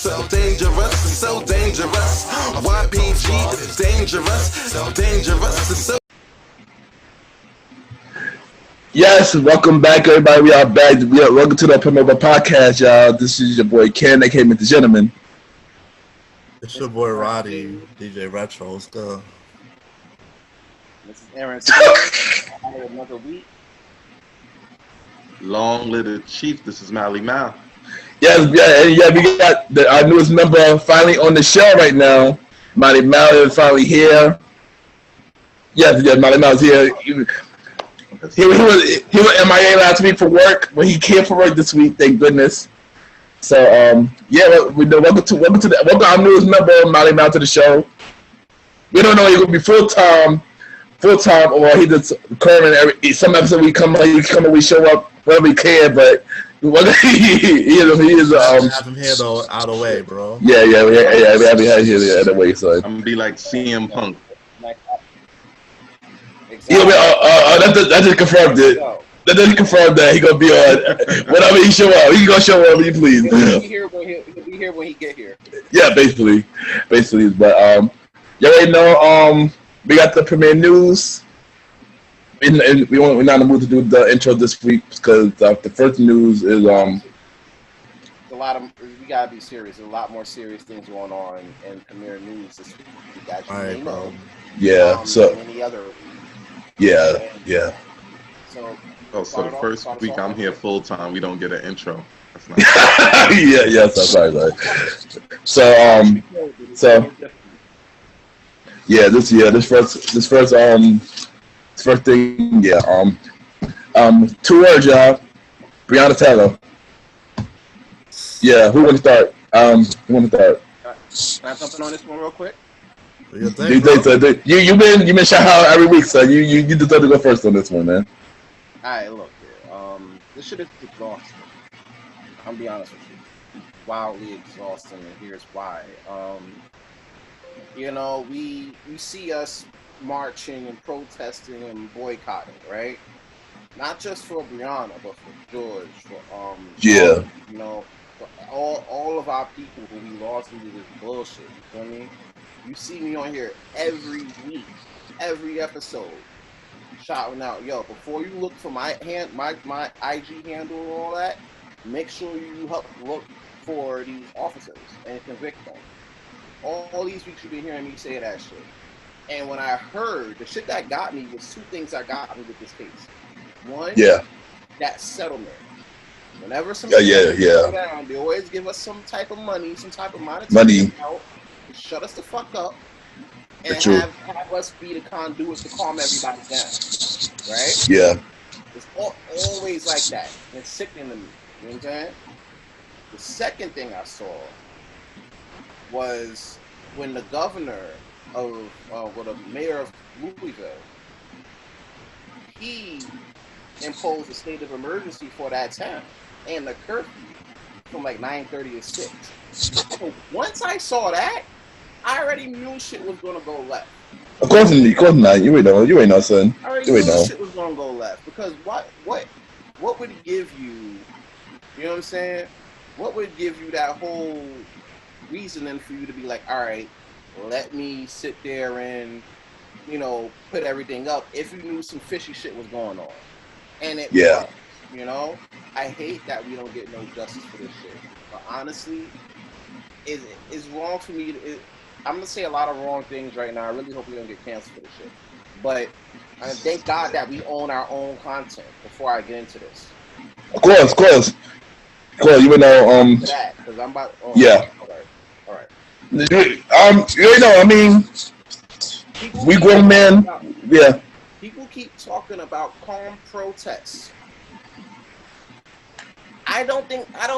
so dangerous, it's so dangerous. YPG is dangerous, so dangerous, it's so. Yes, welcome back, everybody. We are back. Welcome to the Promoter Podcast, y'all. This is your boy Ken, aka Mr. Gentleman. It's your boy Roddy, DJ Retro. Let's go. This is Aaron Smith. Another week. Long live the chief. This is malimal. Yes, yeah. We got our newest member finally on the show right now. Malimal is finally here. Yes, Malimal is here. He was MIA last week for work, but he came for work this week. Thank goodness. So welcome our newest member, Malimal, to the show. We don't know if he's gonna be full time, or he just current. Some episode we come and we show up whenever we can, but he is. Have him here though, out of the way, bro. Yeah. We have him here out of the way. So I'm gonna be like CM Punk. Exactly. That just confirmed it. That doesn't confirm that he gonna be on whenever he show up. He gonna show up when he please. He'll be here when he get here. Yeah, basically. But you already know. We got the premiere news. And we're not in the mood to do the intro this week because the first news is a lot of we gotta be serious. There's a lot more serious things going on in premiere news this week. You guys may know. Yeah. So any other. Yeah. So the first week I'm here full time. We don't get an intro. That's not yes, I'm sorry. So this first thing, yeah. 2 words, y'all. Breonna Taylor. Yeah, who want to start? Can I jump in on this one real quick? You've been shout out every week, so you deserve to go first on this one, man. Alright, look here. This shit is exhausting. I'm gonna be honest with you. Wildly exhausting, and here's why. You see us marching and protesting and boycotting, right? Not just for Breonna, but for George, for for all of our people who we lost into this bullshit. You feel me? You see me on here every week, every episode, shouting out, yo, before you look for my IG handle and all that, make sure you help look for these officers and convict them. All these weeks you've been hearing me say that shit. And when I heard, the shit that got me was 2 things that got me with this case. One, that settlement. Whenever somebody goes down, they always give us some type of money, some type of money. Shut us the fuck up and have us be the conduits to calm everybody down, right? Yeah. It's always like that. It's sickening to me. You know what I'm saying? The second thing I saw was when the governor the mayor of Louisville, he imposed a state of emergency for that town and the curfew from like 9:30 to 6. So once I saw that, I already knew shit was gonna go left. Of course not. You ain't know, son. I already knew shit was gonna go left because what would give you? You know what I'm saying? What would give you that whole reasoning for you to be like, all right, let me sit there and put everything up if you knew some fishy shit was going on, and it was, I hate that we don't get no justice for this shit. But honestly, it's wrong for me to. I'm gonna say a lot of wrong things right now. I really hope we don't get canceled for this shit. But thank God that we own our own content. Before I get into this, of course. You would know. Because I'm about. All right. I mean, we grown men. People keep talking about calm protests. I don't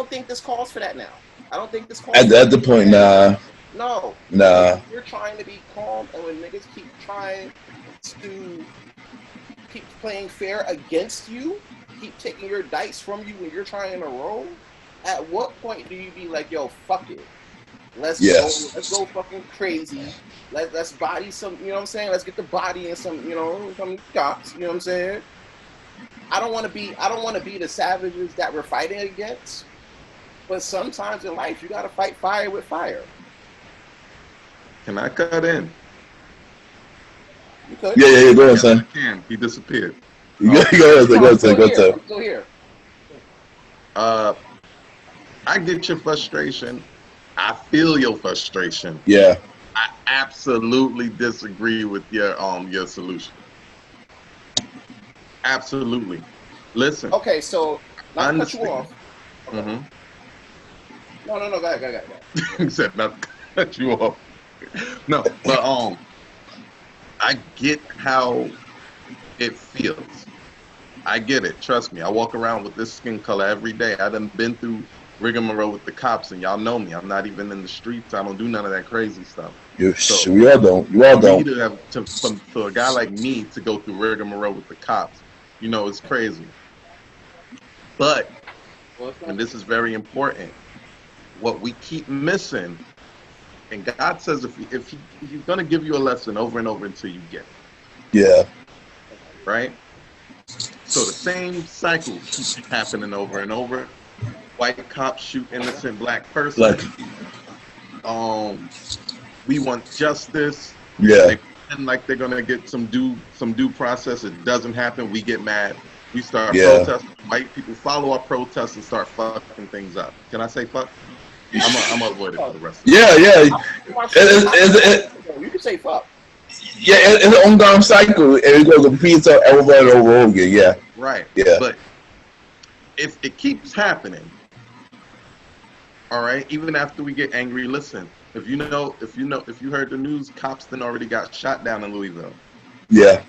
think this calls for that now. I don't think this calls at the point, nah. No. Nah. You're trying to be calm, and when niggas keep trying to keep playing fair against you, keep taking your dice from you when you're trying to roll, at what point do you be like, yo, fuck it? Let's go fucking crazy. Let's body some, you know what I'm saying? Let's get the body in some shots, you know what I'm saying? I don't want to be the savages that we're fighting against. But sometimes in life, you gotta fight fire with fire. Can I cut in? You could. Yeah. Go ahead, Yes, I son. can. He disappeared. Go ahead, son. I'm still here. I'm still here. I get your frustration. I feel your frustration. Yeah. I absolutely disagree with your solution. Absolutely. Listen. Okay, so not to cut you off. Mm-hmm. No. Go ahead. He said not to cut you off. No, but I get how it feels. I get it. Trust me. I walk around with this skin color every day. I done been through rigmarole with the cops, and y'all know me. I'm not even in the streets. I don't do none of that crazy stuff. So, we all don't. You all don't. For a guy like me to go through rigmarole with the cops, you know, it's crazy. But, and this is very important, what we keep missing, and God says if he's going to give you a lesson over and over until you get it. Yeah. Right? So the same cycle keeps happening over and over. White cops shoot innocent black person. We want justice. Yeah. They pretend like they're gonna get some due process. It doesn't happen. We get mad. We start protesting. White people follow our protests and start fucking things up. Can I say fuck? I'm gonna avoid it for the rest of the You can say fuck. Yeah, it's an ongoing cycle, and it goes repeats over and over again. Yeah. Right. Yeah. But if it keeps happening, all right, even after we get angry, listen. If you heard the news, cops then already got shot down in Louisville. Yeah.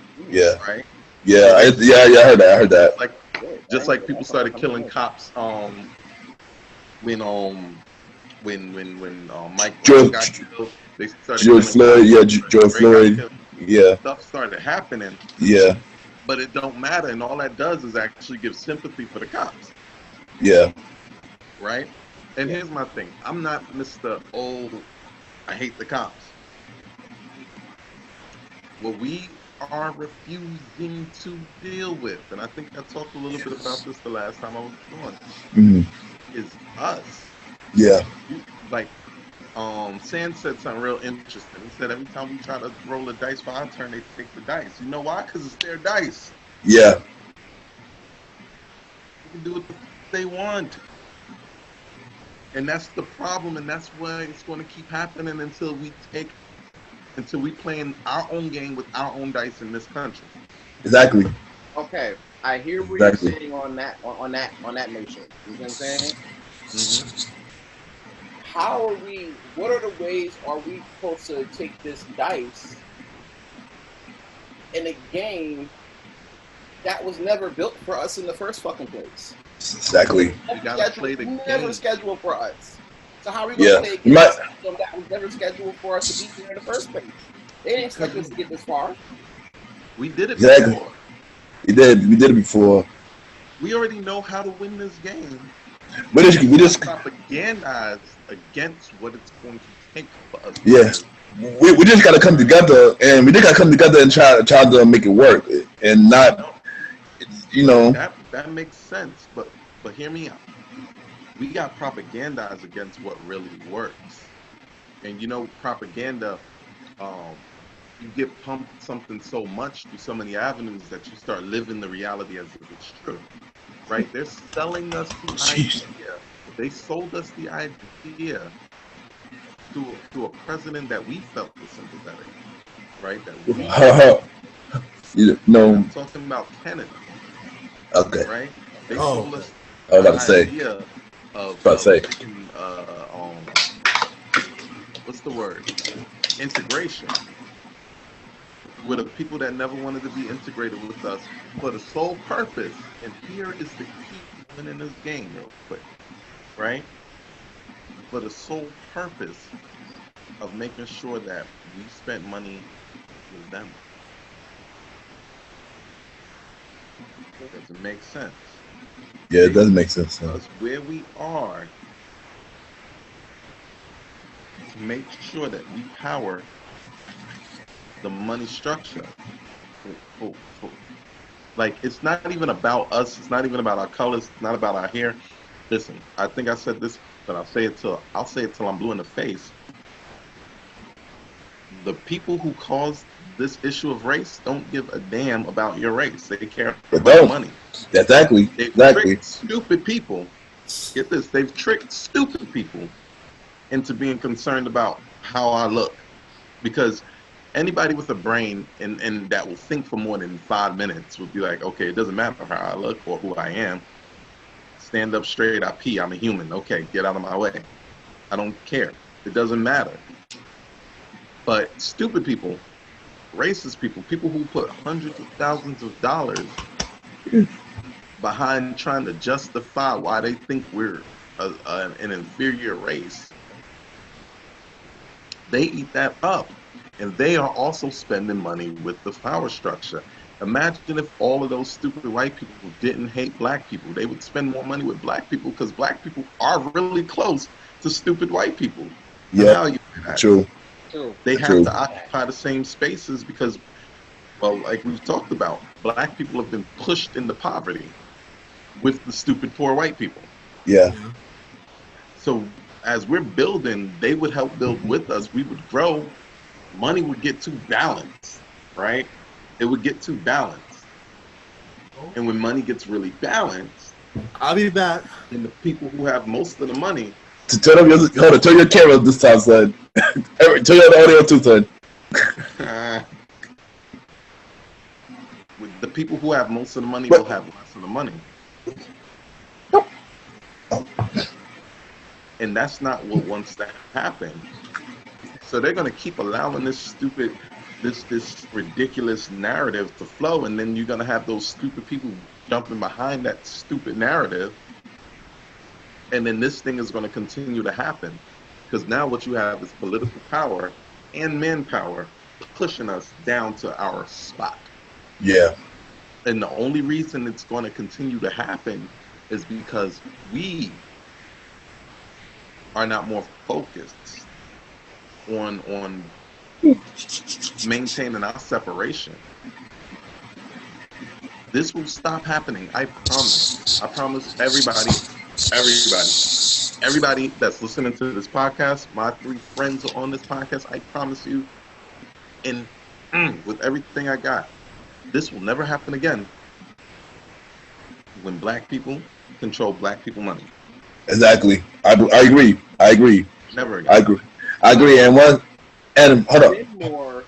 Right. Yeah. I heard that. Like, just like people started killing cops. When Mike got killed, they started George Floyd. Yeah, George Floyd. Yeah. Stuff started happening. Yeah. But it don't matter, and all that does is actually give sympathy for the cops. Yeah. Right? And here's my thing. I'm not Mr. I hate the cops. What we are refusing to deal with, and I think I talked a little bit about this the last time I was on, is us. Yeah. Like, Sand said something real interesting. He said every time we try to roll a dice for our turn, they take the dice. You know why? Because it's their dice. Yeah. They can do what they want. And that's the problem, and that's why it's going to keep happening until we playing our own game with our own dice in this country. Exactly. Okay, I hear what you're saying on that notion. You know what I'm saying? Mm-hmm. What are the ways are we supposed to take this dice in a game that was never built for us in the first fucking place? Exactly. We gotta play the game. Never scheduled for us. So how are we going to play a game that was never scheduled for us to be here in the first place? They didn't expect us to get this far. We did it before. We did it before. We already know how to win this game. We just propagandize against what it's going to take for us. Yes. We just gotta come together, and and try to make it work, and not, you know. That makes sense, but hear me out. We got propagandized against what really works, and you know, propaganda. You get pumped something so much through so many avenues that you start living the reality as if it's true. Right? They're selling us the idea. They sold us the idea to a president that we felt was sympathetic. Right? No. I'm talking about Kennedy. Okay. Right? They sold us I was about to say. idea of what's the word? Integration. With the people that never wanted to be integrated with us for the sole purpose, and here is the key to winning this game real quick, right? For the sole purpose of making sure that we spent money with them. Does it make sense? Yeah, it does make sense. Because where we are, to make sure that we power the money structure. Like, it's not even about us. It's not even about our colors. It's not about our hair. Listen, I think I said this but I'll say it till I'm blue in the face. The people who caused this issue of race don't give a damn about your race. They care They about don't. money. Exactly. They've Exactly. tricked stupid people. Get this, they've tricked stupid people into being concerned about how I look. Because anybody with a brain and that will think for more than 5 minutes would be like, okay, it doesn't matter how I look or who I am. Stand up straight, I pee, I'm a human. Okay, get out of my way. I don't care. It doesn't matter. But stupid people, racist people, people who put hundreds of thousands of dollars behind trying to justify why they think we're an inferior race, they eat that up. And they are also spending money with the power structure. Imagine if all of those stupid white people didn't hate black people. They would spend more money with black people because black people are really close to stupid white people. Yeah, true. They have True. to occupy the same spaces because, well, like we've talked about, black people have been pushed into poverty with the stupid poor white people. Yeah. So as we're building, they would help build with us. We would grow. Money would get too balanced, right? It would get too balanced. And when money gets really balanced, I'll be back. then the people who have most of the money. Turn your camera this time, son. Turn your audio too, son. With the people who have most of the money will have less of the money. And that's not what wants to happen. So they're going to keep allowing this stupid, this ridiculous narrative to flow, and then you're going to have those stupid people jumping behind that stupid narrative, and then this thing is going to continue to happen, because now what you have is political power and manpower pushing us down to our spot. Yeah. And the only reason it's going to continue to happen is because we are not more focused on maintaining our separation. This will stop happening. I promise. I promise everybody that's listening to this podcast, my 3 friends are on this podcast, I promise you, and with everything I got, this will never happen again when black people control black people money. Exactly. I agree. Never again. I agree. And hold up. More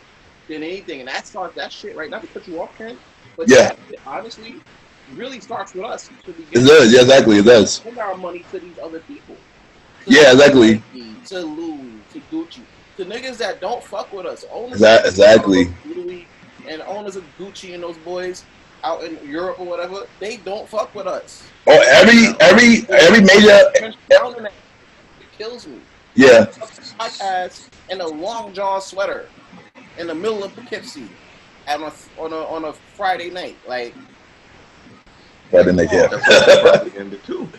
than anything, and that shit right now, to cut you off, Ken. But Yeah. that shit, honestly, really starts with us. It does. Yeah, exactly. It does. Send our money to these other people. Yeah, exactly. To Louis, to Gucci, to niggas that don't fuck with us. Owners Exactly. of Louis and owners of Gucci and those boys out in Europe or whatever, they don't fuck with us. Oh, every major. It kills me. Yeah. Podcast in a long john sweater in the middle of Poughkeepsie on a Friday night, like. Friday night, yeah. Too.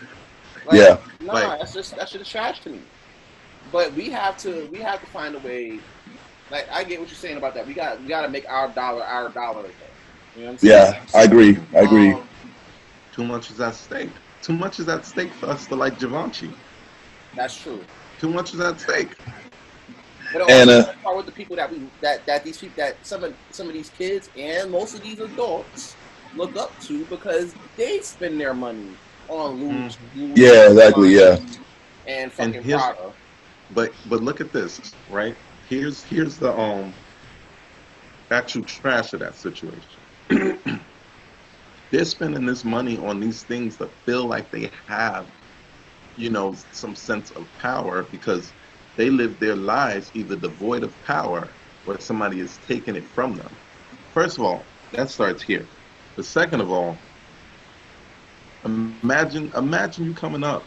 Like, Yeah. Nah, that shit is trash to me. But we have to find a way. Like, I get what you're saying about that. We gotta make our dollar again. You know what I'm saying? Yeah, I agree. Too much is at stake. Too much is at stake for us to like Givenchy. That's true. Too much is at stake. But also start with the people that these people, that some of these kids and most of these adults look up to, because they spend their money on Louis. Yeah, exactly. Yeah. And fucking Prada. But look at this, right? Here's the actual trash of that situation. They're spending this money on these things that feel like they have, some sense of power, because they live their lives either devoid of power or somebody is taking it from them. First of all, that starts here. But second of all, imagine you coming up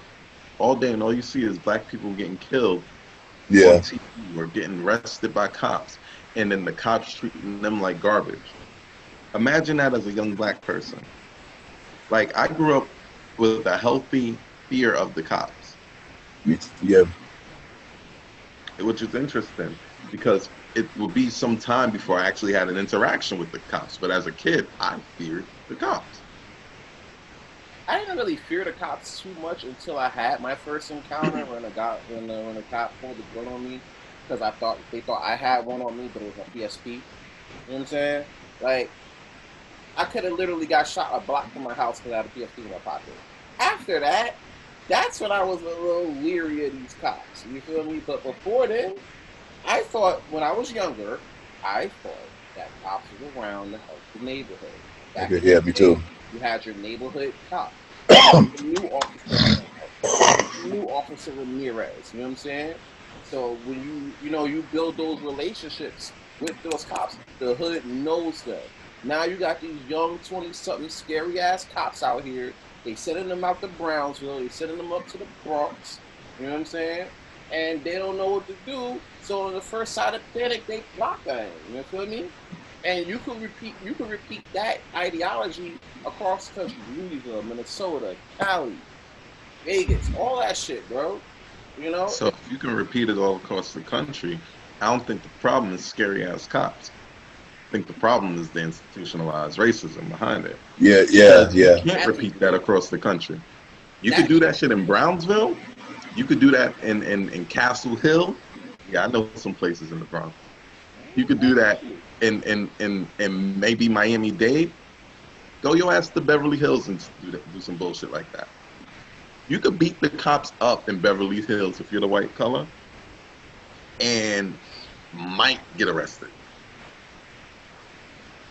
all day and all you see is black people getting killed on TV or getting arrested by cops, and then the cops treating them like garbage. Imagine that as a young black person. Like, I grew up with a healthy fear of the cops. Yeah. Which is interesting, because it will be some time before I actually had an interaction with the cops. But as a kid, I feared the cops. I didn't really fear the cops too much until I had my first encounter when the cop pulled the gun on me because they thought I had one on me, but it was a PSP. You know what I'm saying? Like, I could have literally got shot a block from my house because I had a PSP in my pocket. After that, that's when I was a little leery of these cops. You feel me? But before then, I thought when I was younger, I thought that cops were around to help the neighborhood. Yeah, me too. You had your neighborhood cop, new officer Ramirez. You know what I'm saying? So when you build those relationships with those cops, the hood knows them. Now you got these young 20-something scary ass cops out here. They sending them out to Brownsville. They sending them up to the Bronx. You know what I'm saying? And they don't know what to do. So on the first side of panic, they block them. You feel me? And you could repeat that ideology across the country: Louisville, Minnesota, Cali, Vegas, all that shit, bro. You know. So if you can repeat it all across the country, I don't think the problem is scary ass cops. I think the problem is the institutionalized racism behind it. Yeah. You can't repeat that across the country. You could do that shit in Brownsville. You could do that in Castle Hill. Yeah, I know some places in the Bronx. You could do that in maybe Miami-Dade. Go your ass to Beverly Hills and do some bullshit like that. You could beat the cops up in Beverly Hills if you're the white color and might get arrested.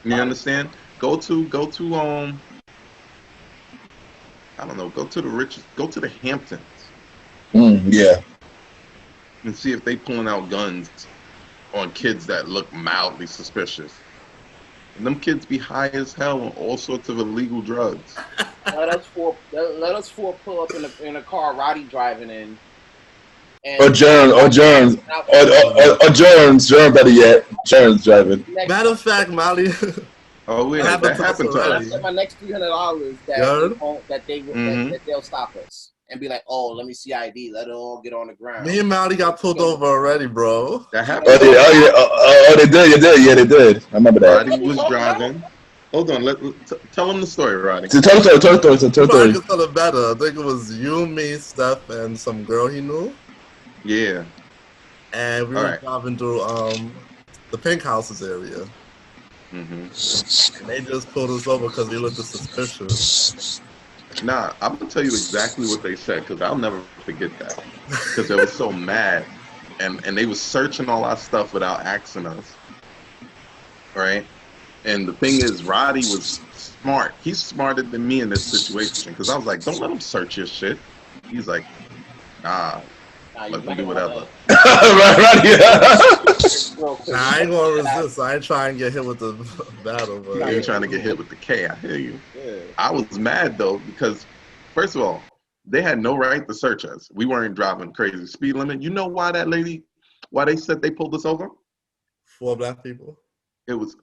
You understand? Go to I don't know, go to the Hamptons. Yeah. And see if they pulling out guns on kids that look mildly suspicious. And them kids be high as hell on all sorts of illegal drugs. Let us four pull up in a car Roddy driving in. Or Jones better yet. Jones driving. Matter of fact, Molly. Oh yeah, that happened to us. I said my next $300 that they'll stop us and be like, oh, let me see ID, let it all get on the ground. Me and Molly got pulled over already, bro. That happened. They did. I remember that. Roddy was driving. Hold on, tell him the story, Roddy. So tell the story. I can tell it better. I think it was you, me, Steph, and some girl he knew. Yeah. And we were driving through the Pink Houses area. Mm-hmm. And they just pulled us over because we looked suspicious. Nah, I'm gonna tell you exactly what they said because I'll never forget that. Because they were so mad, and they was searching all our stuff without asking us, right? And the thing is, Roddy was smart. He's smarter than me in this situation because I was like, don't let him search your shit. He's like, nah. Let me do whatever. Right. Nah, I ain't gonna resist. I ain't trying to get hit with the battle. But You ain't trying to get hit with the K. I hear you. Yeah. I was mad though because, first of all, they had no right to search us. We weren't driving crazy speed limit. You know why they said they pulled us over? 4 black people. It was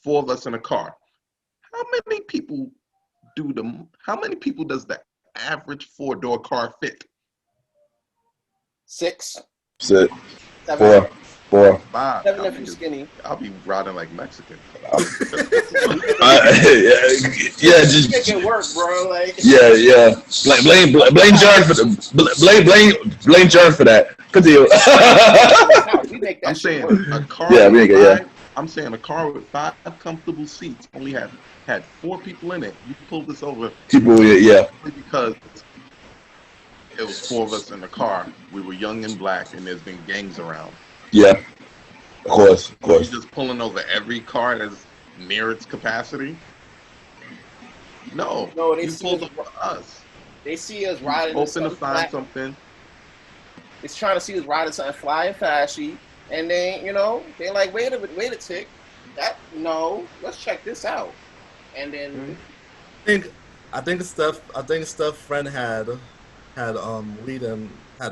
4 of us in a car. How many people does the average 4-door car fit? 6. 6. 7. 4. 5. 7 if you're skinny. I'll be riding like Mexican. Just make it work, bro. Like. Yeah. Blame John blame John for that. Continue. We make that I'm saying work. a car. I'm saying a car with 5 comfortable seats only had 4 people in it. You pulled this over. Because it was 4 of us in the car. We were young and black, and there's been gangs around. Yeah, of course. You're just pulling over every car that's near its capacity. No, they pulled over us. They see us riding. Hoping to find something. It's trying to see us riding something flying fashy, and then they're like, wait a tick, let's check this out, and then I think Steph's friend had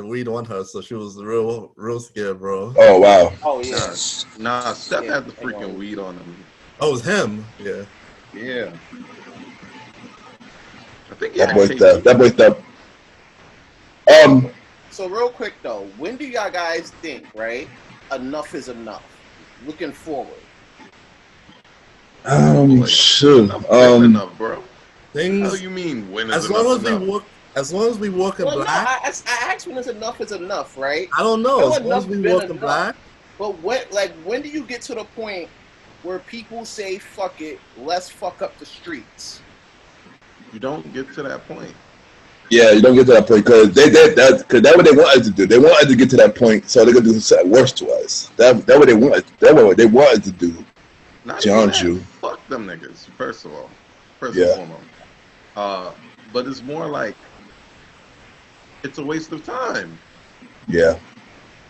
weed on her, so she was real scared, bro. Oh wow. Oh yeah. Nah, Steph had the freaking weed on him. Oh, it was him. Yeah. Yeah. I think that boy Steph. So real quick though, when do y'all guys think, right, enough is enough? Looking forward. Sure. Enough, bro. How Things. you mean when is As long as enough? we walk. As long as we walk in Well, no, black. I asked when enough is enough, right? I don't know. No, As long as enough we been walk in enough. black. But when do you get to the point where people say, fuck it, let's fuck up the streets? You don't get to that point. Yeah, you don't get to that point because that's what they want us to do. They want us to get to that point, so they're gonna do something worse to us. That's what they want. That's what they want us to do. Not Challenge even you. that. Fuck them niggas. First of all, first Yeah. and foremost. But it's more like it's a waste of time. Yeah.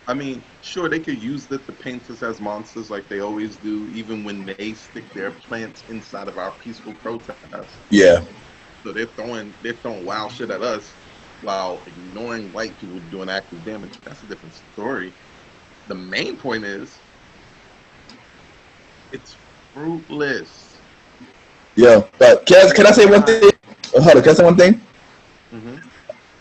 I mean, sure, they could use it to paint us as monsters like they always do, even when they stick their plants inside of our peaceful protests. Yeah. So they're throwing wild shit at us while ignoring white people doing active damage. That's a different story. The main point is, it's fruitless. Yeah. But can I say one thing? Hold on, can I say one thing? Mm-hmm.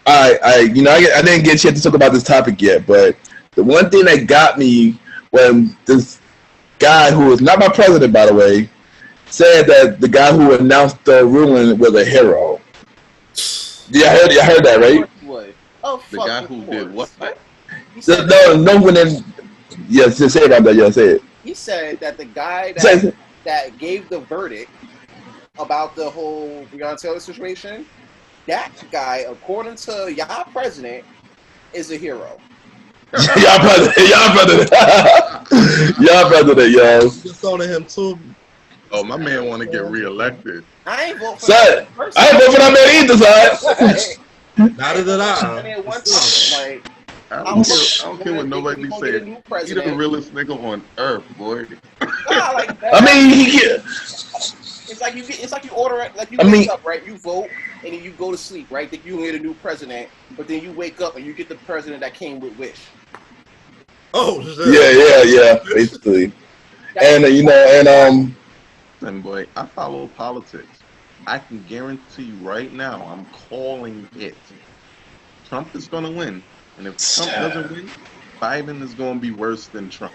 I didn't get a chance to talk about this topic yet, but the one thing that got me when this guy, who is not my president, by the way, said that the guy who announced the ruling was a hero. Yeah, I heard that, right? Oh, The guy who did what? He said, No one in. Yes, just say about that. Yeah, say it. he said that the guy Say it. that gave the verdict about the whole Breonna Taylor situation, that guy, according to y'all president, is a hero. Y'all president, yo. Just on to him too. Oh, my man want to get reelected. I ain't vote for Son, that person. I ain't vote for that man either, son. Neither did I I. mean, one time, like, I don't care what nobody we gonna get a say. new He the president. realest nigga on earth, boy. Nah, like that. I mean, It's like you order it, like you I wake mean- up, right? You vote and then you go to sleep, right? Think you get a new president, but then you wake up and you get the president that came with Wish. Oh shit. yeah, basically. And And boy, I follow politics. I can guarantee you right now, I'm calling it. Trump is gonna win, and if Trump doesn't win, Biden is gonna be worse than Trump.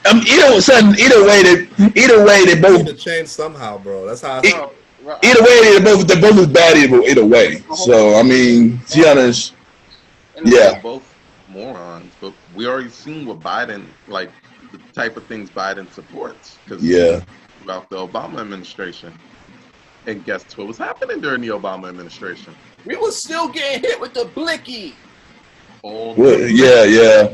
Either way, they Need both. to change somehow, bro. That's how. Either way, they're both is bad either way. So I mean, to be honest, yeah. They're both morons, but we already seen what Biden, like the type of things Biden supports. Because throughout the Obama administration, and guess what was happening during the Obama administration? We was still getting hit with the blicky. Yeah.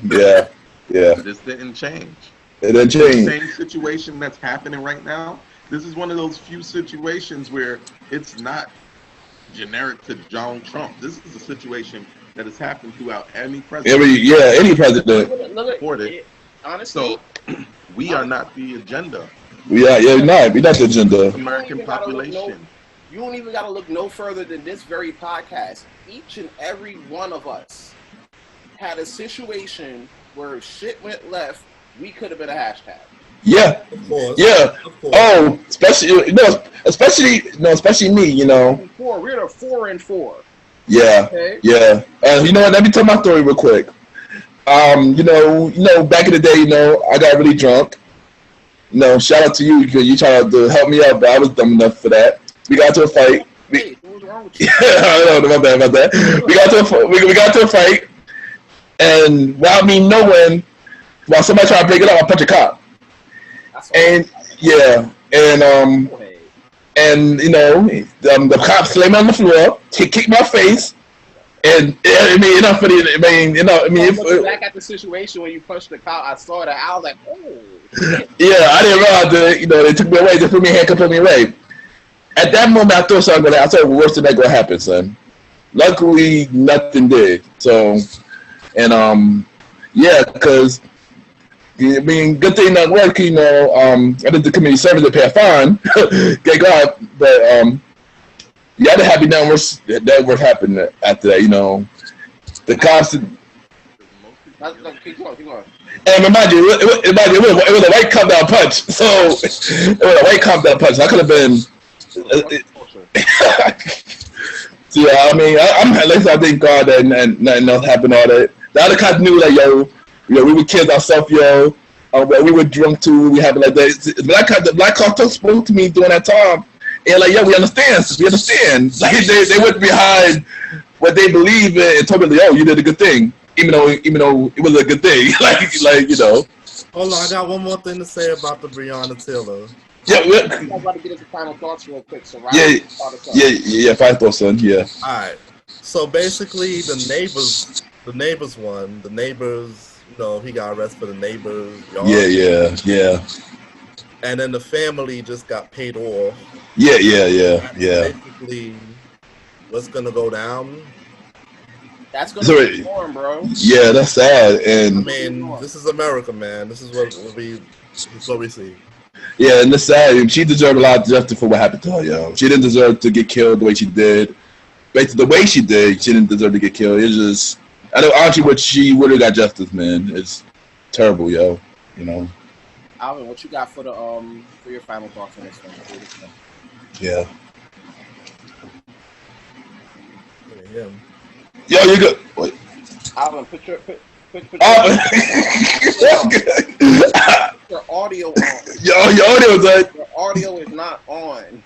This didn't change. It didn't The change. same situation that's happening right now. This is one of those few situations where it's not generic to Donald Trump. This is a situation that has happened throughout any president. Any president. Look Support at it. Honestly, So we are not the agenda. We're not the agenda. American population. You don't even gotta look no further than this very podcast. Each and every one of us had a situation where if shit went left, we could have been a hashtag. Yeah. Of course. Yeah. Of course. Oh, especially me. You know. We're the 4 and 4. Yeah. Okay. Yeah. And you know what? Let me tell my story real quick. You know, back in the day, I got really drunk. Shout out to you because you tried to help me out, but I was dumb enough for that. We got to a fight. Hey, what's wrong with you? I don't know about that. We got to a fight, and without me knowing, while somebody tried to break it up, I punch a cop. And the cop slammed me on the floor, kicked my face, and back at the situation when you punched the cop, I saw that. I was like, oh. Yeah, I didn't realize that. They took me away, they put me in handcuffs, put me away. At that moment, I thought something. I thought worse than that gonna happen, son. Luckily, nothing did. So, because. I mean, good thing that worked, I did the community service to pay a fine, thank God, but, I didn't have that work happened after that, the constant. Keep going. And remind you, it was a white cop down punch, so, it was a white cop down punch, I could have been, so, yeah, I mean, at least I thank God that nothing else happened, all that. The other cops knew that, we were kids ourselves, we were drunk too. We had like that. The black cop spoke to me during that time, And like, yeah, we understand. We understand. Like they went behind what they believe in and told me, like, oh, you did a good thing, even though it was a good thing. like you know. Hold on, I got one more thing to say about the Breonna Taylor. Yeah, I want to get into final thoughts real quick. So yeah, yeah. 5 thoughts, son. Yeah. All right. So basically, the neighbors won. The neighbors, he got arrested for the neighbors. Yeah. And then the family just got paid off. Yeah. Basically, what's gonna go down? That's gonna be born, bro. Yeah, that's sad. And I mean, this is America, man. This is what we see. Yeah, and that's sad. She deserved a lot of justice for what happened to her, yo. She didn't deserve to get killed the way she did. The way she did, she didn't deserve to get killed. It's just, I know, honestly, she would have got justice, man. It's terrible, yo. You know. Alvin, what you got for your final thoughts on this one? Yeah. Yeah. Yo, you good? Wait. Alvin, put your audio on. Your audio, good. Your audio is not on.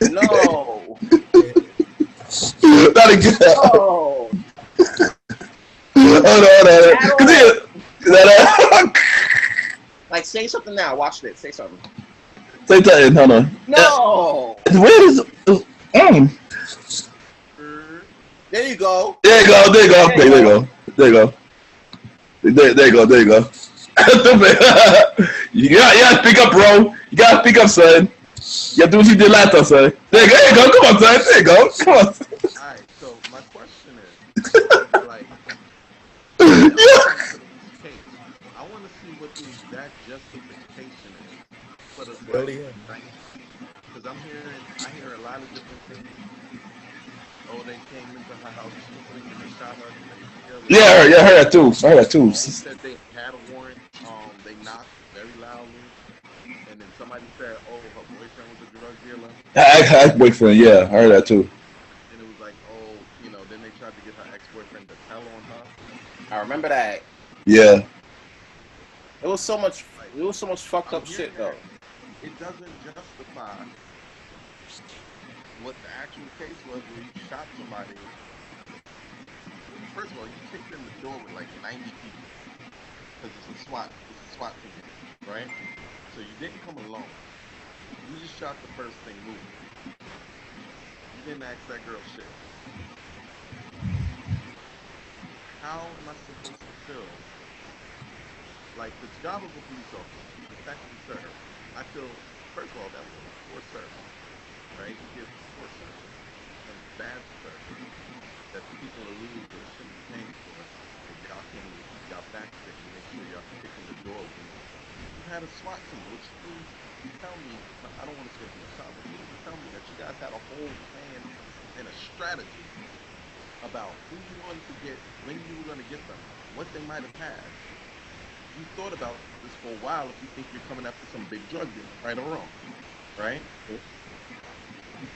No. Not again. No. Hold on. Like, say something now. Watch this. Say something. Say something. Hold on. No. Where is There you go. There you go. You gotta speak up, bro. You gotta speak up, son. You have to do what you did last time, son. There you go. Come on, son. There you go. Come on. Alright, so my question is, like, I want to see what the exact justification is for the Really? because I hear a lot of different things. Oh, they came into her house and they shot her. Yeah, I heard that too. They said they had a warrant. They knocked very loudly, and then somebody said, "Oh, her boyfriend was a drug dealer." Ex-boyfriend, yeah, I heard that too. And it was like, oh, then they tried to get her ex-boyfriend to tell on her. I remember that. Yeah. It was so much fucked up shit though. It doesn't justify what the actual case was where you shot somebody. First of all, you kicked in the door with like 90 people because it's a SWAT team, right? So you didn't come alone. You just shot the first thing moving. You didn't ask that girl shit. How am I supposed to feel? Like, the job of a police officer is protect and serve. I feel, first of all, that was a poor service, right? You give poor service and bad service that the people are losing shouldn't be paying for. And y'all back it and make sure y'all can kick in the door when you had a SWAT team, which means you tell me, I don't want to say from the top, but you tell me that you guys had a whole plan and a strategy about who you wanted to get, when you were going to get them, what they might have had. You thought about this for a while if you think you're coming after some big drug dealer, right or wrong, right? You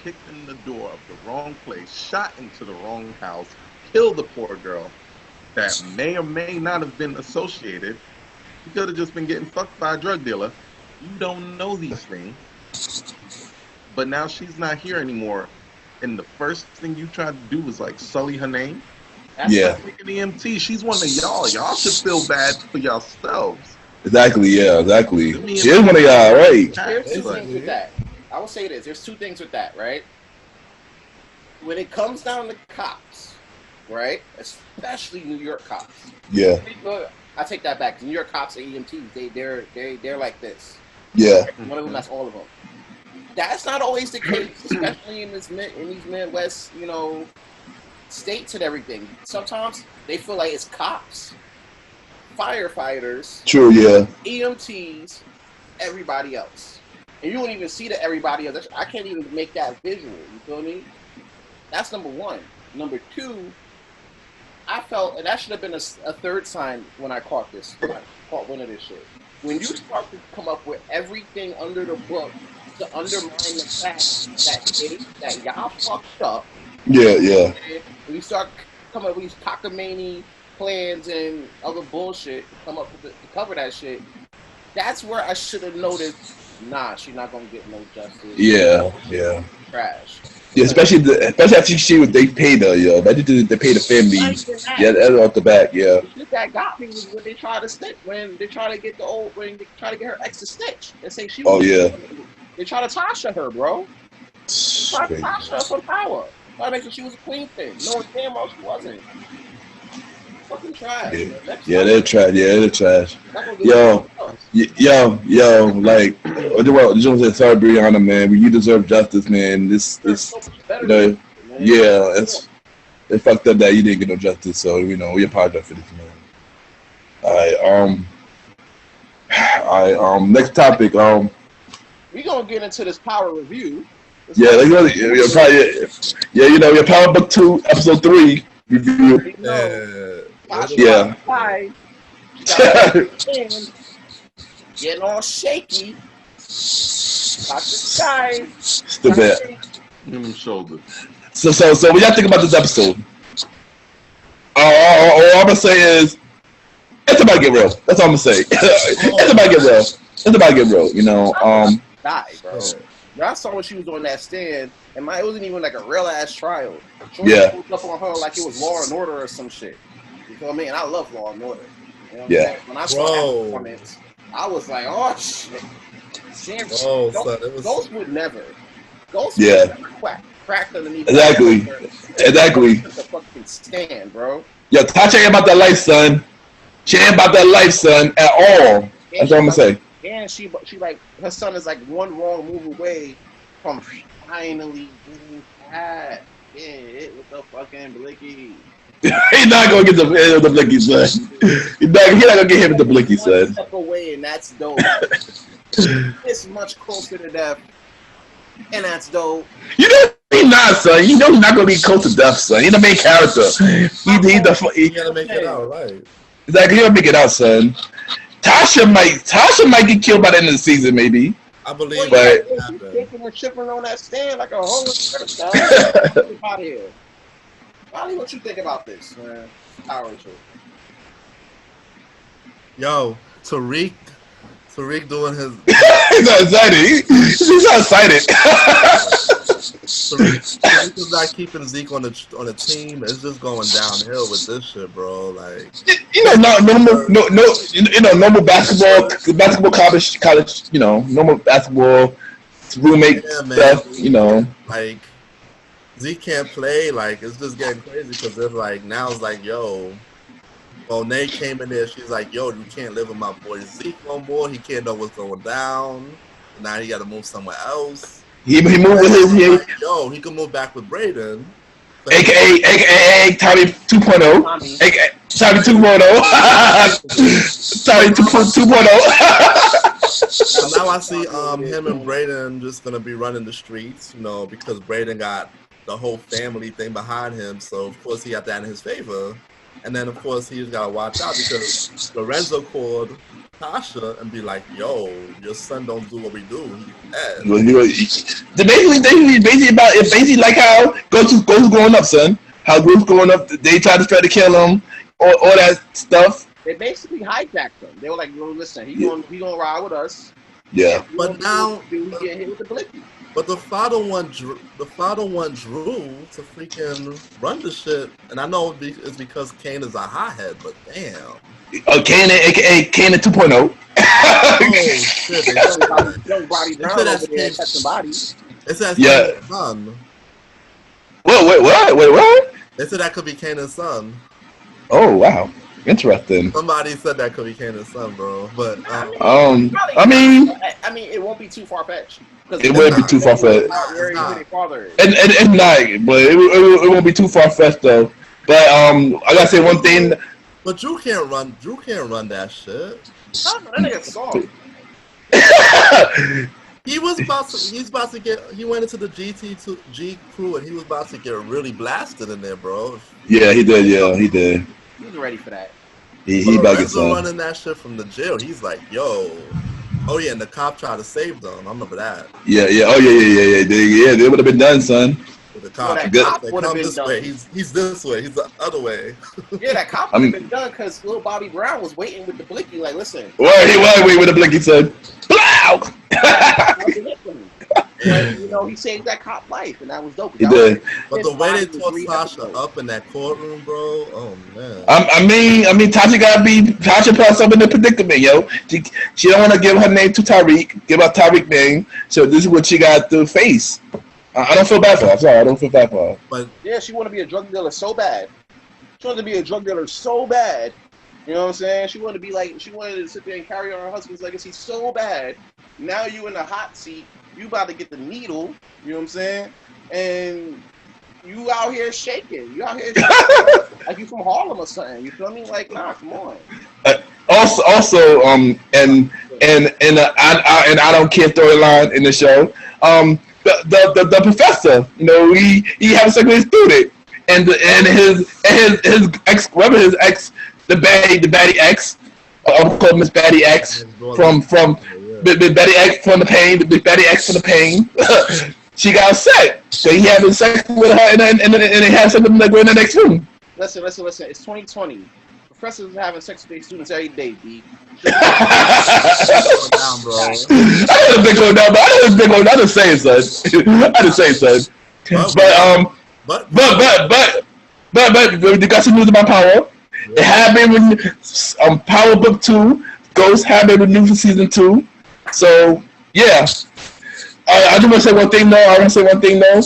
kicked in the door of the wrong place, shot into the wrong house, killed the poor girl that may or may not have been associated. You could have just been getting fucked by a drug dealer. You don't know these things. But now she's not here anymore. And the first thing you tried to do was like sully her name. That's like an EMT. She's one of y'all. Y'all should feel bad for yourselves. Exactly, yeah, exactly. She is one of y'all, right? There's two things with that. I will say this. There's two things with that, right? When it comes down to cops, right? Especially New York cops. Yeah. I take that back. New York cops and EMTs, they're like this. Yeah. One of them, that's all of them. That's not always the case, especially in these Midwest, states and everything. Sometimes they feel like it's cops, firefighters, true, yeah, EMTs, everybody else. And you don't even see that everybody else. I can't even make that visual. You feel me? That's number one. Number two, I felt, and that should have been a third sign when I caught this. When I caught one of this shit. When you start to come up with everything under the book to undermine the fact that y'all fucked up. Yeah. When you start coming up with these cockamamie plans and other bullshit, come up with to cover that shit. That's where I should have noticed Nah, she not gonna get no justice. Yeah. Trash. Yeah, especially after they paid her, yo. Imagine they paid the family. Yeah, that's off the back, yeah. The shit that got me was when they tried to snitch, when they tried to get her ex to snitch and say she was. Oh yeah. They tried to Tasha her, bro. Tried to Crazy. Tasha her for power. Tried to make sure she was a queen thing. No, damn well she wasn't. Fucking trash. Yeah, they're trash. Yeah, they're trash. Yo. Like, I just want to say sorry, Brianna, man. You deserve justice, man. This, you know, yeah, they fucked up that you didn't get no justice. So you know, we apologize for this, man. All right. Next topic. We gonna get into this power review. Yeah, you know, your Power Book 2, Episode 3 review. Yeah. Getting all shaky. Stupid. Shoulder. So what y'all think about this episode? All I'm gonna say is it's about to get real. That's all I'm gonna say. It's about to get real. It's about to get real. You know. Die, bro. I saw when she was on that stand, and it wasn't even like a real ass trial. She pulled up on her like it was Law and Order or some shit. You feel me? And I love Law and Order. You know what I'm saying? When I saw that comments, I was like, oh shit. Ghost would never. Ghost would never crack underneath. Exactly. The fucking stand, bro. Yo, Tasha ain't about that life, son. She ain't about that life, son, at all. That's what I'm gonna say. And she like, her son is like one wrong move away from finally getting cat. Yeah, hit with the fucking blicky. He's not gonna get the blicky, son. He's not gonna get hit with the blicky, son. One step away, and that's dope. It's much closer to death, and that's dope. You know he's not, son. You know he's not gonna be close to death, son. He's the main character. He gotta make it out, right? Exactly, he gotta make it out, son. Tasha might get killed by the end of the season, maybe. I believe but she's kicking and shipping on that stand like a whole out of here. Riley, what you think about this, man? Power show. Yo, Tariq doing his. He's not excited. He's not excited. Tariq is not keeping Zeke on the team. It's just going downhill with this shit, bro. Like, you know, normal basketball college, you know, normal basketball roommate stuff, you know. Like, Zeke can't play. Like, it's just getting crazy because it's like now it's like, yo, Monet came in there. She's like, yo, you can't live with my boy Zeke no more. He can't know what's going down. Now he got to move somewhere else. He moved with his yo, he can move back with Braden. AKA Tommy 2.0. AKA Tommy 2.0. Tommy 2.0. So now I see him and Braden just gonna be running the streets, you know, because Braden got the whole family thing behind him. So of course he got that in his favor. And then of course he just gotta watch out because Lorenzo called Tasha and be like, yo, your son don't do what we do. He's basically like how Ghost growing up, son. How Ghost growing up, they tried to try to kill him, all that stuff. They basically hijacked him. They were like, well, listen, he gonna ride with us. Yeah. But now he get hit with the blicky. But the father want Drew to freaking run the shit, and I know it's because Kane is a hothead, but damn. Kane, aka Kane 2.0. Oh shit! Young body Brown over there touching bodies. It says Kanan's son. Wait, what? They said that could be Kanan's son. Oh wow, interesting. Somebody said that could be Kanan's son, bro. But I mean, it won't be too far fetched. It wouldn't be too far fetched. And not, but it won't be too far fetched though. But I gotta say one thing. But Drew can't run that shit. That nigga soft. He went into the G crew and he was about to get really blasted in there, bro. Yeah, he did. Yeah, he did. He was ready for that. He bugging running that shit from the jail. He's like, yo. Oh yeah, and the cop tried to save them. I remember that. Yeah. Oh yeah. They would have been done, son. The cop, would have been this done. way. He's this way. He's the other way. Yeah, that cop would have been done because little Bobby Brown was waiting with the blicky. Like, listen. Well, he was waiting with the blicky, son. Blow. But, you know, he saved that cop life, and that was dope. He That did. But the way they tore Sasha episodes. up in that courtroom, bro. Oh man. I mean, Tasha put herself in the predicament, yo. She don't want to give her name to Tariq, give her Tariq name. So this is what she got to face. I don't feel bad for her. I'm sorry, I don't feel bad for her. But yeah, she want to be a drug dealer so bad. She wanted to be a drug dealer so bad. You know what I'm saying? She wanted to sit there and carry on her husband's legacy so bad. Now you in the hot seat. You about to get the needle. You know what I'm saying? And you out here shaking. You out here shaking. Like you from Harlem or something. You feel me? Like, nah, come on. Also, and I don't care storyline in the show. The professor, you know, he had sex with his student, and his ex, whatever his ex, the baddie ex, I'll call Miss Baddie X from Betty X from the pain, the Big Betty X from the pain. She got upset. So he having sex with her, and they had sex with him like we're in the next room. Listen. It's 2020. Professors are having sex with their students every day, B. down, bro. I didn't go down, but I didn't say it, son. I didn't say it, son. But you got some news about Power. It had been with Power Book 2. Ghost have been renewed for season 2. So yeah, I just want to say one thing though.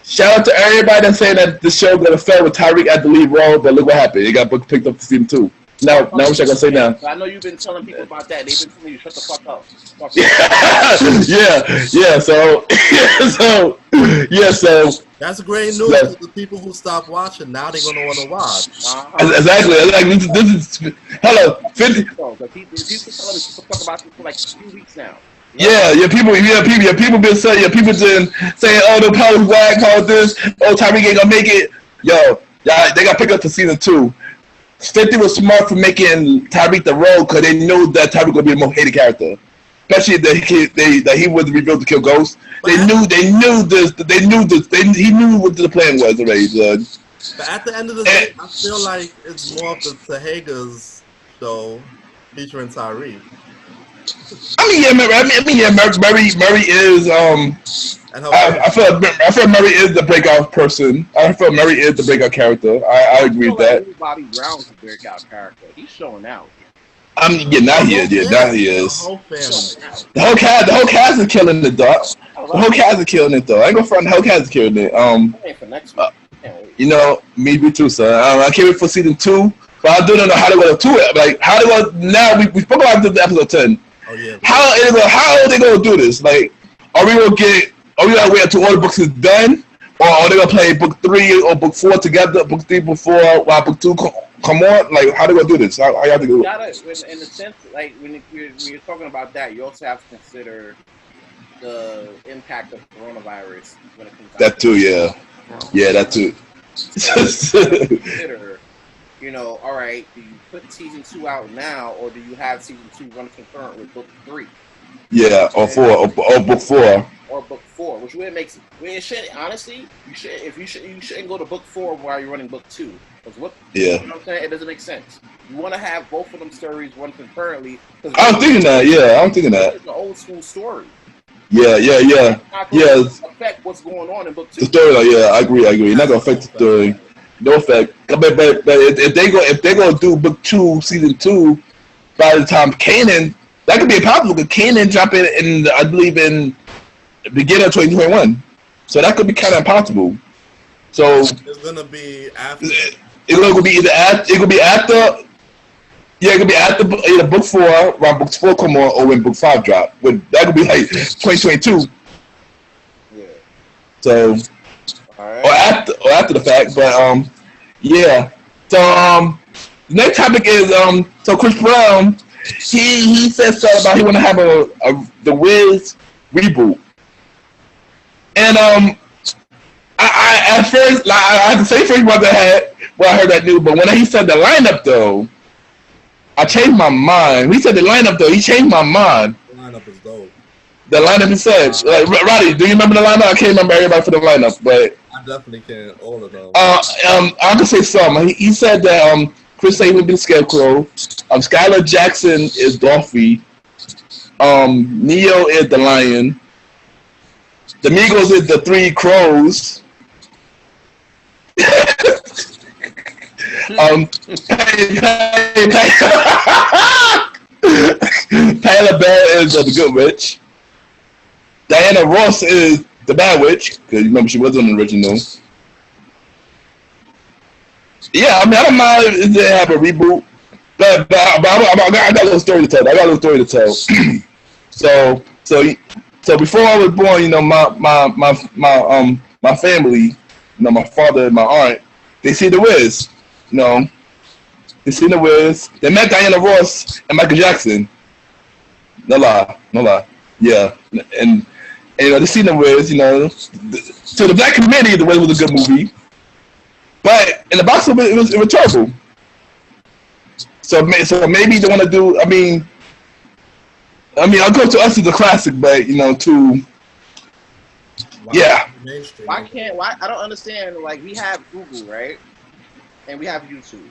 Shout out to everybody that's saying that the show gonna fail with Tyreek at the lead role, but look what happened. It got picked up for season 2. Now what you gonna say now? I know you've been telling people about that. They've been telling you shut the fuck up. So that's great news to the people who stopped watching. Now they're gonna want to watch. Exactly. Like this is hello 50. People telling me to talk about this for like a few weeks now. People been saying, people been saying, oh, the Power's whack, all this, oh, Tyreek ain't gonna make it. Yo, they got picked up for season 2. 50 was smart for making Tyreek the role because they knew that Tyreek would be the most hated character. Especially that he was revealed to kill Ghost. He knew what the plan was already, son. But at the end of the day, I feel like it's more of the Tehagas show featuring Tyreek. Murray is I feel Murray is the breakout person. I feel Murray is the breakout character. I agree with that. Bobby Brown's the breakout character. He's showing out. Now he is. The whole family. The whole cast is killing it, dog. The whole cast is killing it, though. I ain't gonna front. The whole cast is killing it. For next week. You know, me too, son. I can't wait for season 2, but I do not know how they're gonna do it. Like how they gonna now? We spoke about this in episode 10. Oh yeah. How are they gonna do this? Like, are we gonna wait until all the books is done, or are they gonna play book 3 or book 4 together? Book 3 before while book 2 come on? Like, how they gonna do this? How y'all think? In the sense, like when you're talking about that, you also have to consider the impact of coronavirus when it comes. That too, yeah, that too. Consider, you know, all right, do you put season 2 out now, or do you have season 2 run concurrent with book 3? Yeah, or book 4. Or book 4, which would make sense. It should, honestly, you shouldn't go to book 4 while you're running book 2. You know what I'm saying? It doesn't make sense. You want to have both of them stories run concurrently. I'm thinking that. It's an old school story. Yeah. Affect what's going on in book 2. The story, I agree. Not gonna affect the story. No effect. But if they go do book 2, season 2, by the time Kanan, that could be impossible because Kanan drop in I believe in the beginning of 2021. So that could be kind of impossible. So it's gonna be after. It could be after either book 4, around book 4 come on, or when book 5 drop. That could be like 2022. Yeah. So, or after the fact, but yeah. So the next topic is so Chris Brown, he said something about he want to have the Wiz reboot, and I at first, like, I have to say first what I heard that news, but when he said the lineup though, I changed my mind. He said the lineup though, he changed my mind. The lineup is dope. The lineup he said, like, Roddy, do you remember the lineup? I can't remember everybody for the lineup, but I definitely can, all of them. I can say some. He said that Chris Sabin would be Scarecrow. Skylar Jackson is Dolphy. Neo is the lion. The Migos is the three crows. Tyler Bell is the good witch. Diana Ross is the bad witch, because you remember she was on the original. Yeah, I mean, I don't mind if they have a reboot, but I got a little story to tell. So before I was born, you know, my family, you know, my father and my aunt, they see the Wiz, you know, they see the Wiz. They met Diana Ross and Michael Jackson. No lie. Yeah, and you know, they seen the Wiz, you know. So the black community, the Wiz was a good movie. But in the box office, it was terrible. So maybe they want to do. I mean, I'll go to Us as a classic, but you know, yeah. Why I don't understand. Like, we have Google, right, and we have YouTube.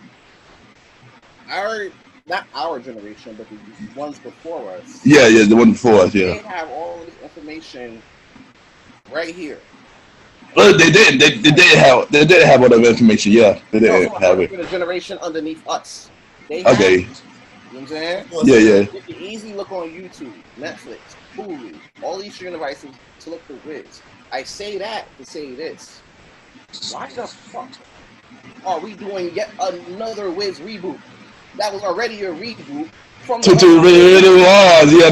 Not our generation, but the ones before us. Yeah, the one before us. Yeah. They have all this information right here. Well, they did have all that information. Yeah, they did have it. The generation underneath us. They okay. You know what I'm saying? Yeah. You can easily look on YouTube, Netflix, Hulu, all these streaming devices to look for Wiz. I say that to say this. Why the fuck are we doing yet another Wiz reboot? That was already a reboot from the Yeah,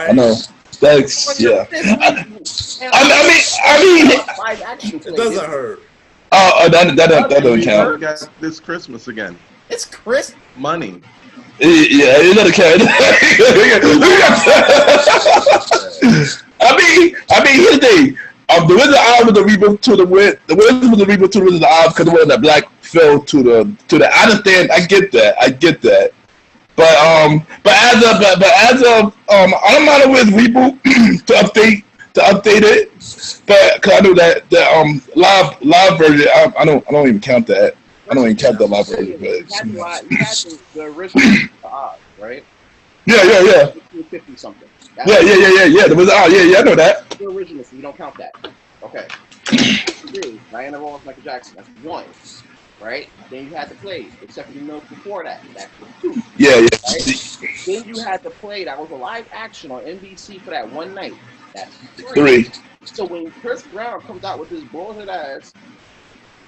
I know. That's yeah. I mean, it doesn't hurt. Oh, that doesn't count. We got this Christmas again. It's Chris Money. Yeah, it doesn't count. I mean, here's the thing. The Wizard of Oz was the reboot to the Wiz. The Wiz was the reboot to the Wizard of Oz because it was that black fell to the. I understand. I get that. But as of I don't mind a Wiz reboot to update it. But cause I know that the live version, I don't even count that. I don't even count the live version. You had the original Oz, right? Yeah. 50 something. Yeah. The Wizard of Oz. Yeah, I know that. The original, so you don't count that. Okay. Diana Ross, Michael Jackson. That's one. Right? Then you had to play, except for the notes before that. That's two. Yeah. Right? Then you had to play, that was a live action on NBC for that one night. That's three. So when Chris Brown comes out with this bullshit ass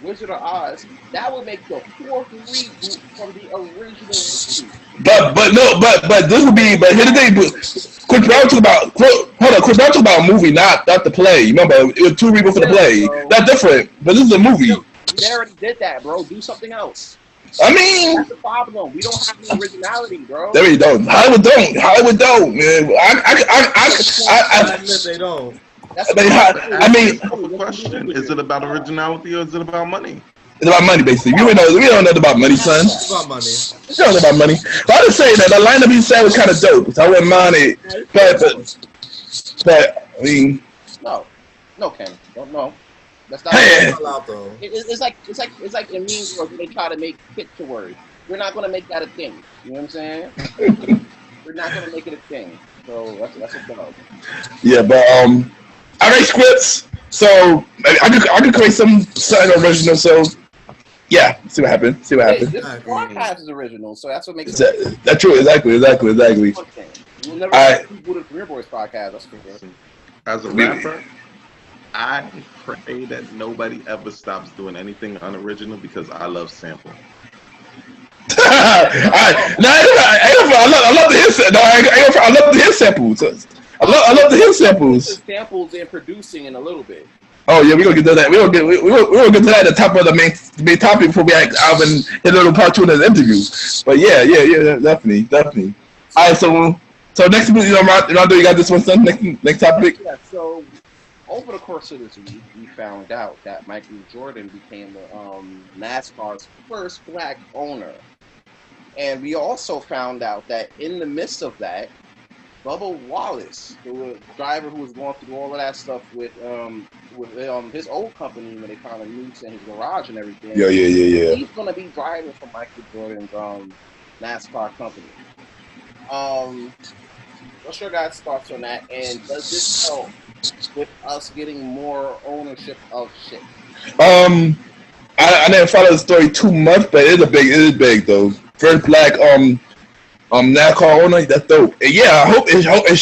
Wizard of Oz, that would make the fourth reboot from the original movie. But this would be. But here's the thing. Chris Brown talked about a movie, not the play. You remember, it was two reboots for the play. That's different. But this is a movie. They already did that, bro. Do something else. I mean, that's the problem. We don't have any originality, bro. There we don't. Hollywood don't, man. I admit they don't. I mean, question: is it about originality or is it about money? It's about money, basically. We don't know about money, son. It's about money. We don't know about money. But I just say that the lineup you said was kind of dope. So I wouldn't mind it. But I mean, no, Ken, no. That's not allowed, though. It's like in Mean Girls when they try to make picture words. We're not gonna make that a thing. You know what I'm saying? We're not gonna make it a thing. So that's a dog. Yeah, but I write scripts, so I could create something original. So yeah, see what happens. This podcast is original, so that's what makes it. That's true. Exactly. We'll never do the Career Boys podcast. That's for sure. As a rapper, I pray that nobody ever stops doing anything unoriginal because I love sample. I love the hit. I love the hit samples. I love the hit samples. Samples and producing in a little bit. Oh yeah, we're gonna get to that. We're gonna get to that at the top of the main topic before we act Alvin hit a little part 2 of the interview. But yeah, definitely. All right, so next week, Rondo, you got this one, son. Next topic. Yeah. So over the course of this week, we found out that Michael Jordan became the NASCAR's first black owner, and we also found out that in the midst of that, Bubba Wallace, the driver who was going through all of that stuff with his old company when they found a noose in his garage and everything. Yeah. He's gonna be driving for Michael Jordan's NASCAR company. What's your guys' thoughts on that? And does this help with us getting more ownership of shit? I didn't follow the story too much, but it is big though. First black NASCAR owner, that's dope. And yeah, I hope it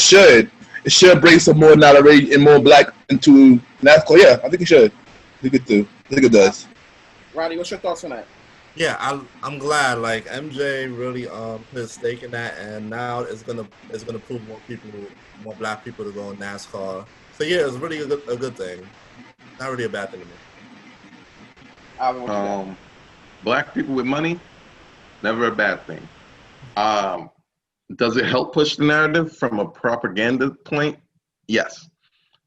should bring some more knowledge and more black into NASCAR. Yeah, I think it should. I think it do. I think it does. Roddy, what's your thoughts on that? Yeah, I'm glad. Like MJ really put his stake in that, and now it's gonna prove more black people to go in NASCAR. So yeah, it's really a good thing. Not really a bad thing to me. Black people with money, never a bad thing. Does it help push the narrative from a propaganda point? Yes.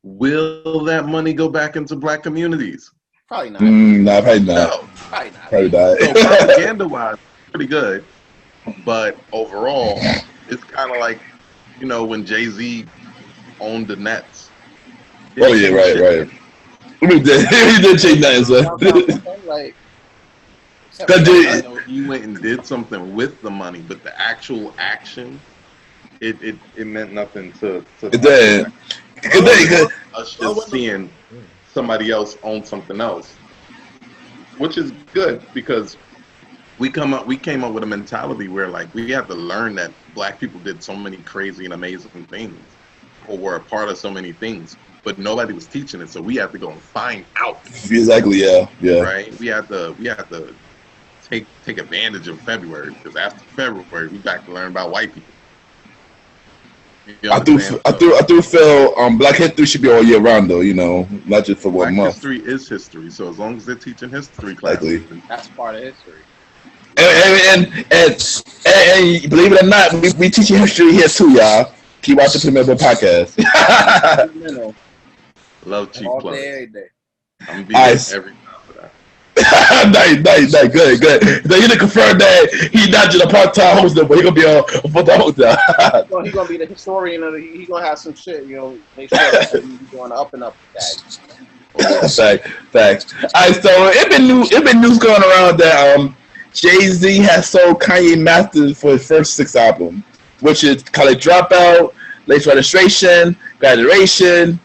Will that money go back into black communities? Probably not. Nah, probably not. No. Probably not. Probably not. So propaganda-wise, pretty good. But overall, it's kind of like, when Jay-Z owned the Nets. Oh yeah, right. He did change that, so. Like, I know he went and did something with the money, but the actual action, it meant nothing to It did. us just seeing somebody else own something else, which is good because we came up with a mentality where like we have to learn that black people did so many crazy and amazing things or were a part of so many things, but nobody was teaching it, so we have to go and find out. Exactly. Yeah. Right. We have to take advantage of February because after February we back to learn about white people. I do feel Black History should be all year round though, not just for 1 month. History is history, so as long as they're teaching history classes, that's part of history. And believe it or not, we teaching history here too, y'all. Keep watching the Malimal podcast. Love cheap all plugs. day, every day. I'm gonna be there every time for that. nice, good. So you didn't confirm that he's not just a part-time host, but he's gonna be a full-time host now. He's gonna be the historian of he's gonna have some shit, make sure that he's going up and up with that. Facts. Alright, so it been news going around that Jay-Z has sold Kanye masters for his first 6 albums, which is College Dropout, Late Registration, Graduation,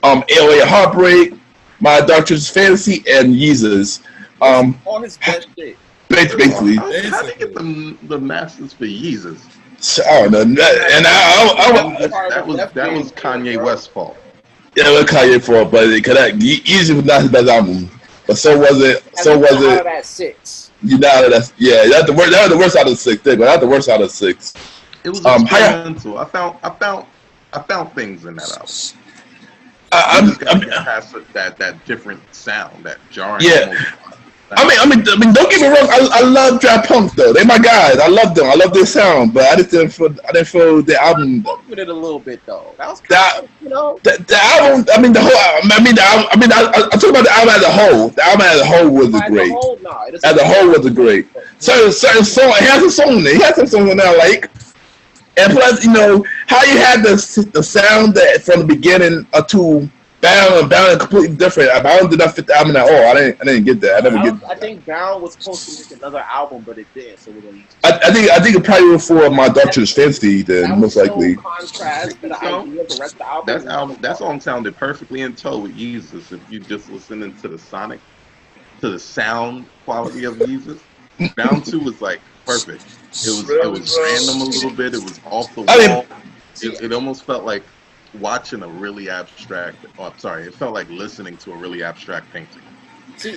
808 Heartbreak, My Doctor's Fantasy, and Yeezus. All his best shit. Basically. How did he get the masters for Yeezus? I don't know. And that was Kanye West's fault. Yeah, it was Kanye fault, but Yeezus was not his best album. But so was it. Out of that 6. That's the worst. That was the worst out of the 6. But that's the worst out of the 6. It was experimental. I found things in that album. I'm just gotta get past that different sound, that jarring. Yeah. I mean, don't get me wrong. I love Draft Punks though. They're my guys. I love them. I love their sound, but I didn't feel the album. I with it a little bit though. That was the album. I mean, the whole. I talk about the album as a whole. The album as a whole was great. As a whole was great. Certain song. It has a song there. He has some songs in there like. And plus, how you had the sound that from the beginning to Bound completely different. Bound did not fit the album at all. I didn't get that. I think Bound was supposed to make another album, but it didn't. So we don't need to. I think it probably was for My Doctor's Fantasy then, most likely. Contrast to the idea of the rest of the album. That song sounded perfectly in tow with Yeezus if you just listening to the sound quality of Yeezus. Bound 2 was like perfect. It was random a little bit. It was off the wall. It almost felt like watching a really abstract. It felt like listening to a really abstract painting.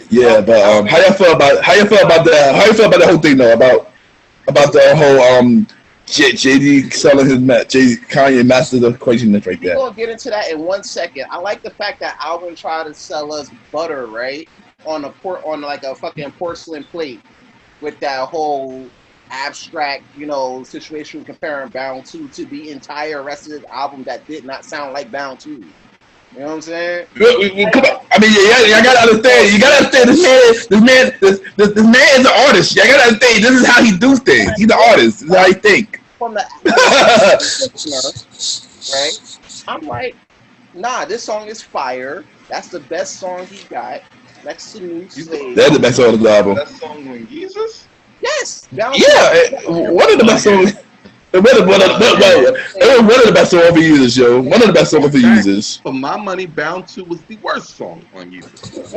Yeah, but how you feel about that? How you feel about the whole thing though? About the whole JD selling his Kanye masters of equation right there. We're gonna get into that in 1 second. I like the fact that Alvin tried to sell us butter right on like a fucking porcelain plate with that whole abstract, situation comparing Bound 2 to the entire rest of this album that did not sound like Bound 2. You know what I'm saying? Come on. I mean, you gotta understand. You gotta understand this man is an artist. You gotta understand. This is how he do things. He's an artist. This is how he think. From the right? I'm like, nah, this song is fire. That's the best song he got. Next to New Slave. That's the best song of the album. That song with Yeezus? Yes. One of the best songs. It was one of the best songs for users, yo. One of the best songs for users. For my money, Bound 2 was the worst song on YouTube.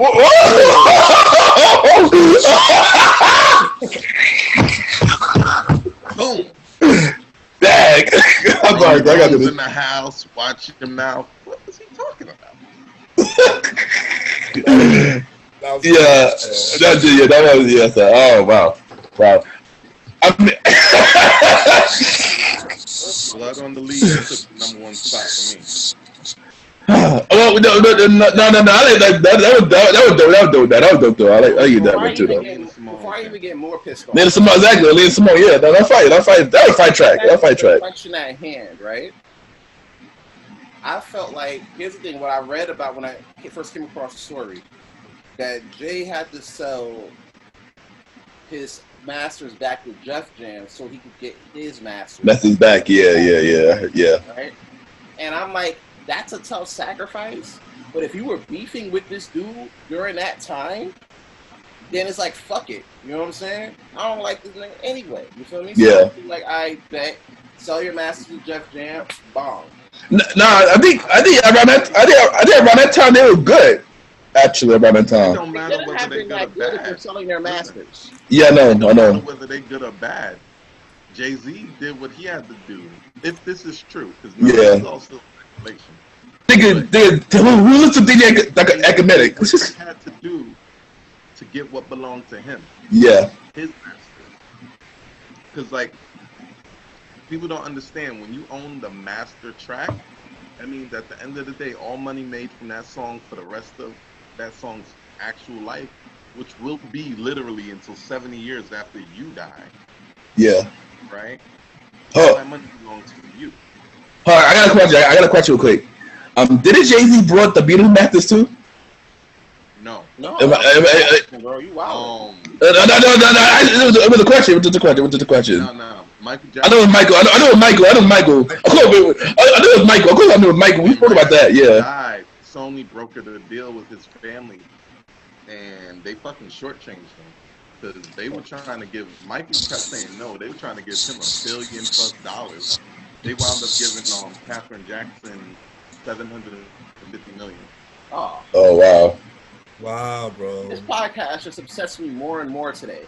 Boom. Dang. I'm sorry, I got in this. the house, watching him now. What was he talking about? Sir. Oh wow. I mean, Blood on the Leaves took the #1 spot for me. well, no. I like that was dope though. I like that one too though. Before I even get more pissed off. Lena Simone, exactly. Lena Simone, yeah. That was fight track. Question at hand, right? I felt like, here's the thing, what I read about when I first came across the story, that Jay had to sell his masters back to Jeff Jam so he could get his masters. Masters back, yeah. Right? And I'm like, that's a tough sacrifice. But if you were beefing with this dude during that time, then it's like, fuck it. You know what I'm saying? I don't like this nigga anyway. You feel me? So yeah. Like, I bet, sell your masters to Jeff Jam, bomb. Nah, I think around that time they were good. Actually, around that time. It don't matter whether they're good or bad. For selling their masters. Yeah, no, It don't I know. matter whether they're good or bad. Jay-Z did what he had to do. If this is true, because it's also speculation. Who listen to DJ like an academic? What he had to do to get what belonged to him. Yeah. His masters. Because like, people don't understand, when you own the master track, that means at the end of the day, all money made from that song for the rest of that song's actual life, which will be literally until 70 years after you die. Yeah. Right? All that money belongs to you. All right, I got a question real quick. Didn't Jay-Z brought the Beatles masters too? No. Bro, you wild. No. It was a question. It was just a question. No. Michael Jackson. I know it was Michael. I know it was Michael. Of course I knew it was Michael. We spoke about that. Yeah. Died. Sony brokered a deal with his family, and they fucking shortchanged him because they were trying to give. Michael kept saying no. They were trying to give him $1 billion+. They wound up giving Catherine Jackson $750 million. Oh wow. Wow, bro. This podcast just obsessed me more and more today.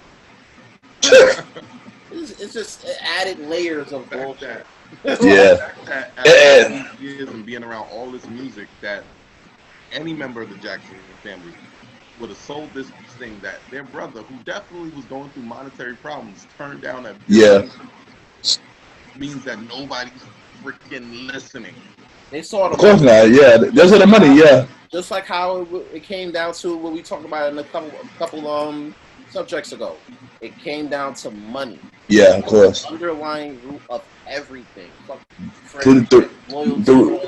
It's just added layers of bullshit. Yeah. After years and being around all this music, that any member of the Jackson family would have sold this thing that their brother, who definitely was going through monetary problems, turned down at means that nobody's freaking listening. They saw the Of course not. Yeah, those are the money. Yeah. Just like how it came down to what we talked about in a couple subjects ago. It came down to money. Yeah, of course. The underlying root of everything. Do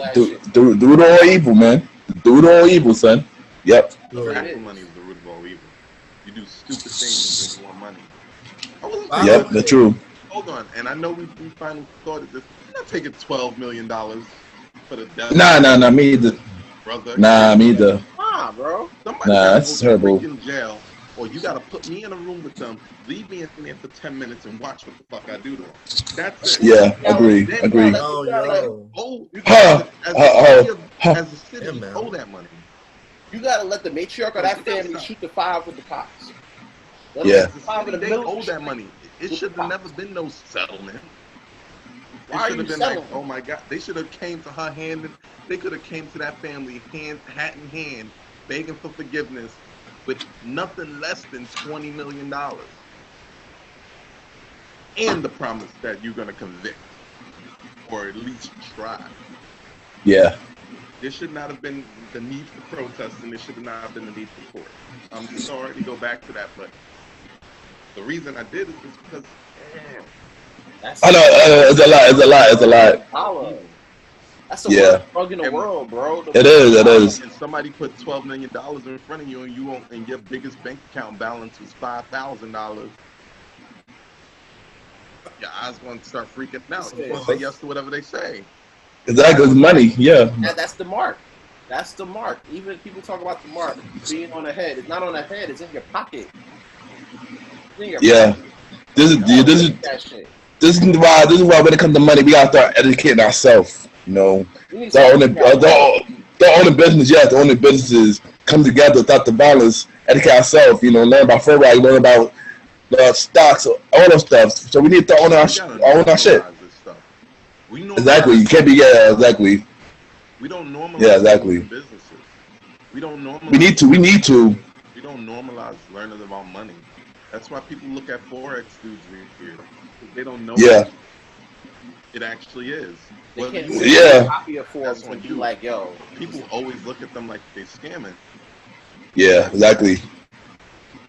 it all evil, man. Do it all evil, son. Yep. Money is the root of all evil. You do stupid things and you want money. Yep, that's true. Hold on, and I know we finally thought of this. I'm not taking $12 million for the death. Nah, me either. Brother. Nah, me either. Nah, bro. Somebody that's terrible. In jail, or you gotta put me in a room with them, leave me in there for 10 minutes and watch what the fuck I do to them. That's it. Yeah, agree. As a city, you owe that money. You gotta let the matriarch of that family shoot the 5 with the pops. Yeah. They owe that money. It should have never been no settlement. Why should have been settling? like, oh my God. They should have came to her hand. They could have came to that family hat in hand, begging for forgiveness with nothing less than $20 million. And the promise that you're going to convict or at least try. Yeah. There should not have been the need for protesting. There should not have been the need for court. I'm sorry to go back to that, but the reason I did it is because, I know, it's a lot. That's the worst drug in the world, bro. It is. And somebody put $12 million in front of you, and your biggest bank account balance was $5,000. Your eyes going to start freaking out. You're going to say yes to whatever they say. Exactly, it's money. Yeah. That's the mark. That's the mark. Even people talk about the mark being on the head. It's not on the head. It's in your pocket. It's in your pocket. This is that shit. this is why when it comes to money, we gotta start educating ourselves. You know, We need the to owning business, yes, the owning businesses come together without the violence, educate ourselves. You know, learn about forex, learn about stocks, all those stuff. So we need to own our shit. This stuff. We Exactly. You can't be exactly. We don't normalize exactly. businesses. We don't normalize. We need to. We don't normalize learning about money. That's why people look at forex dudes here. They don't know. Yeah. It actually is. They Well, can't copy a Forbes and be like, yo. People always look at them like they scamming. Yeah, exactly.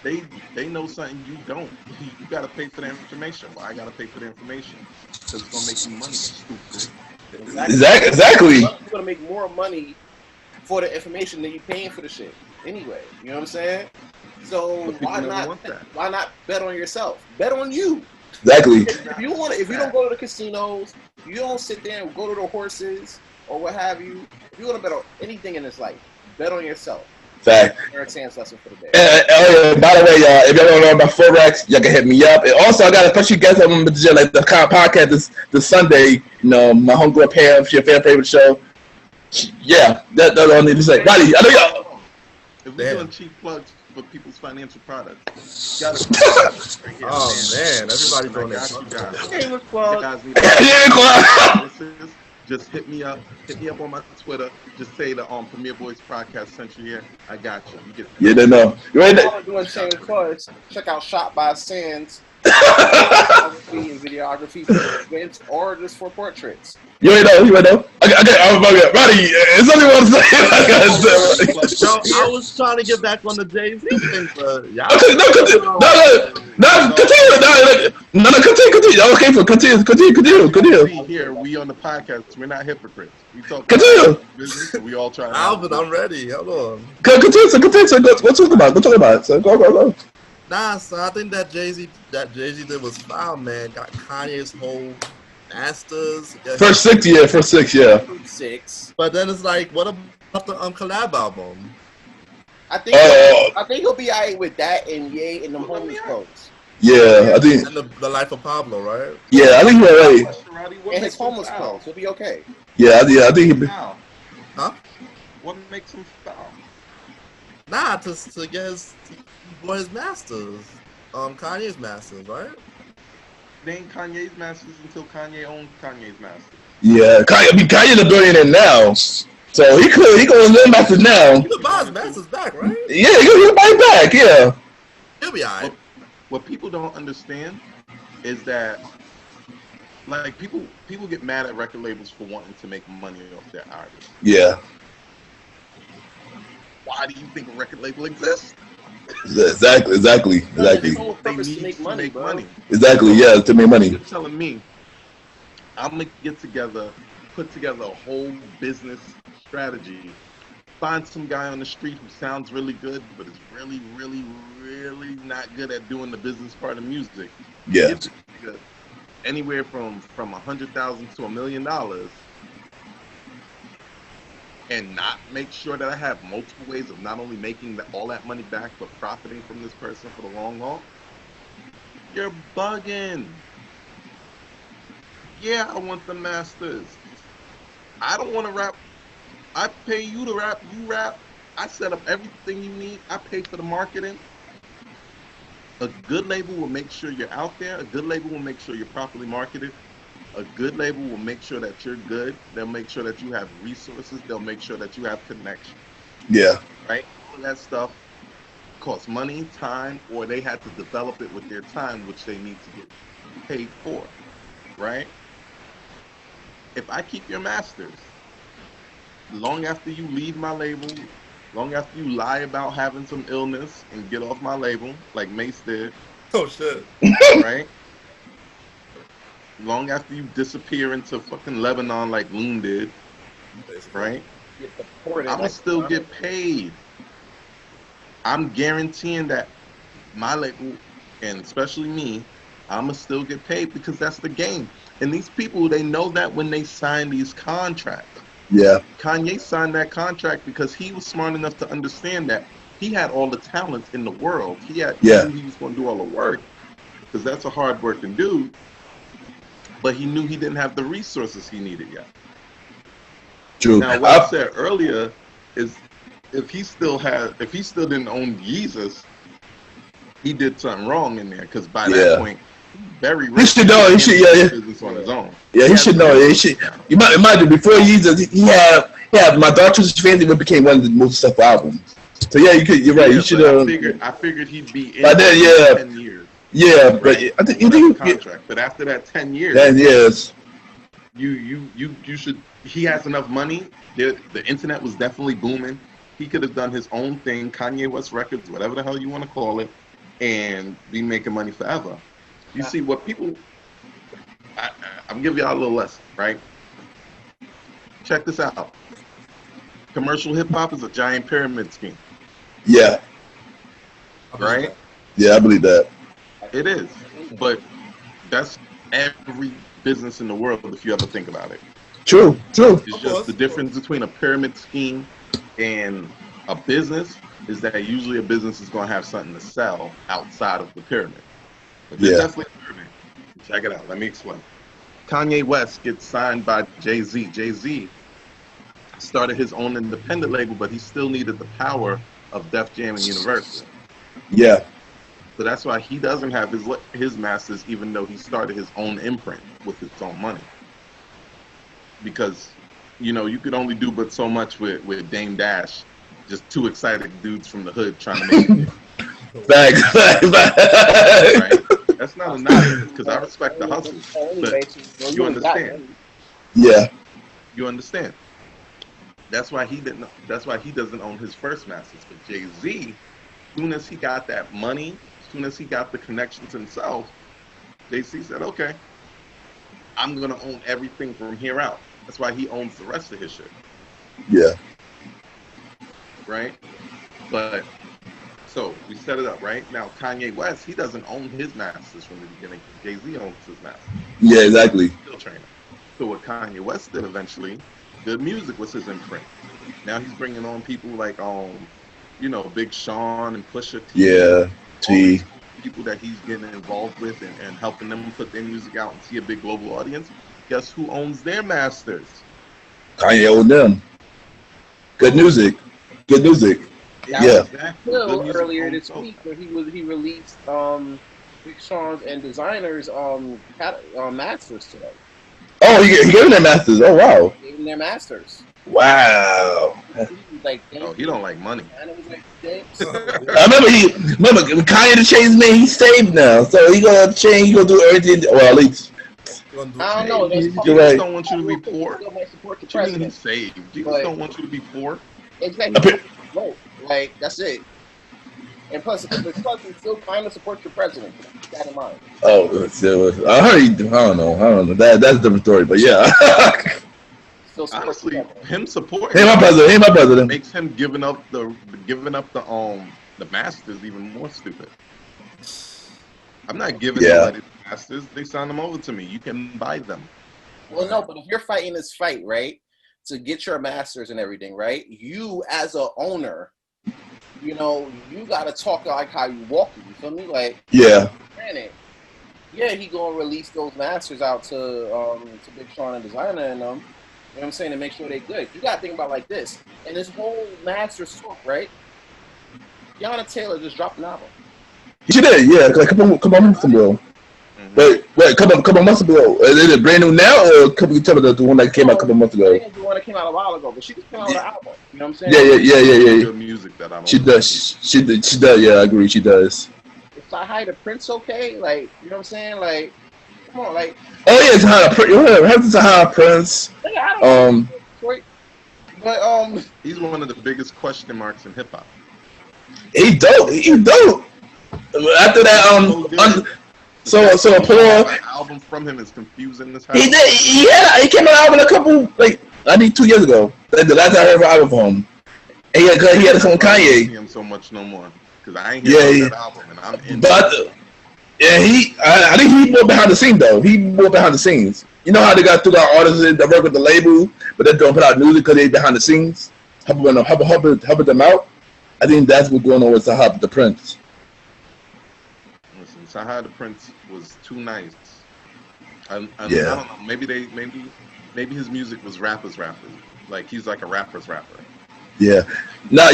They know something you don't. You gotta pay for the information. Why I gotta pay for the information? Because it's gonna make you money, stupid. Exactly. You're gonna make more money for the information than you paying for the shit. Anyway, you know what I'm saying? So why not bet on yourself? Bet on you. Exactly. If you don't go to the casinos, you don't sit there and go to the horses or what have you. If you want to bet on anything in this life, bet on yourself. Fact. Eric Sands lesson for the day. By the way, y'all, if y'all want to learn about forex, y'all can hit me up. And also, I got a special guest on like the podcast this Sunday. You know, my homegirl Pam, she a fan favorite show. Yeah, that's all I need to say. Buddy, I know y'all. If we're doing cheap plugs for people's financial products, you gotta man, everybody's doing that. Just hit me up on my Twitter. Just say the Premier Boys podcast sent you here. I got you. You get they know. You ready? Doing shameless plugs. Check out Shot by Sands. Photography and videography for events or just for portraits. You already know. Okay, Roddy, is something you want to say? I was trying to get back on the Jay-Z thing, but y'all. Continue. Here, we on the podcast. We're not hypocrites. We talk business. We all try. Alvin, I'm ready. Hold on. Continue. What's talking about? So go. Nah, so I think that Jay-Z did was foul, man. Got Kanye's whole masters. First six, yeah. But then it's like, what about the collab album? I think he'll be alright with that and Ye and them homies clothes. Yeah, I think. And the Life of Pablo, right? Yeah, I think he's alright. And his homeless clothes, he'll be okay. Yeah, I think he'll be. Huh? What makes him foul? Nah, to get his masters, Kanye's masters, right? They ain't Kanye's masters until Kanye owns Kanye's masters. Yeah, Kanye's a billionaire now, so he gonna live masters now. He could buy his masters back, right? Yeah, he can buy it back. Yeah, he'll be alright. What people don't understand is that, like, people get mad at record labels for wanting to make money off their artists. Yeah. Why do you think a record label exists? Exactly. They Need to make money. Exactly, yeah, to make money. You're telling me I'm gonna put together a whole business strategy, find some guy on the street who sounds really good, but is really, really, really not good at doing the business part of music. Yeah. Anywhere from $100,000 to $1 million. And not make sure that I have multiple ways of not only making all that money back, but profiting from this person for the long haul, you're bugging. Yeah, I want the masters. I don't want to rap. I pay you to rap. You rap. I set up everything you need. I pay for the marketing. A good label will make sure you're out there. A good label will make sure you're properly marketed. A good label will make sure that you're good. They'll make sure that you have resources. They'll make sure that you have connection. Yeah. Right? All of that stuff costs money, time, or they had to develop it with their time, which they need to get paid for. Right? If I keep your masters, long after you leave my label, long after you lie about having some illness and get off my label, like Mace did. Oh, shit. Right? Long after you disappear into fucking Lebanon like Loon did, right? I'ma still get paid. I'm guaranteeing that my label, and especially me, I'ma still get paid because that's the game. And these people, they know that when they sign these contracts. Yeah. Kanye signed that contract because he was smart enough to understand that he had all the talent in the world. He knew he was going to do all the work because that's a hard-working dude. but he knew he didn't have the resources he needed yet. True. Now, what I said earlier is if he still didn't own Yeezus, he did something wrong in there, because by that point, very rich. He should know. He should, business on his own. Yeah, he should know. He should. You might imagine before Yeezus, he had My Daughter's Fancy when became one of the most successful albums. So yeah, you're right. Yeah, you should. I figured he'd be in by then, 10 years. Yeah, right? but I think you think contract. But after that 10 years, 10 years, you should. He has enough money. The internet was definitely booming. He could have done his own thing, Kanye West Records, whatever the hell you want to call it, and be making money forever. You see what people. I'm giving y'all a little lesson, right? Check this out. Commercial hip hop is a giant pyramid scheme. Yeah. Right? Yeah, I believe that. It is. But that's every business in the world if you ever think about it. True. It's just the difference between a pyramid scheme and a business is that usually a business is going to have something to sell outside of the pyramid. But there's definitely a pyramid. Check it out. Let me explain. Kanye West gets signed by Jay-Z. Jay-Z started his own independent label, but he still needed the power of Def Jam and Universal. Yeah. So that's why he doesn't have his masters, even though he started his own imprint with his own money. Because, you could only do but so much with Dame Dash, just two excited dudes from the hood trying to make it. Facts. Right? That's not a knock, because I respect the hustle. But you understand. Yeah. You understand. That's why he doesn't own his first masters. But Jay-Z, as soon as he got that money, as soon as he got the connections himself, Jay-Z said, okay, I'm going to own everything from here out. That's why he owns the rest of his shit. Yeah. Right? But, so, we set it up, right? Now, Kanye West, he doesn't own his masters from the beginning. Jay-Z owns his masters. Yeah, exactly. Still training. So what Kanye West did eventually, Good Music was his imprint. Now he's bringing on people like, Big Sean and Pusha T. Yeah, T. People that he's getting involved with and helping them put their music out and see a big global audience. Guess who owns their masters? Kanye owns them. Good music. Yeah. Exactly. Earlier this week, where he released Big Sean's and Designer's masters today. Oh, he gave them their masters. Oh, wow. Gave them their masters. Wow. He don't like money. I remember Kanye the Chains man, he's saved now. So he gonna change, he gonna do everything. Well, at least. I don't know. Jesus right. don't want you to be poor. What you mean he's saved? Jesus don't want you to be poor. Exactly. No, like, that's it. And plus, he still kind of supports your president. Keep that in mind. Oh, I heard. I don't know. That's a different story. But yeah. Honestly, him supporting my president. Makes him giving up the masters even more stupid. I'm not giving nobody the masters. They signed them over to me. You can buy them. Well, no, but if you're fighting this fight, right, to get your masters and everything, right, you as a owner, you got to talk like how you walk it. You feel me? Like, granted, he gonna release those masters out to Big Sean and Designer and them. You know what I'm saying? To make sure they're good. You got to think about it like this. And this whole masters talk, right? Tiana Taylor just dropped an album. She did, yeah. Like a couple months ago. Wait, couple months ago. Is it brand new now, or you tell me the one that came out a couple months ago? The one that came out a while ago, but she just came out with an album. You know what I'm saying? Yeah. Good music that I don't. She does. She does. Yeah, I agree. She does. If I hide a Prince, okay? Like, you know what I'm saying? Like, come on, like. Oh yeah, it's High Prince. Yeah, I don't know. But he's one of the biggest question marks in hip hop. He dope. After that, so Paul. The album from him is confusing as hell. He did. He came out with a couple 2 years ago. The last I heard an album from him. And he had some Kanye. I don't see him so much no more because I ain't hear that album and I'm in. But I think he more behind the scenes though. He more behind the scenes. You know how they got through our artists that work with the label, but they don't put out music because they behind the scenes, helping them out. I think that's what's going on with Sahab the Prince. Listen, Sahab the Prince was too nice. I don't know. Maybe his music was rappers. Like he's like a rapper's rapper. Yeah. Nah,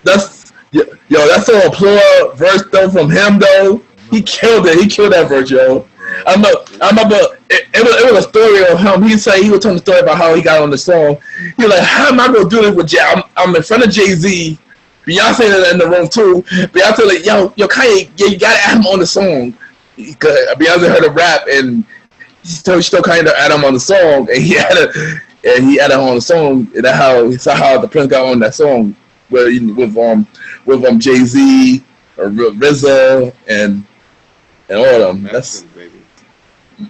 that's that song Plura verse though from him though. He killed it. He killed that verse, yo. I remember it was a story of him. He said he was telling the story about how he got on the song. He was like, how am I gonna do this with Jay? I'm in front of Jay-Z. Beyonce in the room too. Beyonce like, yo, Kanye, you gotta add him on the song. Because Beyonce heard him rap and she still kind of add him on the song, and he added him on the song. And that's how the Prince got on that song with Jay-Z, RZA, and all of them. That's baby.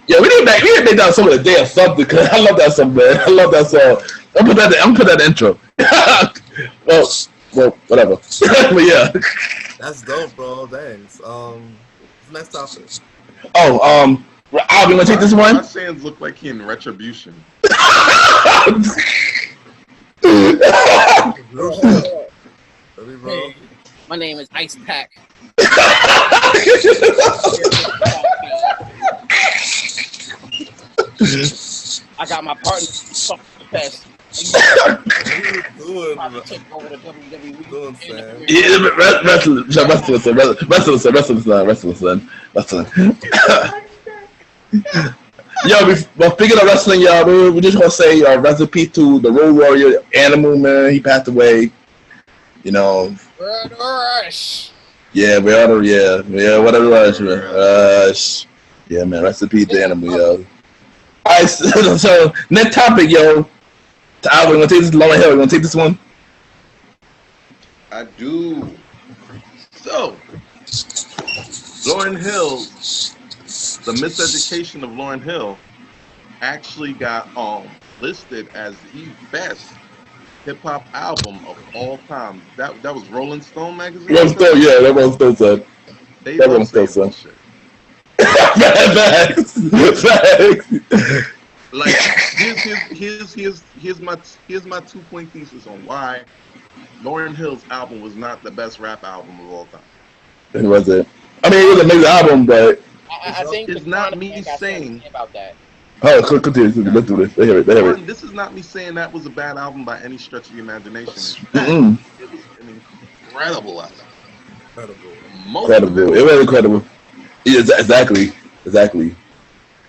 Yeah, we need to make down some of the day or something because I love that song, man. I love that song. I'm gonna put that intro. well, whatever. But yeah, That's dope, bro. Thanks. Next topic. Oh, Al, you wanna take this one? My sands look like he in Retribution. Hey, my name is Ice Pack. I got my partner fuck the best. Doing, Take over the WWE. doing, Sam. Wrestling. Yo, but speaking of wrestling, y'all, we just want to say rest in peace to the Road Warrior Animal, man. He passed away. You know. Rush. Yeah, whatever Rush, man. Yeah, man, rest in peace to Animal, yo. All right, so next topic, yo. Al, we're gonna take this. Lauren Hill, we're gonna take this one. I do. So, Lauryn Hill, the miseducation of Lauryn Hill, actually got listed as the best hip hop album of all time. That was Rolling Stone magazine. Rolling Stone, yeah, that Rolling Stone said. They That love Rolling saying Stone bullshit. Facts. Like here's my 2-point thesis on why Lauryn Hill's album was not the best rap album of all time. It wasn't. I mean, it was an amazing album, but I think it's not me saying about that. oh, continue. Let's do this. They hear it. This is not me saying that was a bad album by any stretch of the imagination. Mm-mm. It was an incredible album. Incredible. It was incredible. Yeah, exactly.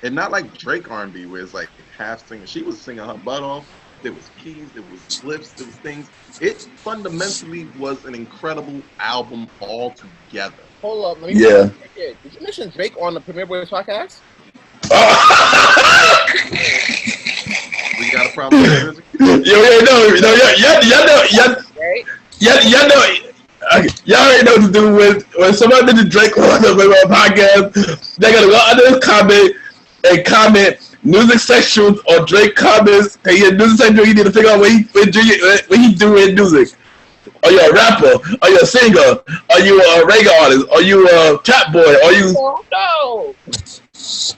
And not like Drake R&B, where it's like half singing. She was singing her butt off. There was keys, there was flips, there was things. It fundamentally was an incredible album altogether. Hold up, let me Yeah. Did you mention Drake on the Premier Boys podcast? We got a problem with music? Y'all already know what to do when somebody did the Drake on the podcast. They gotta go under his comment music sections or Drake comments. Hey, your music section, you need to figure out what he doing music. Are you a rapper? Are you a singer? Are you a reggae artist? Are you a trap boy? Are you? Oh, no.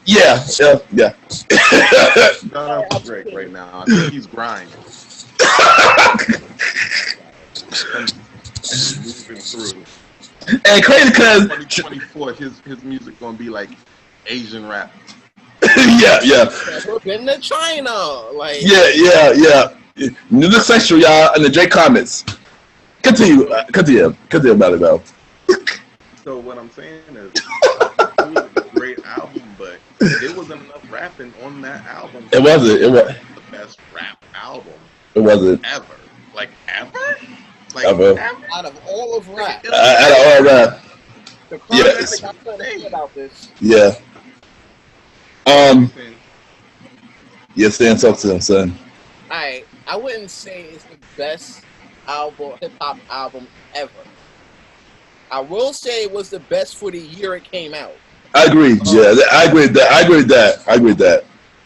Yeah. Shout out to Drake right now. I think he's grinding. Moving through. And crazy because 2024, his music gonna be like Asian rap. yeah. We're been to China, like. Yeah. Music section, y'all, and the Drake comments. Continue about it though. So what I'm saying is, it was a great album, but there wasn't enough rapping on that album. It wasn't. It was the best rap album. It wasn't ever. Like ever. Ever. Out of all of rap. Out of all rap. The Yes. about this. Yeah. Yeah, Stan, talk to him, son. I wouldn't say it's the best hip hop album ever. I will say it was the best for the year it came out. I agree. Yeah, I agree with that.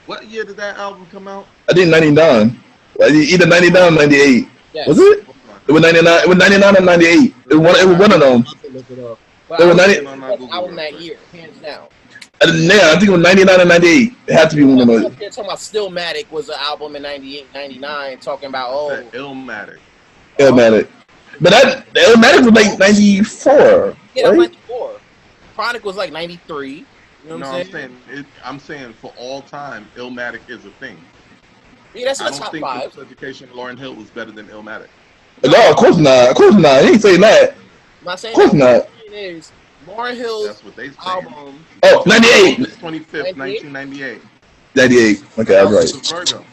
What year did that album come out? I think 99. Either 99 or 98. Yes. Was it? It was 99. It was 99 or 98. It was one of them. But It was I 90. best album that year, hands down. I think it was 99 and 98. It had to be one of those. They're talking about Stillmatic was an album in 98, 99, talking about Illmatic. Illmatic. But Illmatic was like 94. Yeah, right? 94. Chronic was like 93. You know No, what I'm saying? I'm saying for all time, Illmatic is a thing. Yeah, that's in I the don't top think five. Physical Education and Lauryn Hill was better than Illmatic. No, of course not. Of course not. He ain't saying that. I'm not Of saying course that. What not. I'm saying is Lauryn Hill's That's what they saying. album, Oh, 98. August 25th, 98. 1998. 98. Okay, I that's was a right. Virgo.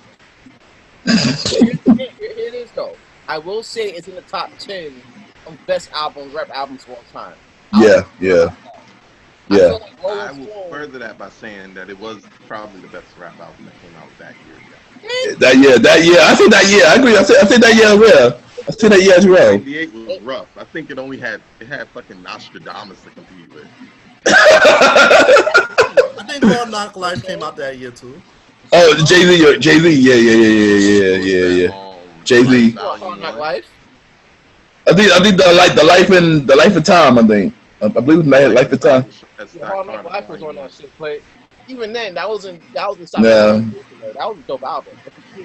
Here it is though. I will say it's in the top 10 of best rap albums of all time. Yeah, yeah, I yeah. feel like Rolling I will Stone. further that by saying that it was probably the best rap album that came out that year. That year. I think that year. I agree. I think that year as well. I think that year as well. 98 was rough. I think it had fucking Nostradamus to compete with. I think Hard Knock Life came out that year too. Oh, Jay-Z, yeah. Jay-Z. Hard Knock Life. I think the life and time. I think. I believe life and time. Hard Knock Life was on that shit, but even then, that wasn't Yeah. that was a dope album.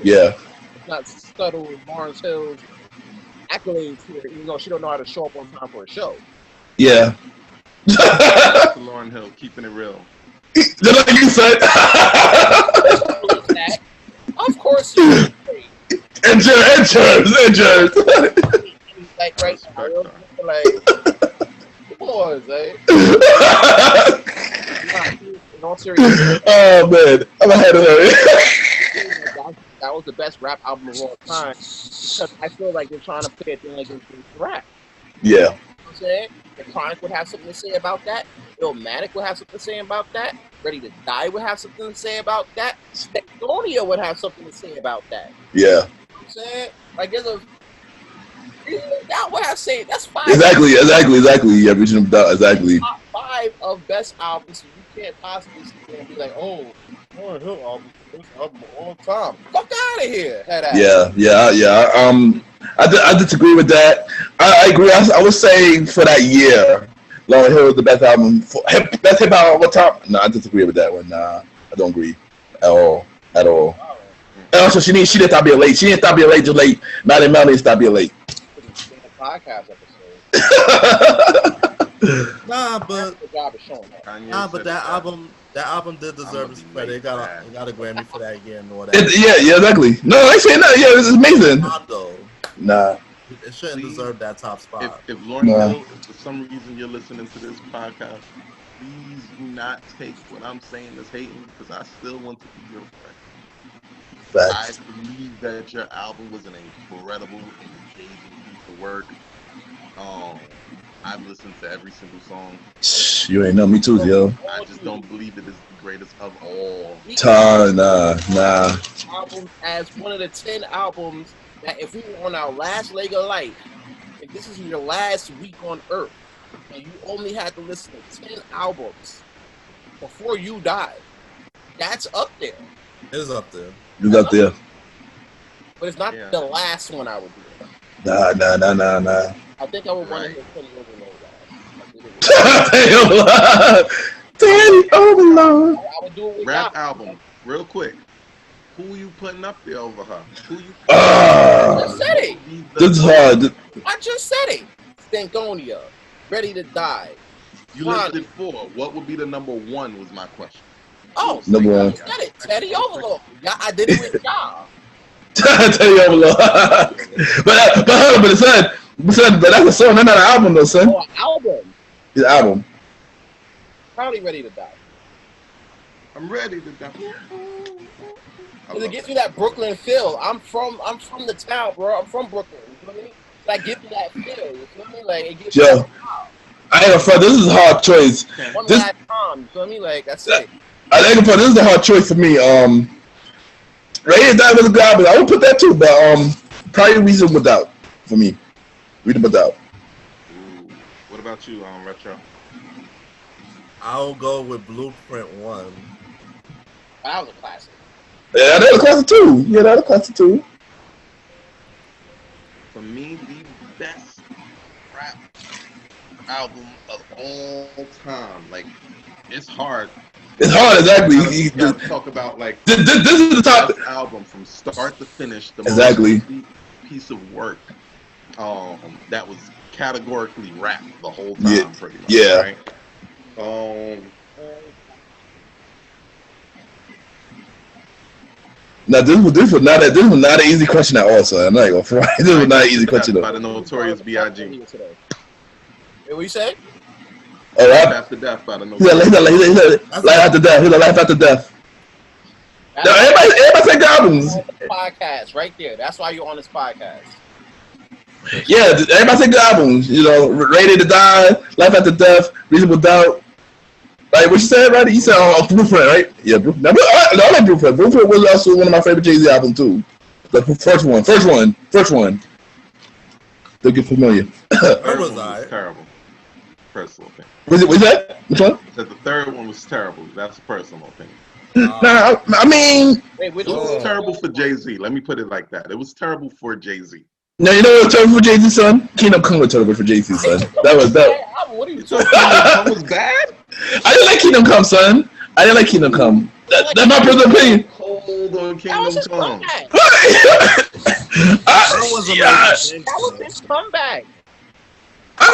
Yeah. It's not subtle with Lawrence Hill's accolades here, even though she don't know how to show up on time for a show. Yeah. Lauryn Hill, keeping it real. Just like you said. Of course you And germs. like right now, like come on, Zay. In all seriousness, Oh man, I'm ahead of her. that was the best rap album of all time because I feel like they're trying to put a thing against rap. Yeah. You know what I'm saying? The Chronic would have something to say about that. Illmatic would have something to say about that. Ready to Die would have something to say about that. Stankonia would have something to say about that. Yeah. You know what I'm saying? Like there's a that would have said that's five. Exactly. Yeah, Regional Doubt, exactly. Top 5 of best albums. So you can't possibly sit there and be like, oh, Lauryn Hill album, best album of all time. Fuck out of here. Yeah. I disagree with that. I agree. I would say for that year, Lauryn Hill was the best album. Best hip hop of all time. No, I disagree with that one. Nah, I don't agree at all. And also, she didn't stop being late. She didn't stop being late just late. Malimal didn't stop being late. Podcast episode. Nah, but The job is showing that. that album did deserve its credit. It got a Grammy for that year and all that. Yeah, exactly. No, I ain't saying that. Yeah, this is amazing. Though. Nah. It shouldn't deserve that top spot. If Lauryn Hill, if for some reason you're listening to this podcast, please do not take what I'm saying as hating, because I still want to be your friend. Facts. I believe that your album was an incredible and amazing piece of work. I've listened to every single song. You ain't know me too, yo. I just don't believe it is the greatest of all. Nah. Album as one of the 10 albums that if we were on our last leg of life, if this is your last week on Earth, and you only had to listen to 10 albums before you die, that's up there. It is up there. You up there. But it's not the last one I would do. Nah. I think I would want to hear Teddy Overload. Teddy Overload. I would do it with Rap y'all. album, real quick. Who you putting up there over her? Who you? I just said it. This is hard. I just said it. Stankonia, Ready to Die. You listed 4. What would be the number 1? Was my question. Oh, Number 1. I said it. Teddy Overload. Yeah, I did it with y'all. Teddy Overload. but that's a song, that's not an album though, son. Oh, an album. His album. Probably Ready to Die. I'm ready to die. Because it gives me that Brooklyn feel. I'm from the town, bro. I'm from Brooklyn. You know what I mean? That gives me that feel. You feel me? Like it gives me that vibe. I ain't gonna front. This is a hard choice. One last time. You feel me? Like that's it. I ain't gonna front. This is a hard choice for me. Ready to Die was a good album. I would put that too, but probably Reasonable Doubt for me. Reasonable Doubt. Ooh. What about you, Retro? I'll go with Blueprint 1. That was a classic. Yeah, that was a classic too. For me, the best rap album of all time. Like, it's hard. It's hard, exactly. You gotta talk about like this is the top album from start to finish. The exactly most piece of work that was categorically rap the whole time, pretty much. Yeah. Right? Now this was not an easy question at all, son. I'm not gonna front. This was not an easy question. By the Notorious B.I.G. What you say? All right. Life After Death by the Notorious. He said life after death. He said life after death. No, everybody take the albums. Podcast right there. That's why you're on this podcast. Yeah, everybody take the albums. You know, Ready to Die, Life After Death, Reasonable Doubt. Like what you said, right? You said Blueprint, right? Yeah, Blueprint. I like Blueprint. Blueprint was also one of my favorite Jay-Z albums too. The first one. They'll get familiar. That was alright. Terrible. Personal opinion. Was that? Which one? That the third one was terrible. That's a personal opinion. Nah, I mean, It was terrible for Jay-Z. Let me put it like that. It was terrible for Jay-Z. no, you know what was terrible for Jay-Z, son? Kingdom Come was terrible for Jay-Z, son. That was that. What are you talking That was bad? I didn't like Kingdom Come, son. I didn't like Kingdom Come. That's my personal opinion. Cold on That was his Kingdom Come. comeback. That was a That was his comeback. I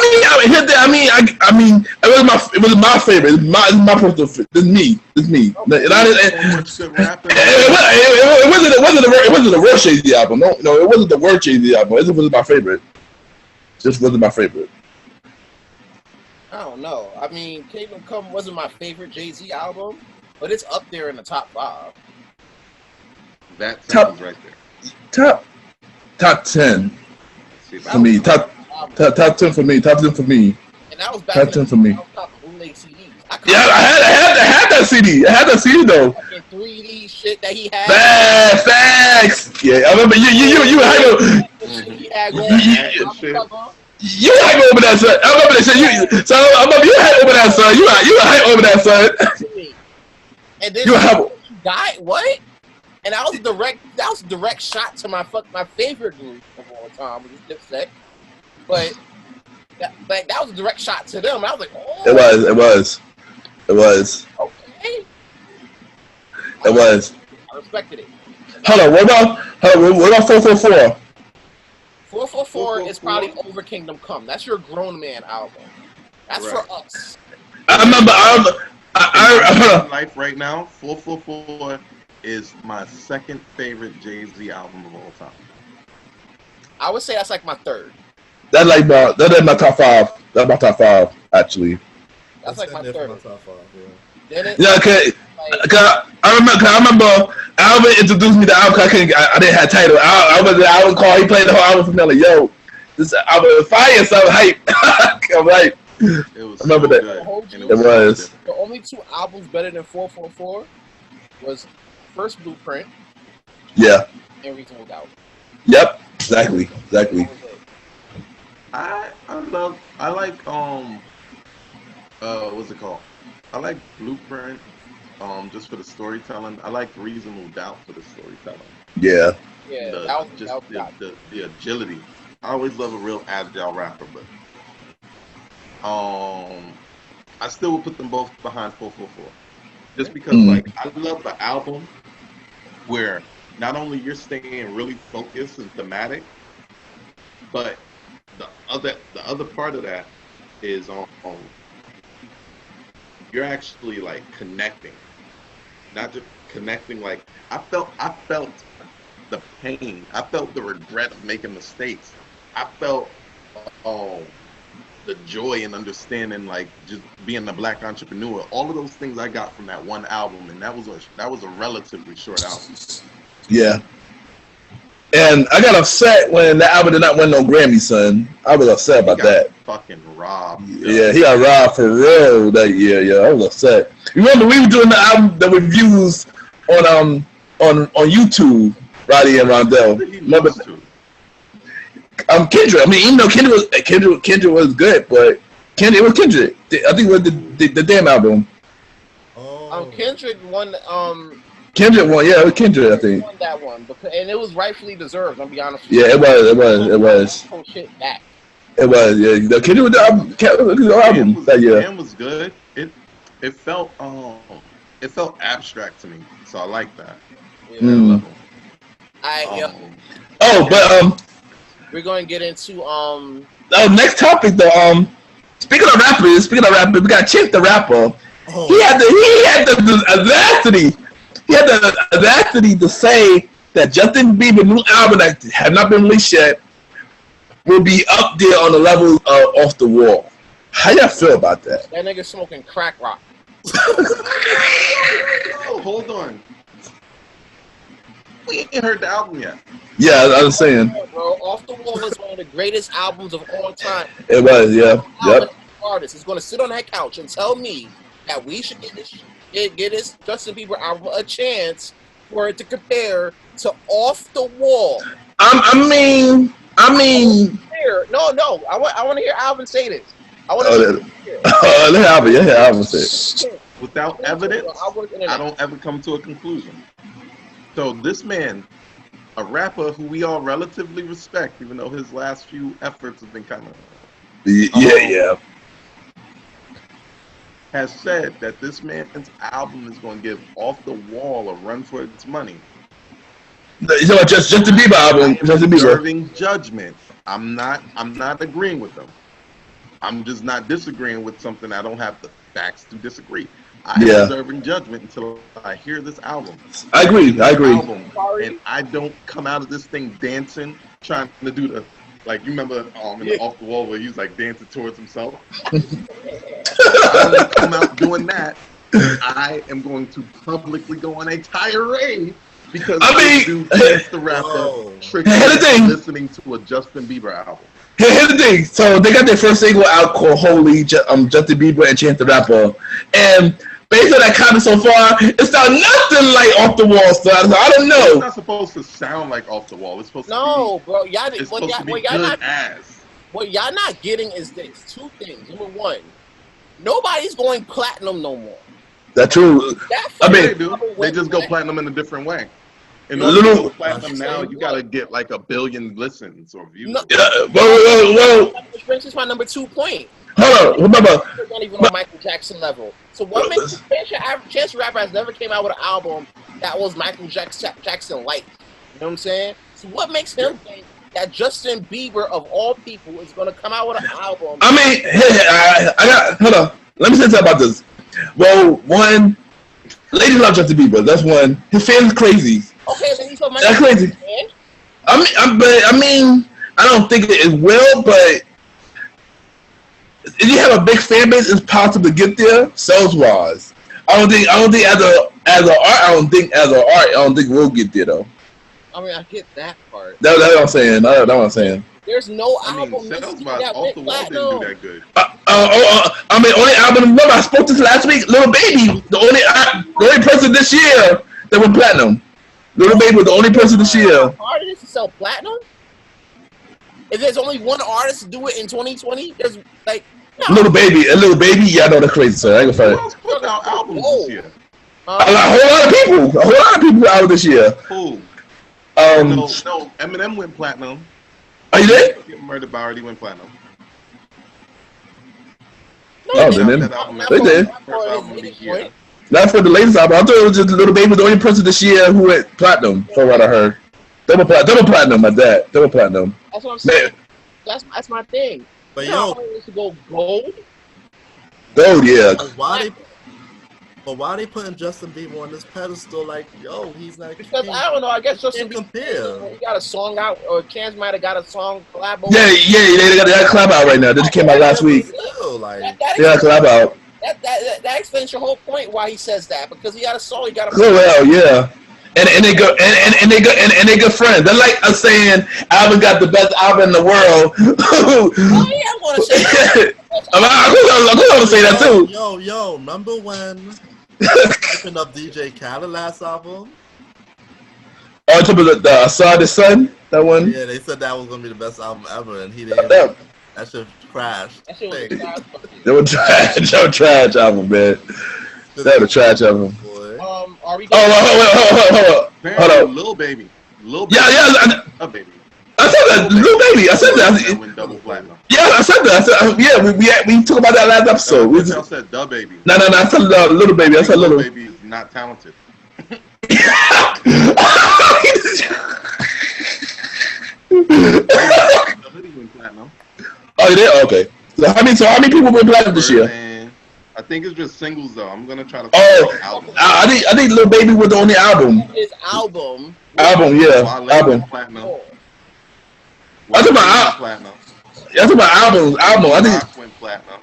mean, it was my favorite. It's my personal. It's me. And it wasn't the worst Jay-Z album. No, it wasn't the worst Jay-Z album. It wasn't my favorite. Just wasn't my favorite. I don't know. I mean, Kingdom Come wasn't my favorite Jay-Z album, but it's up there in the top 5. That Top- was right there. Top 10 See, for me. Top 10 for me. Top 10 for me. And that was back Top in 10 the for me. I was talking bootleg CDs. Yeah, I had that CD. I had that CD though. fucking 3D shit that he had. Facts. Yeah, I remember you had The shit he had going Shit. on. you hype over that, son. I remember that shit. So I remember you hype over that, son. You hype over that, son. And then You hype. died. What? And that was a direct shot to my favorite group of all time, which is Dipset. But that was a direct shot to them. I was like, oh, It was. okay. It was. I respected it. Hold on. What about 444? 444 is probably over Kingdom Come. That's your grown man album. That's Right. for us. I remember. Life right now, 444 is my second favorite Jay-Z album of all time. I would say that's like my third. That's my top 5. That's my top 5 actually. That's like my third. Top 5, yeah. Then it, Yeah, I remember Alvin introduced me to album. I didn't have title. I was the album call. He played the whole album from there. Like, yo, this album is fire. So I'm hype. I'm hype. It was I remember so that. good. And It was. the only 2 albums better than 444 was First Blueprint Yeah. and Reasonable Doubt. Yep. Exactly. That was it. I like what's it called? I like Blueprint just for the storytelling. I like Reasonable Doubt for the storytelling. Yeah. Yeah, The agility. I always love a real agile rapper, but I still would put them both behind 444. Just because like I love the album where not only you're staying really focused and thematic, but the other part of that is you're actually like connecting, not just connecting. Like I felt the pain, I felt the regret of making mistakes, I felt the joy and understanding, like just being a black entrepreneur. All of those things I got from that one album, and that was a relatively short album. Yeah. And I got upset when the album did not win no Grammy, son. I was upset about that. Fucking robbed. Yeah, he got robbed for real that year. Yeah, I was upset. Remember, we were doing the album, the reviews on YouTube, Roddy and Rondell. Remember? Kendrick. I mean, even though Kendrick was good, but it was Kendrick. I think it was the damn album. Kendrick won. Kendrick won. Yeah, it was Kendrick. I think. Won that one, and it was rightfully deserved. I'll be honest with you. Yeah, it was. Whole shit back. It was. Yeah, the Kendrick was the album that year. It was good. It felt abstract to me, so I like that. Yeah. We're going to get into next topic though. Speaking of rappers, we got Chip the Rapper. He had the audacity. he had the audacity to say that Justin Bieber's new album that have not been released yet will be up there on the level of Off the Wall. How y'all feel about that? That nigga smoking crack rock. Oh, hold on. We ain't heard the album yet. Yeah, I was saying. Bro, Off the Wall is one of the greatest albums of all time. It was, yeah. Yep. Artist is going to sit on that couch and tell me that we should get this Justin Bieber album a chance for it to compare to Off the Wall. I mean. No. I want to hear Alvin say this. I want to hear. Let Alvin say it. Without evidence, I don't ever come to a conclusion. So this man, a rapper who we all relatively respect, even though his last few efforts have been kind of has said that this man's album is going to give Off the Wall a run for its money. So Justin Bieber album, Justin Bieber. Reserving judgment. I'm not agreeing with them. I'm just not disagreeing with something I don't have the facts to disagree. I'm reserving judgment until I hear this album. I agree. And I don't come out of this thing dancing, trying to do the, like, you remember in the Off the Wall where he was like dancing towards himself? I don't come out doing that. I am going to publicly go on a tirade because I do Chance the Rapper listening to a Justin Bieber album. Here's the thing. So they got their first single out called Holy, Justin Bieber and Chance the Rapper. And based on that comment so far, it's not nothing like Off the Wall stuff. So I don't know. It's not supposed to sound like Off the Wall. It's supposed to be. Bro. What y'all not getting is this. Two things. Number one, nobody's going platinum no more. That's true. They just go platinum in a different way. In order to go platinum now, you gotta get like 1 billion listens or views. Well. Which brings us to my number 2 point. Hold on, remember. It's not even on Michael Jackson level. So what makes Chance the Rapper has never came out with an album that was Michael Jackson like? You know what I'm saying? So what makes him think that Justin Bieber of all people is gonna come out with an album? I mean, hold on. Let me say something about this. Well, one, ladies love Justin Bieber. That's one. His fans crazy. Okay, then he's that's crazy. I mean, I don't think it will, but if you have a big fan base, it's possible to get there. Sales wise, I don't think as an art, I don't think we'll get there though. I mean, I get that part. That's what I'm saying. That's what I'm saying. There's no album sales wise, Off the Wall didn't do that good. I mean, only album. Remember, I spoke this last week. Lil Baby, the only person this year that went platinum. Lil Baby was the only person this year. Artists to sell platinum? If there's only one artist to do it in 2020, there's like no. Lil Baby, yeah, I know that's crazy. So I ain't gonna Who else put out albums this year? A whole lot of people out this year. Who? No, Eminem went platinum. Are you there? Murdered by already went platinum. No, they did. First album of the year. Not for the latest album. I thought it was just Lil Baby was the only person this year who went platinum. From what I heard, double platinum. My dad, double platinum. That's what I'm saying. That's my thing. But to go gold. Gold, yeah. Why they putting Justin Bieber on this pedestal? Like, he's like. Because I don't know. I guess Justin Bieber. He got a song out, or Chance might have got a song collab. Yeah, they got a collab out right now. That just came out last week. Yeah, collab out. That explains your whole point why he says that, because he got a song, he got a. Well, yeah. And they go and they good friends. They're like us saying Alvin got the best album in the world. I'm gonna say that. I'm gonna say that too. Yo, remember when opened up DJ Khaled last album? Oh, top of the Saw the Sun, that one. Yeah, they said that was gonna be the best album ever, and he didn't. That shit crashed. That shit was trash. That was trash album, man. That was a trash album. Are we? Hold on. Lil Baby. Yeah. A baby. I said that. Lil Baby. I said that. Went double platinum. Yeah, I said that. We talked about that last episode. I said Da Baby. No. I said Little Baby. I said Little Baby is not talented. Oh, you did? Okay. So how many people went platinum this year? I think it's just singles though. I'm gonna try to. Oh, I think Lil Baby was on the album. His album. Album, yeah, Wale album. went platinum. I talking about platinum. I talking about album. I think. Rock went platinum.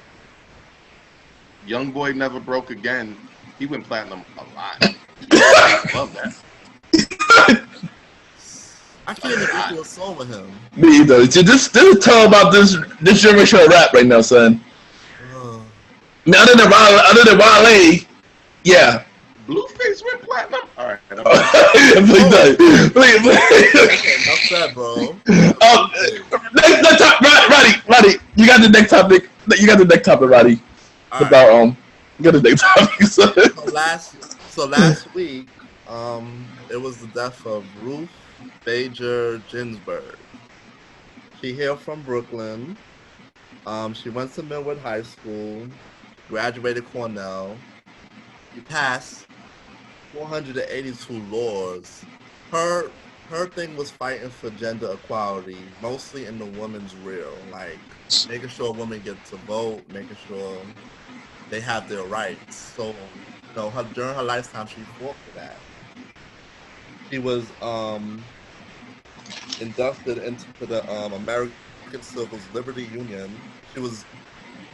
Young Boy Never Broke Again. He went platinum a lot. Love that. I can't even get through a song with him. Me either. Just tell about this generation of rap right now, son. Now, other than Wale, yeah. Blueface went platinum. All right. Please. Enough said, bro. Next topic, Roddy. You got the next topic. You got the next topic, Roddy. All right. About you got the next topic. So last week, it was the death of Ruth Bader Ginsburg. She hailed from Brooklyn. She went to Millwood High School, graduated Cornell. She passed 482 laws. Her thing was fighting for gender equality, mostly in the women's real, like making sure women get to vote, making sure they have their rights. So, during her lifetime, she fought for that. She was inducted into the American Civil's Liberty Union. She was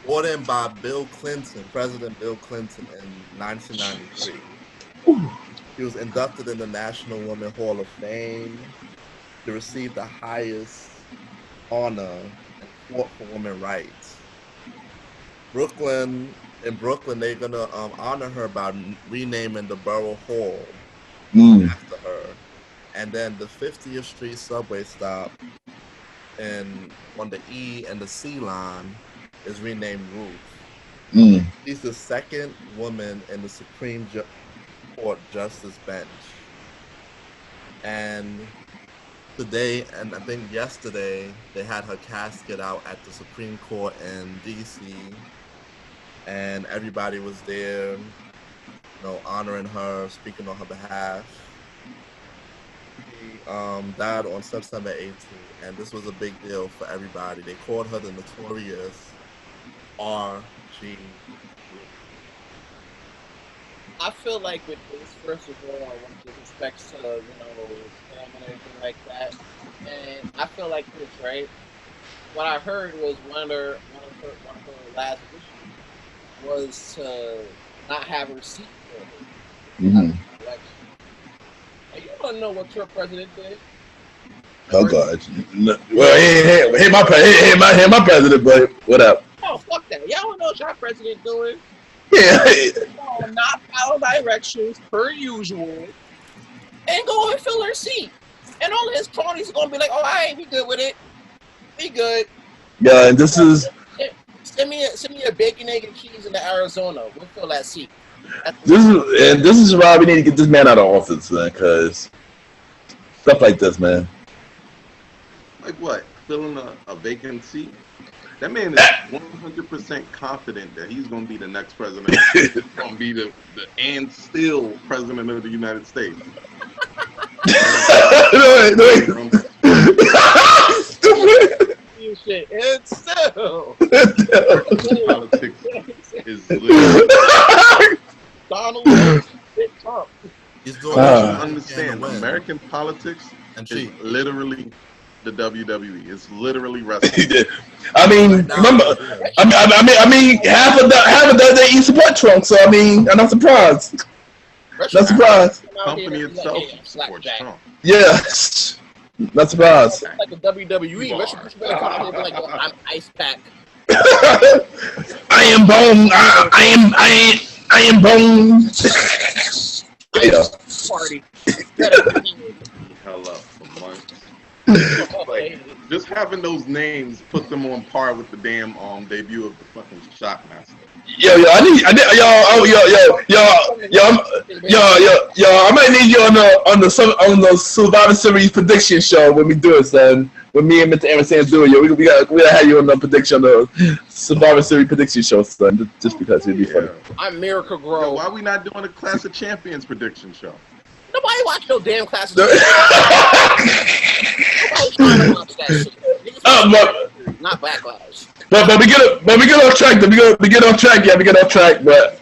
brought in by President Bill Clinton in 1993. She was inducted in the National Women Hall of Fame. She received the highest honor and fought for women's rights. In Brooklyn, they're gonna honor her by renaming the Borough Hall after her. And then the 50th Street subway stop on the E and the C line is renamed Ruth. She's the second woman in the Supreme Court Justice bench. And today, and I think yesterday, they had her casket out at the Supreme Court in DC, and everybody was there, honoring her, speaking on her behalf. She died on September 18th, and this was a big deal for everybody. They called her the notorious R.G. I feel like with this, first of all, I want to respect to, Sam and everything like that. And I feel like this, right? What I heard was one of her last wishes was to not have her seat for her. And you don't know what your president did. Oh God! Well, he ain't my president, but what up? Oh, fuck that! Y'all don't know what your president doing. Yeah. Not follow directions per usual, and go and fill her seat. And all his cronies are gonna be like, "Oh, I ain't be good with it. Be good." Yeah, and this is. Send me a bacon, egg, and cheese into Arizona. We'll fill that seat. This is why we need to get this man out of office, man, because stuff like this, man. Like what? Filling a vacant seat? That man is 100% confident that he's going to be the next president. He's going to be the and still president of the United States. You shit, and still. Politics is literally. Donald Trump. He's doing understand American politics and is literally the WWE. It's literally wrestling. I mean, remember, I mean, half of that they eat support Trump. So I mean, I'm not surprised. Not surprised. The company itself supports Trump. Yeah, not surprised. Like a WWE. Retribution better come out here and be like, "Yo, I'm Ice Pack." I am bone. I am bone. Yeah. Party. Hell up for months. Like, just having those names put them on par with the damn debut of the fucking Shockmaster. Yo, I might need you on the Survivor Series prediction show when we do it, son. When me and Mr. Aaron Sands do it, yo, we gotta have you on the prediction, the Survivor Series prediction show, son. Just because it'd be funny. I'm Miracle Grow. Yo, why are we not doing a Clash of Champions prediction show? Nobody watch no damn Clash of Champions. Nobody's trying to watch that shit. Not Backlash. But we get off track. We get off track. Yeah, we get off track. But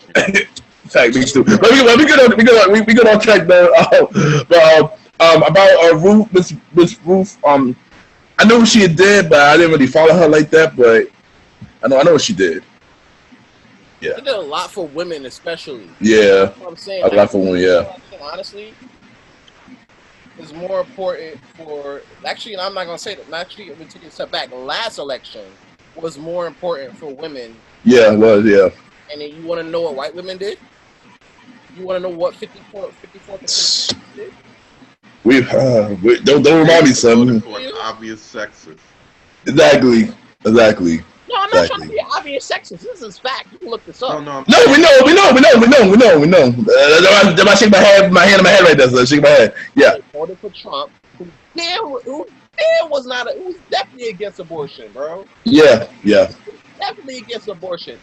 fact, me too. But we get off track, man. About Ruth, Miss Ruth. I know what she did, but I didn't really follow her like that. But I know what she did. Yeah. She did a lot for women, especially. Yeah. That's what I'm saying. A lot for women. Yeah. Honestly, it's more important for. Actually, and I'm not gonna say that. Actually, I'm gonna take a step back. Last election was more important for women. Yeah, it was. Yeah. And then you want to know what white women did? You want to know what 54% did? We don't remind me, son. For an obvious sexist. Exactly. No, I'm not trying to be obvious sexist. This is fact. You can look this up. No, we know. I shake my hand in my head right there, so I shake my head. Yeah. They voted for Trump, who was definitely against abortion, bro. Yeah. Definitely against abortion.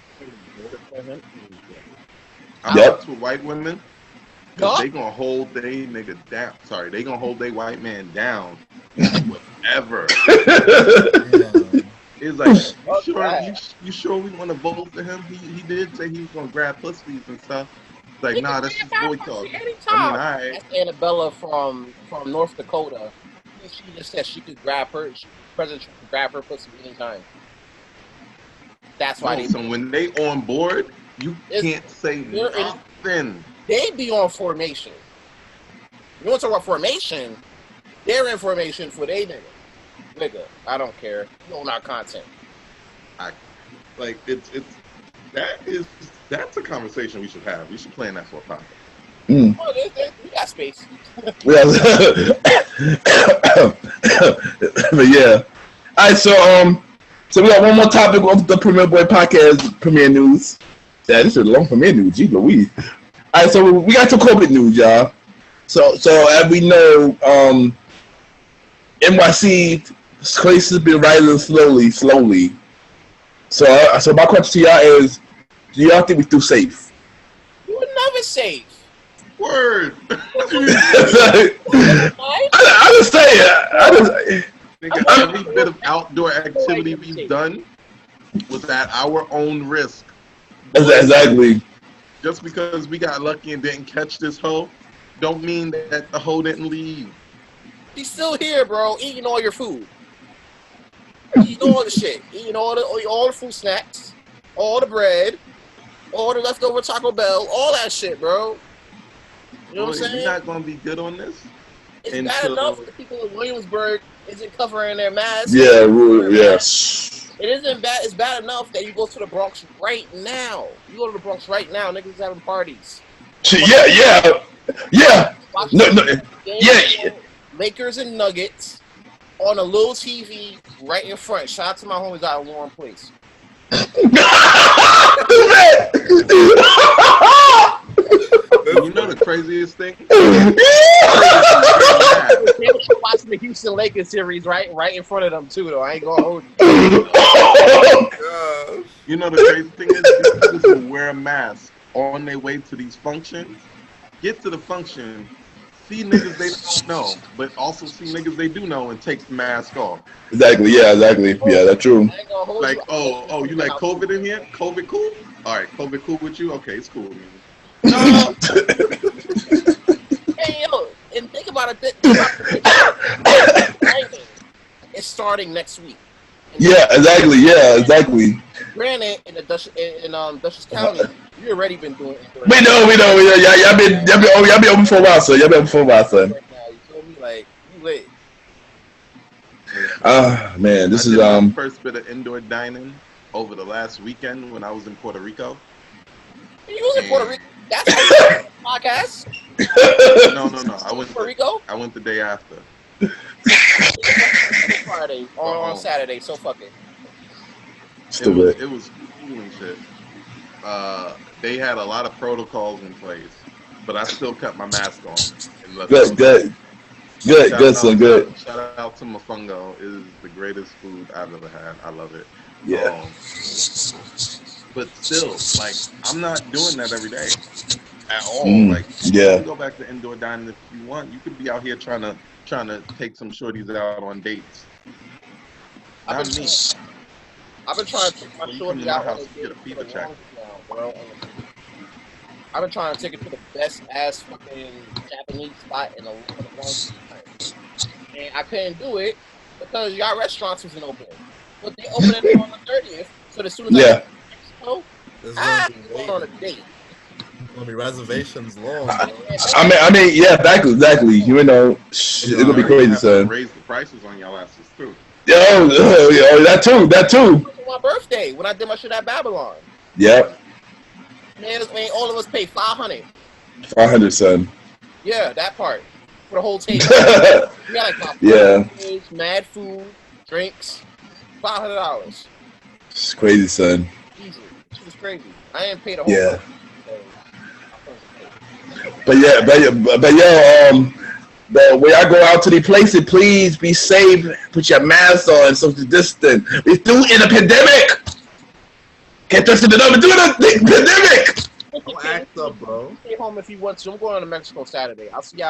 I fucks with white women. Cause they gonna hold they nigga down. Sorry, they gonna hold they white man down. Whatever. It's like, you sure we want to vote for him? He did say he was gonna grab pussies and stuff. It's like, nah, that's just boy talk. I mean, alright. That's Annabella from North Dakota. She just said she could grab her. President Trump could grab her pussy anytime. That's why So when they on board, you can't say nothing. They be on formation. You want to talk about formation? They're in formation for they nigga. Nigga, I don't care. You own our content. That's a conversation we should have. We should plan that for a podcast. Oh, we got space. But yeah. All right, so we got one more topic of the Premier Boy Podcast premiere news. Yeah, this is a long premiere news. Gee Louise. All right, so we got some COVID news, y'all. So as we know, NYC cases have been rising slowly. So my question to y'all is, do y'all think we're too safe? You were never safe. Word. I just say it. Every bit of outdoor activity we've done was at our own risk. Exactly. Just because we got lucky and didn't catch this hoe, don't mean that the hoe didn't leave. He's still here, bro, eating all your food. Eating all the shit. Eating all the food snacks, all the bread, all the leftover Taco Bell, all that shit, bro. You know what I'm saying? You're not going to be good on this? It's bad enough that people in Williamsburg isn't covering their masks. Yeah, yes. It isn't bad. It's bad enough that you go to the Bronx right now. You go to the Bronx right now, niggas having parties. Yeah. Yeah. Lakers and Nuggets on a little TV right in front. Shout out to my homies out in Warren Place. You know the craziest thing? They were watching the Houston Lakers series right in front of them too, though. I ain't gonna hold you. You know the crazy thing is, these people who wear a mask on their way to these functions, get to the function, see niggas they don't know, but also see niggas they do know and take the mask off. Exactly. Yeah, that's true. Like, oh, you like COVID in here? COVID cool? All right, COVID cool with you? Okay, it's cool with me. Hey, yo, and think about it. It's starting next week. Yeah, exactly. Granted, in Dutchess County, you already been doing it. We know. Y'all been open for a while, son. Right now, you feel me? Like, you lit. Man, this is my first bit of indoor dining over the last weekend when I was in Puerto Rico. You was in Puerto Rico? That's a podcast. No. I went Puerto Rico. I went the day after. Friday on Saturday, so fuck it. Stupid. It was cool and shit. They had a lot of protocols in place, but I still kept my mask on. And Good, son, good. Shout out to Mofongo. It is the greatest food I've ever had. I love it. Yeah. But still, like, I'm not doing that every day at all. Like, you can go back to indoor dining if you want. You could be out here trying to take some shorties out on dates. Not me. I've been trying to take my Well, you come to shorty my out on house a to get a date for fever the check. longest now, bro. I've been trying to take it to the best ass fucking Japanese spot in for the longest time, and I couldn't do it because y'all restaurants wasn't open. But they opening it on the 30th, so as soon as I get Yeah. to Mexico, There's gonna I'm be going on a waiting. date. Gonna be reservations long, bro. Yeah, exactly. You know, it's Yo, gonna be they're gonna crazy, have to son. raise the prices on y'all asses too. Yo, that too. For my birthday when I did my shit at Babylon. Yep, Man, all of us paid 500. 500, son. Yeah, that part for the whole table. We got like Yeah, $500, mad food, drinks, $500 it's crazy, son. easily. Shit was crazy. I didn't pay the whole Yeah, price. So I couldn't pay. but when y'all go out to the places, please be safe. Put your mask on, social distance. We're still in a pandemic. Can't trust the number. Doing a pandemic. Don't act up, bro. Stay home if you want to. I'm going to Mexico Saturday. I'll see y'all.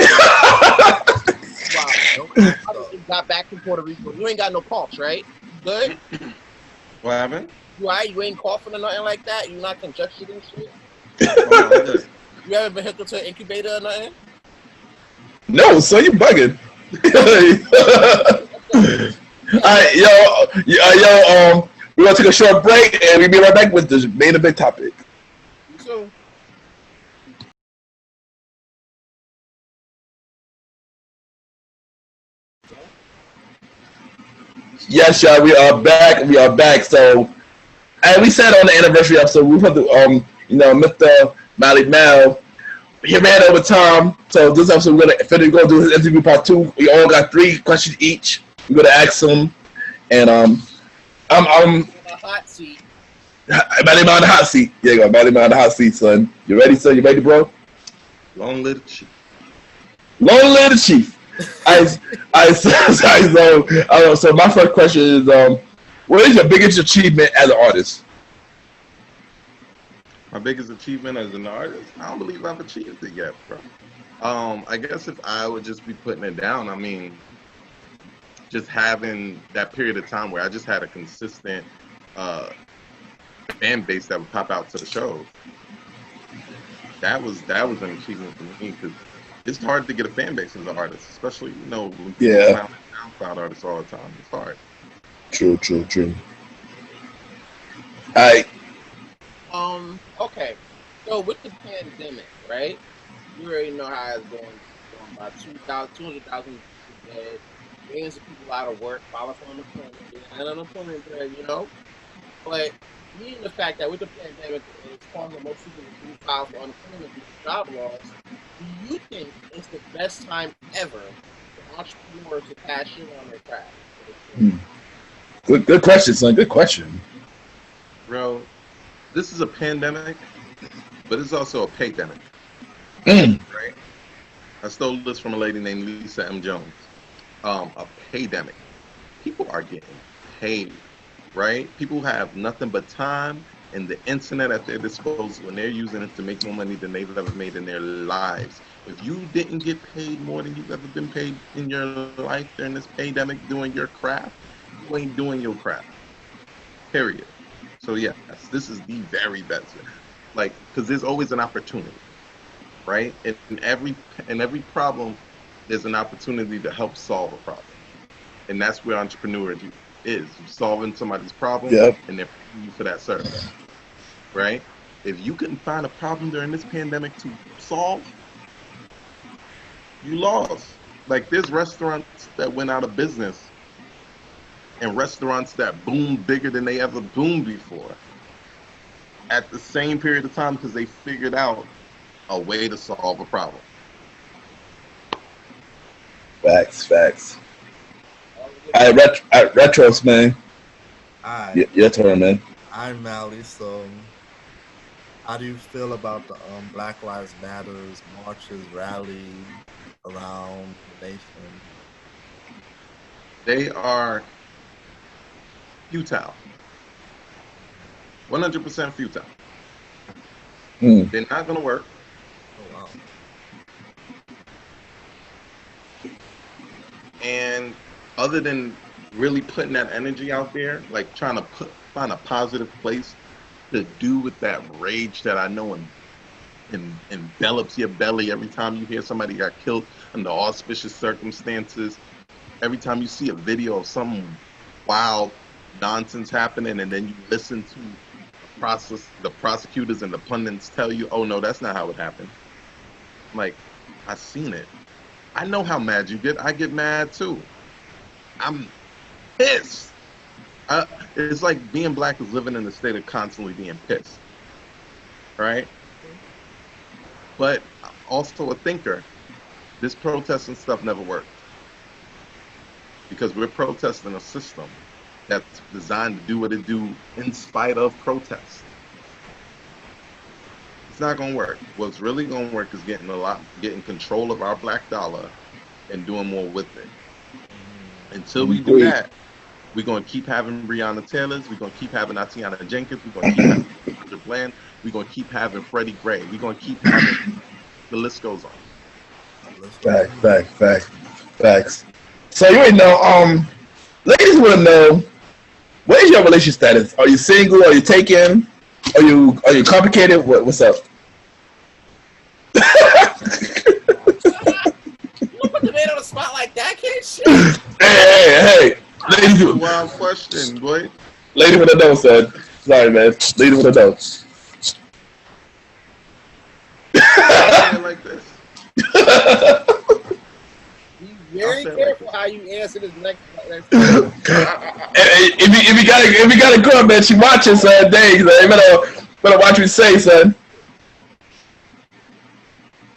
Wow. Don't act I up. just got back from Puerto Rico. You ain't got no coughs, right? You good? What happened? You alright? You ain't coughing or nothing like that? You not congested and shit? Oh, no, I'm good. You ever been hooked up to an incubator or nothing? No, son, you bugging. All right, we're gonna take a short break and we'll be right back with the main event topic. So, Yes, y'all, we are back. We are back. So, as we said on the anniversary episode, we put the Mr. Malimal. He ran over time. So this episode we're gonna do his interview part 2. We all got 3 questions each. We're gonna ask him, and I'm on a hot seat. Malimal on the hot seat. Yeah, you go, Malimal on the hot seat, son. You ready, son? You ready, bro? Long live the chief. Long live the chief. So my first question is, what is your biggest achievement as an artist? My biggest achievement as an artist, I don't believe I've achieved it yet, bro. I guess if I would just be putting it down, I mean, just having that period of time where I just had a consistent fan base that would pop out to the shows. That was an achievement for me because it's hard to get a fan base as an artist, especially when people sound SoundCloud artists all the time. It's hard. True. All right. Okay. So with the pandemic, right? You already know how it's going by 200,000 people dead, millions of people out of work, filing for unemployment, and unemployment period, you know? But being the fact that with the pandemic, it's causing most people to file for unemployment due to job loss, do you think it's the best time ever for entrepreneurs to cash in on their craft? Good question, son. Good question. Bro, this is a pandemic, but it's also a paydemic. Right? I stole this from a lady named Lisa M. Jones. A paydemic. People are getting paid, right? People have nothing but time and the internet at their disposal, and they're using it to make more money than they've ever made in their lives. If you didn't get paid more than you've ever been paid in your life during this pandemic doing your craft, you ain't doing your craft. Period. So yes, this is the very best. Like, because there's always an opportunity, right? In every problem, there's an opportunity to help solve a problem, and that's where entrepreneurship is. You're solving somebody's problem, and they're paying you for that service, right? If you couldn't find a problem during this pandemic to solve, you lost. Like, there's restaurants that went out of business and restaurants that boomed bigger than they ever boomed before at the same period of time because they figured out a way to solve a problem. Facts. All right, retros, man. Alright. Your turn, man. I'm Mally, so how do you feel about the Black Lives Matters marches, rallies around the nation? They are futile. 100% futile. They're not going to work. Oh, wow. And other than really putting that energy out there, like trying to find a positive place to do with that rage that I know envelops your belly every time you hear somebody got killed under auspicious circumstances. Every time you see a video of some wild nonsense happening, and then you listen to the prosecutors and the pundits tell you, "Oh no, that's not how it happened." Like, I seen it. I know how mad you get. I get mad too. I'm pissed. It's like being black is living in a state of constantly being pissed, right? But also a thinker. This protesting stuff never worked because we're protesting a system that's designed to do what it do in spite of protest. It's not gonna work. What's really gonna work is getting control of our black dollar and doing more with it. Until we do that, we're gonna keep having Breonna Taylors, we're gonna keep having Atiana Jenkins, we're gonna keep having Richard Bland, we're gonna keep having Freddie Gray, we're gonna keep having, the list goes on. Facts. So you already know, ladies want to know, what is your relationship status? Are you single? Are you taken? Are you complicated? What's up? You don't put the man on the spot like that, can't shit. Hey. Ladies, Wild question, boy. Lady with a no, son. Sorry, man. Lady with a no. Like this. Be very careful how you answer this next if you got a girl, man, she watching, son. Dang, son. You better watch what you say, son.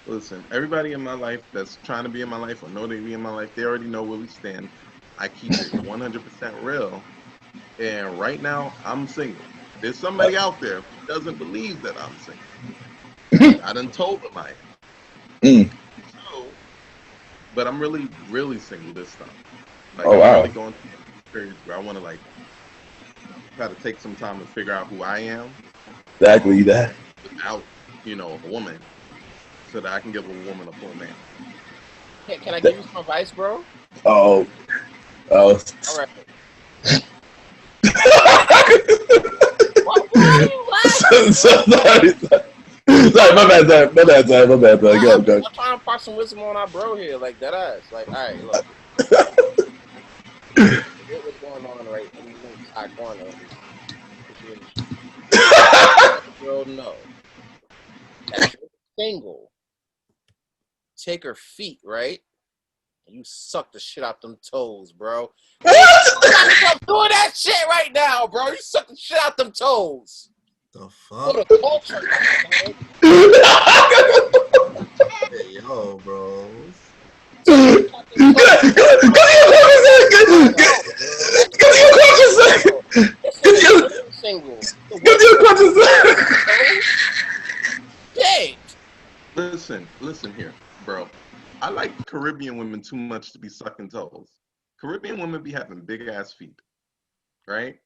Listen, everybody in my life that's trying to be in my life or know they be in my life, they already know where we stand. I keep it 100% real. And right now, I'm single. There's somebody out there who doesn't believe that I'm single. I done told them I am. So, but I'm really, really single this time. Like, oh, wow. I'm really going through periods where I want to, like, try to take some time to figure out who I am. Exactly that. Without, a woman. So that I can give a woman a full man. Can I give you some advice, bro? Oh. All right. Why are you laughing? Sorry, my bad, son. Go. I'm trying to impart some wisdom on our bro here, like that ass. Like, all right, look. What's going on right in the side corner? Bro, no. That you're single. Take her feet, right? You suck the shit out them toes, bro. Stop doing that shit right now, bro. You suck the shit out them toes. The Put fuck? a culture. Hey, yo, bro. Single. Listen here, bro. I like Caribbean women too much to be sucking toes. Caribbean women be having big ass feet, right?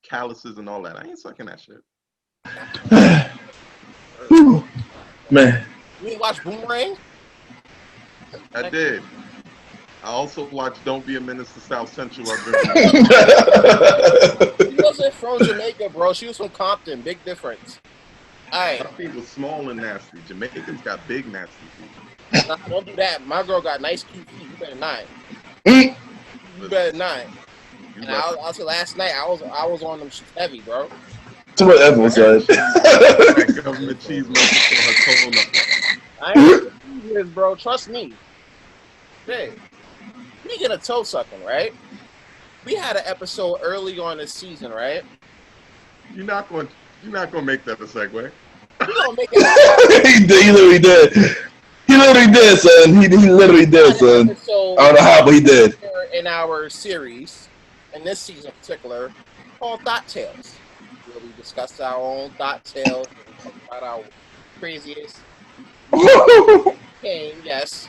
Calluses and all that. I ain't sucking that shit. Man. You ain't watch Boomerang? I did. I also watched Don't Be a Menace to South Central. She wasn't from Jamaica, bro. She was from Compton. Big difference. Alright. My feet was small and nasty. Jamaicans got big nasty feet. Nah, don't do that. My girl got nice cute feet. You better not. You better not. And I said last night I was on them shit heavy, bro. Too much effort, son. That government cheese making her total nothing. I ain't this, bro. Trust me. Hey, speaking of toe sucking, right? We had an episode early on this season, right? You're not going to make that a segue. We gonna make it. He literally did. He literally did, son. He literally did, son. I don't know how, but he did. In our series, in this season in particular, called Thought Tales, where we discussed our own thought tales and talk about our craziest game, yes,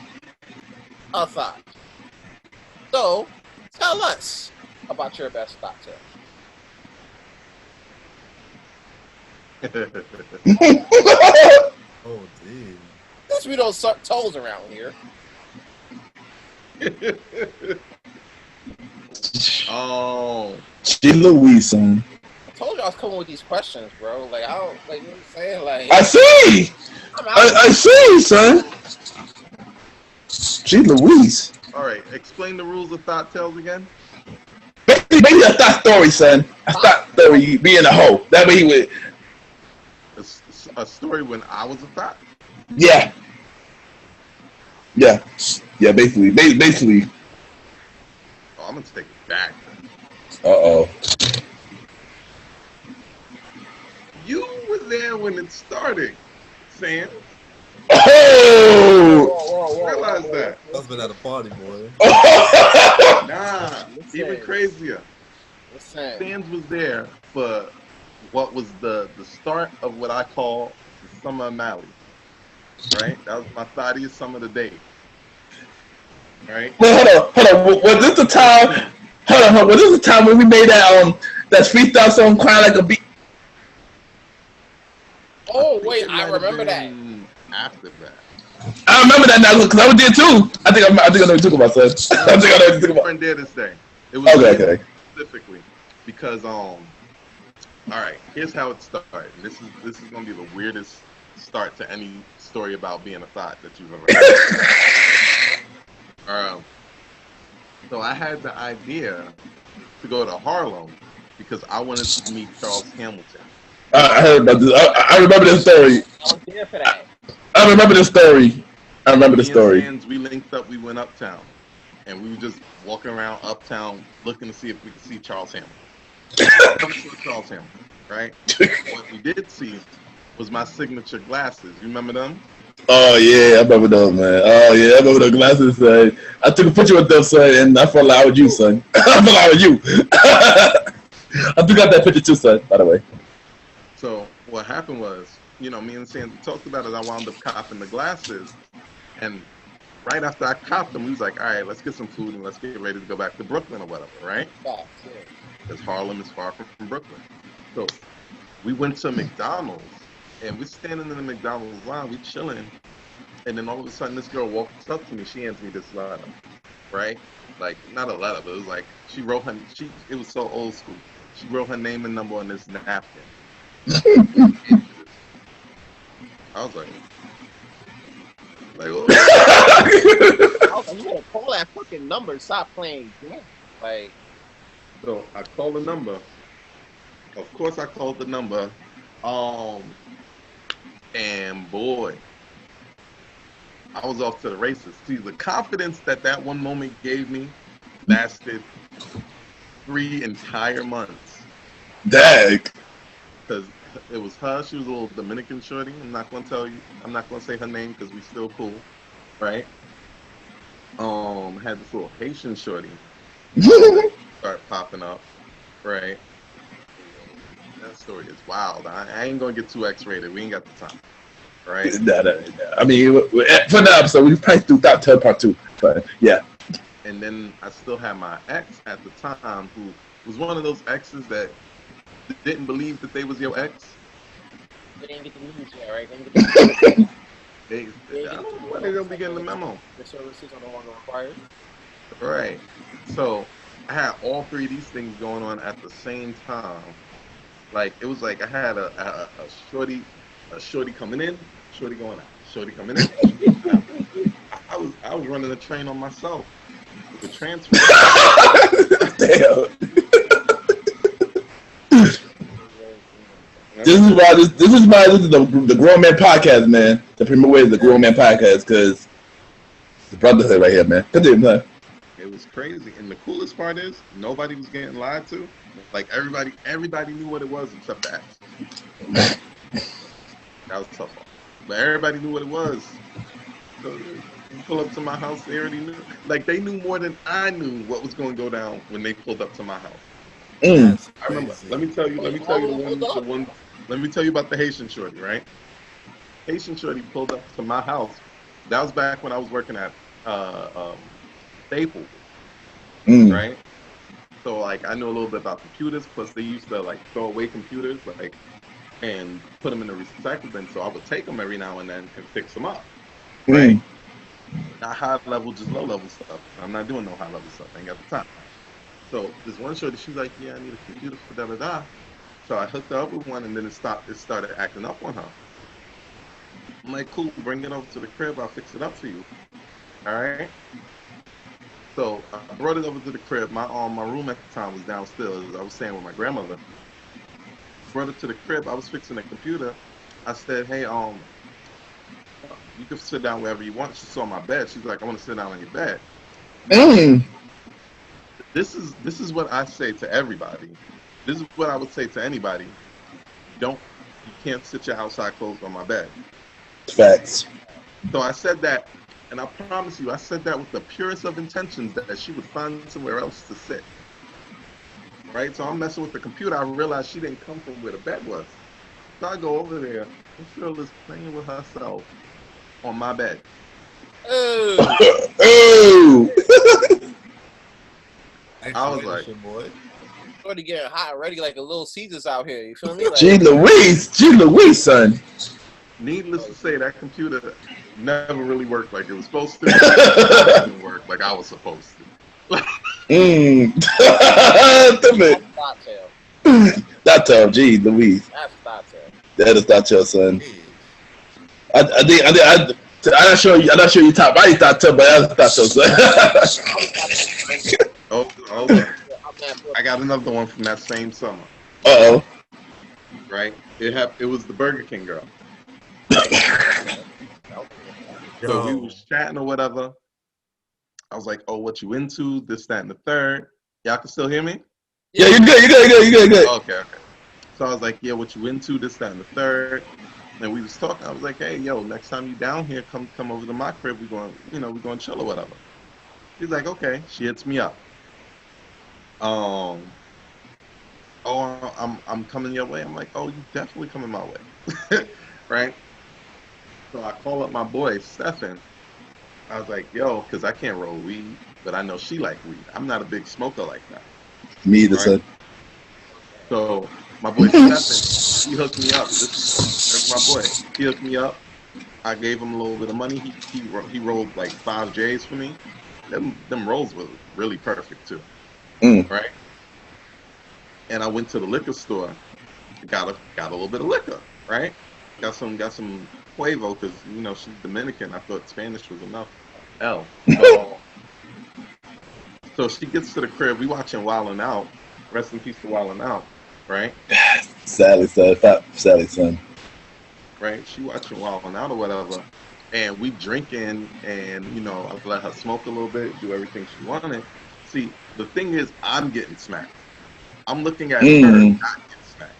a thought. So, tell us about your best thought tale. Oh, dude. Since we don't suck toes around here. Oh. She Louise, son. told you I was coming with these questions, bro. Like I don't, like you know what I'm saying. Like I see. I'm out. I see, son. Gee Louise. All right, explain the rules of thought tales again. Maybe a thought story, son. A thought story being a hoe. That way he would. A story when I was a thought. Yeah. Yeah. Yeah, basically. Basically. Oh, I'm gonna take it back. Uh-oh. You were there when it started, Sam. Oh! Realize that. Husband at a party, boy. Nah, even crazier. Listen. Sands was there for what was the start of what I call the summer of Mali. Right? That was my thottiest summer to date. Right? Well, hold on. Was this the time? Hold on. Was this the time when we made that freestyle song "Cry Like a Bee"? Oh wait, I remember that. After that. I remember that now because I was there too. I think I know what you're talking about, son. I think I know what you're talking about. Friend there this day. It was Okay. specifically because all right, here's how it started. And this is gonna be the weirdest start to any story about being a thought that you've ever heard. So I had the idea to go to Harlem because I wanted to meet Charles Hamilton. I heard about this. I remember this story. I was there for that. I remember this story. Sands, we linked up. We went uptown, and we were just walking around uptown looking to see if we could see Charles Hamilton. Charles Hamilton, right? What we did see was my signature glasses. You remember them? Oh yeah, I remember those, man. Oh yeah, I remember the glasses, son. I took a picture with them, son, and I felt like I was you, son. I felt like I was you. I took out that picture too, son. By the way. So what happened was, me and Sandy talked about it. I wound up copping the glasses, and right after I copped them, we was like, all right, let's get some food and let's get ready to go back to Brooklyn or whatever, right? Because Harlem is far from Brooklyn. So we went to McDonald's, and we're standing in the McDonald's line, we chilling, and then all of a sudden this girl walks up to me. She hands me this letter, right? Like not a letter, but it was like she wrote her. It was so old school. She wrote her name and number on this napkin. I was like, oh. I was like, you gotta call that fucking number and stop playing games. Like, So I called the number. Of course, I called the number. And boy, I was off to the races. See, the confidence that one moment gave me lasted 3 entire months. Dang. Because it was her. She was a little Dominican shorty. I'm not gonna tell you. I'm not gonna say her name because we still cool, right? Had this little Haitian shorty start popping up, right? That story is wild. I ain't gonna get too X-rated. We ain't got the time, right? Nah. I mean, for the episode, we probably threw Top 10 Part 2, but yeah. And then I still had my ex at the time, who was one of those exes that didn't believe that they was your ex. they didn't get the news yet, right? They didn't get the I don't know why they don't be getting the memo. The services are no longer required. Right. So I had all 3 of these things going on at the same time. Like it was like I had a shorty coming in, shorty going out, shorty coming in. I was running a train on myself with the transfer. Damn. This is why this is the Grown Man Podcast, man. The premier way is the Grown Man Podcast because the brotherhood right here, man. Continue, man. It was crazy, and the coolest part is nobody was getting lied to. Like everybody knew what it was except the ex. That was tough, but everybody knew what it was. So you pull up to my house, they already knew. Like they knew more than I knew what was going to go down when they pulled up to my house. I remember. Let me tell you the one. Let me tell you about the Haitian shorty, right? Haitian shorty pulled up to my house. That was back when I was working at Staples, right? So like I knew a little bit about computers. Plus they used to like throw away computers, like and put them in the recycle bin. So I would take them every now and then and fix them up, right? Not high level, just low level stuff. I'm not doing no high level stuff. I ain't got the time. So this one shorty, she's like, yeah, I need a computer for da da da. So I hooked her up with one, and then it started acting up on her. I'm like, cool, bring it over to the crib. I'll fix it up for you. All right. So I brought it over to the crib. My room at the time was downstairs. I was staying with my grandmother. Brought it to the crib. I was fixing the computer. I said, hey, you can sit down wherever you want. She saw my bed. She's like, I want to sit down on your bed. This is what I say to everybody. This is what I would say to anybody. You can't sit your outside clothes on my bed. Facts. So I said that, and I promise you, I said that with the purest of intentions that she would find somewhere else to sit. Right? So I'm messing with the computer. I realized she didn't come from where the bed was. So I go over there, and Cheryl is playing with herself on my bed. Oh. I was like, boy. Already getting hot already, like a little Caesars out here. You feel me? Like, G. Louise, son. needless to say, that computer never really worked like it was supposed to. It didn't work like I was supposed to. That's tough, G. Louise. That's not tough. That is not your son. I'm not sure you top body thought tough, but that's not your son. Oh, I got another one from that same summer. Uh-oh. Right? It was the Burger King girl. So we was chatting or whatever. I was like, oh, what you into? This, that, and the third. Y'all can still hear me? Yeah, you're good. Okay. So I was like, yeah, what you into? This, that, and the third. And we was talking. I was like, hey, yo, next time you down here, come over to my crib. We going to chill or whatever. She's like, okay. She hits me up. I'm coming your way. I'm like, oh, you definitely coming my way. Right? So I call up my boy, Stefan. I was like, yo, because I can't roll weed, but I know she like weed. I'm not a big smoker like that. Me either, son. So my boy Stefan, he hooked me up. That's my boy. He hooked me up. I gave him a little bit of money. He rolled like 5 J's for me. Them rolls were really perfect too. Right? And I went to the liquor store. Got a little bit of liquor. Right? Got some Quavo because she's Dominican. I thought Spanish was enough. So she gets to the crib. We watching Wildin' Out. Rest in peace to Wildin' Out. Right? Sally, son. Right? She watching Wildin' Out or whatever. And we drinking, and I let her smoke a little bit, do everything she wanted. See, the thing is, I'm getting smacked. I'm looking at her not getting smacked.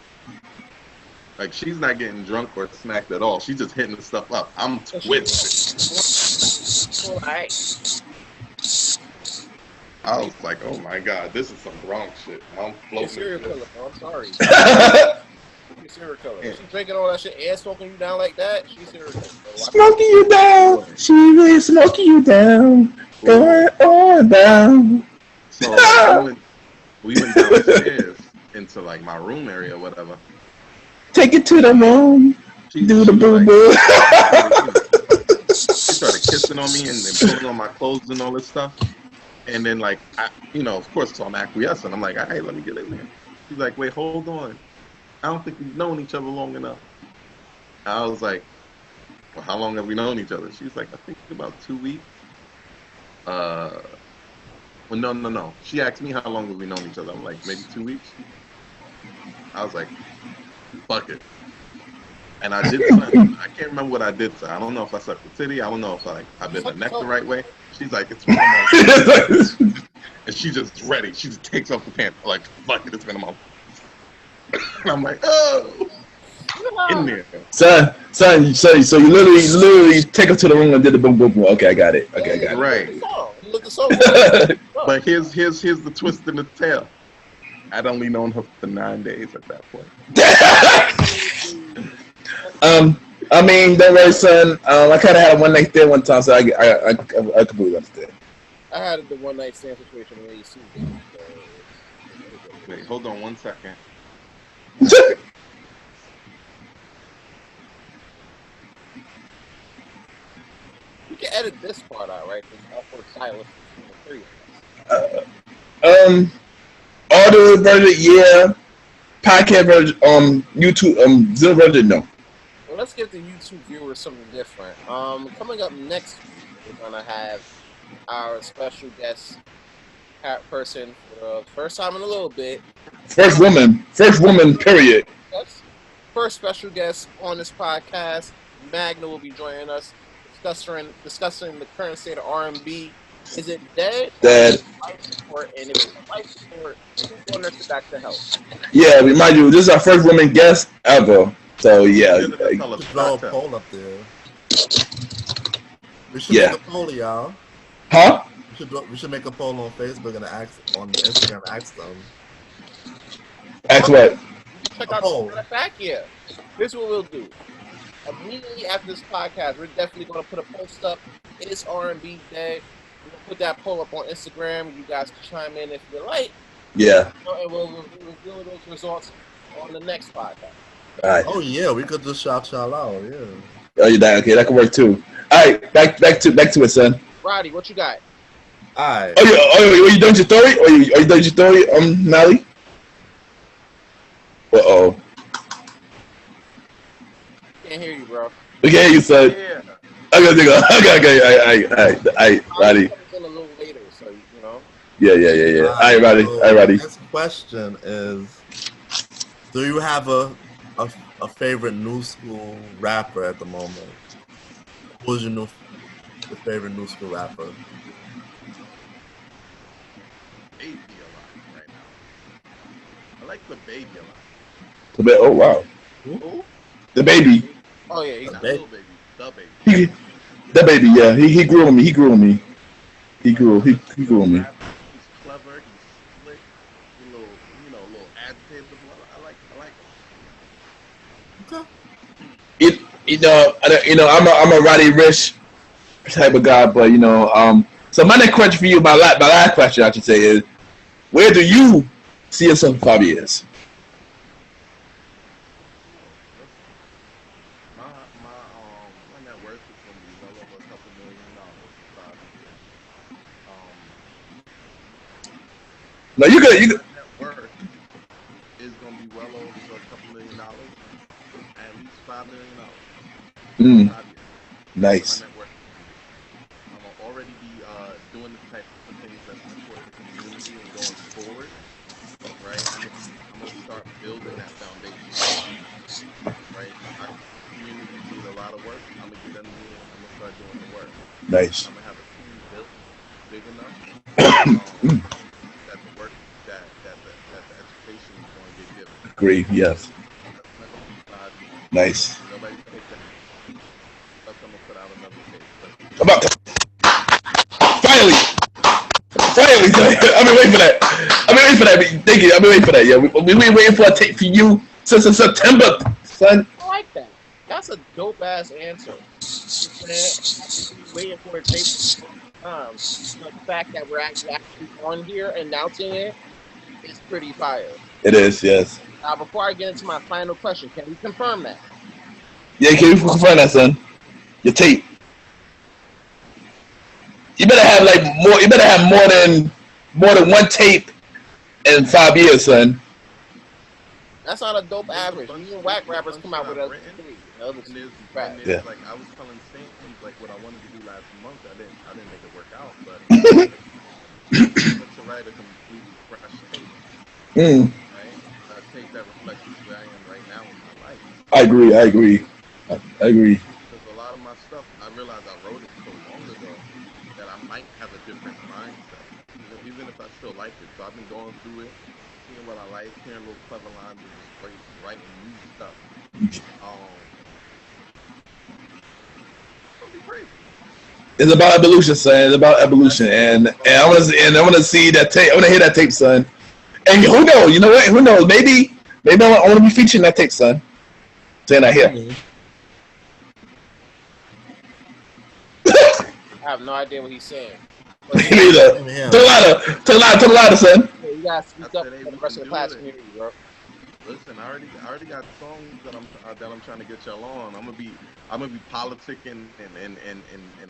Like, she's not getting drunk or smacked at all. She's just hitting the stuff up. I'm twisted. Alright. I was like, oh my God, this is some wrong shit. I'm floating. Serial killer, bro. I'm sorry. She's serial killer. She's drinking all that shit and smoking you down like that. She's serial killer. Smoking you down. She really smoking you down. Going on down. So we went downstairs into like my room area or whatever. Take it to the room. Do the boo boo. She started kissing on me and then pulling on my clothes and all this stuff. And then like, of course, so I'm acquiescing. I'm like, all right, let me get in there. She's like, wait, hold on. I don't think we've known each other long enough. I was like, well, how long have we known each other? She's like, I think about 2 weeks. Well, no. She asked me how long have we known each other. I'm like, maybe 2 weeks. I was like, fuck it. And I did something. I can't remember what I did to her. I don't know if I sucked the titty. I don't know if I bit her neck the right way. She's like, it's been a month. And she's just ready. She just takes off the pants. Like, fuck it, it's been a month. And I'm like, oh, in there. Son, so you literally take her to the room and did the boom boom boom. Okay, I got it. Right. Look at so But here's the twist in the tail. I'd only known her for 9 days at that point. I mean, don't worry, son. I kind of had a one night stand one time, so I completely understand. I had the one night stand situation where you see me. Wait, hold on 1 second. You can edit this part out, right? This awkward silence between the three of us. Audio version, yeah. podcast version, YouTube, Zero version, no. Well, let's give the YouTube viewers something different. Coming up next week, we're gonna have our special guest person for the first time in a little bit. First woman, period. Yes. First special guest on this podcast, Magna will be joining us, discussing the current state of R&B. Is it dead? Dead. Life support, and if it's life support, who's going to nurture back to health? Yeah, remind you, this is our first woman guest ever. So yeah, We should throw a poll up there. We should Yeah. make a poll, y'all. huh? We should make a poll on Facebook and on Instagram. Ask them. Ask what? Check out Oh. the fact here. This is what we'll do. Immediately after this podcast, we're definitely going to put a post up. Is R&B dead? We're going to put that poll up on Instagram. You guys can chime in if you like. Yeah. And we'll reveal those results on the next podcast. All right. Oh yeah, we could just shout y'all out. Yeah. Oh, you that okay? That could work too. All right, back to it, son. Roddy, what you got? Alright. Oh, you done your story? Are you done your story, Mally? Uh-oh. Can't hear you, bro. We can hear you, son. Yeah. Okay, Roddy. Comes in a little later, so you know. Yeah. All right, Roddy. Next question is: do you have a favorite new school rapper at the moment? Who's your favorite new school rapper? Baby a lot right now. I like the baby a lot. Oh wow, Who? the baby. Oh yeah, he's Not baby. little baby, the baby. The baby. Yeah, he grew on me. He grew on me. He grew on me. He's clever. He's slick. He's a little agitated. I like Okay. I'm a Roddy Rich type of guy, but so my next question for you, my last question I should say is, where do you see yourself in 5 years? My net worth is gonna be well over $2 million in 5 years. No, you My could. net worth is gonna be well over $2 million, at least $5 million. Mm, 5 years. nice. My net worth. I'm gonna already be doing the type of things that support the community and going forward. Right? I'm gonna start building that foundation. Right? Our community needs a lot of work. I'm gonna get them in. I'm gonna start doing the work. Nice. I'm gonna have a team built big enough that the work that the education is going to get given. Agree. Yes. That's not gonna be 5 years. Nice. Nobody take that. Plus, I'm gonna put out another tape. About to, finally. I've been waiting for that. Thank you. I've been waiting for that. Yeah, we've been waiting for a tape for you since September, son. I like that. That's a dope ass answer. Waiting for a tape. The fact that we're actually on here announcing it is pretty fire. It is. Yes. Now, before I get into my final question, can we confirm that? Yeah. Can you confirm that, son? Your tape. You better have more. You better have more than one tape in 5 years, son. That's not a dope average. Even whack rappers come out with a Written. three. And there's Yeah. like I was telling Saint, like what I wanted to do last month. I didn't make it work out, but to write a completely fresh tape, Mm, right? A tape that reflects where I am right now in my life. I agree. Because a lot of my stuff, I realized I wrote it so long ago that I might have a different mindset, even if I still like it. So I've been going through it, seeing what I like, hearing little clever lines, and just writing new stuff. It's gonna be crazy. It's about evolution, son. It's about evolution, and I want to see that tape. I want to hear that tape, son. And who knows? You know what? Who knows? Maybe I want to be featuring that tape, son. Saying that here. I have no idea what he's saying. Me neither. Tell a louder, son. You guys speak I up said, hey, for the we rest can of the do class it. community, bro. Listen, I already got songs that I'm trying to get y'all on. I'm gonna be politicking and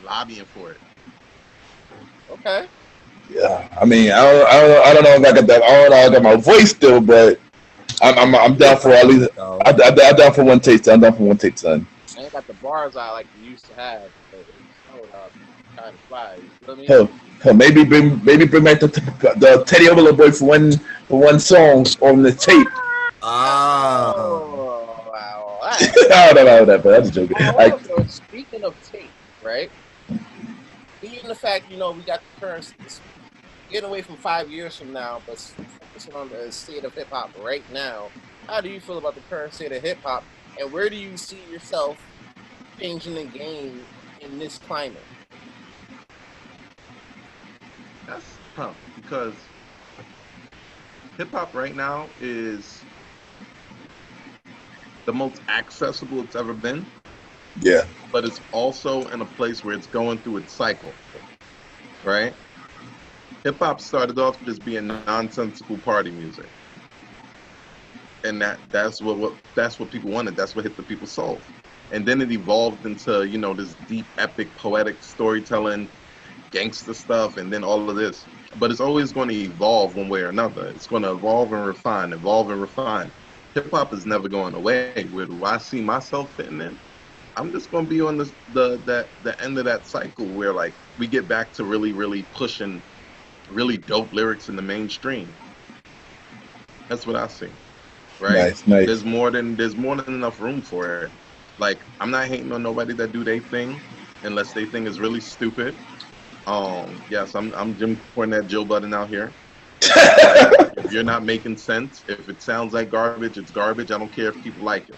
lobbying for it. Okay. Yeah, I mean, I don't know if I got that. I don't know if I got my voice still, but I'm down for at least. I'm down for one take. I'm down for one take, son. I ain't got the bars I like to used to have, but it's so kind of fly. You feel me? Hell, maybe bring back the Teddy Overload Boy for one song on the tape. Oh, wow. I don't know that, but that's a joke. However, speaking of tape, right? Even the fact, we got the current, getting away from 5 years from now, but focusing on the state of hip hop right now. How do you feel about the current state of hip hop, and where do you see yourself changing the game in this climate? That's tough because hip hop right now is the most accessible it's ever been. Yeah. But it's also in a place where it's going through its cycle, right? Hip hop started off just being nonsensical party music, and that's what people wanted. That's what hit the people's soul, and then it evolved into this deep, epic, poetic storytelling, gangster stuff, and then all of this. But it's always going to evolve one way or another. It's going to evolve and refine, evolve and refine. Hip hop is never going away. Where do I see myself fitting in? I'm just going to be on the end of that cycle where like we get back to really, really pushing really dope lyrics in the mainstream. That's what I see. Right? Nice. There's more than enough room for it. Like, I'm not hating on nobody that do their thing unless they thing is really stupid. Yes, I'm Jim Cornette, Joe Budden out here. If you're not making sense, if it sounds like garbage, it's garbage. I don't care if people like it.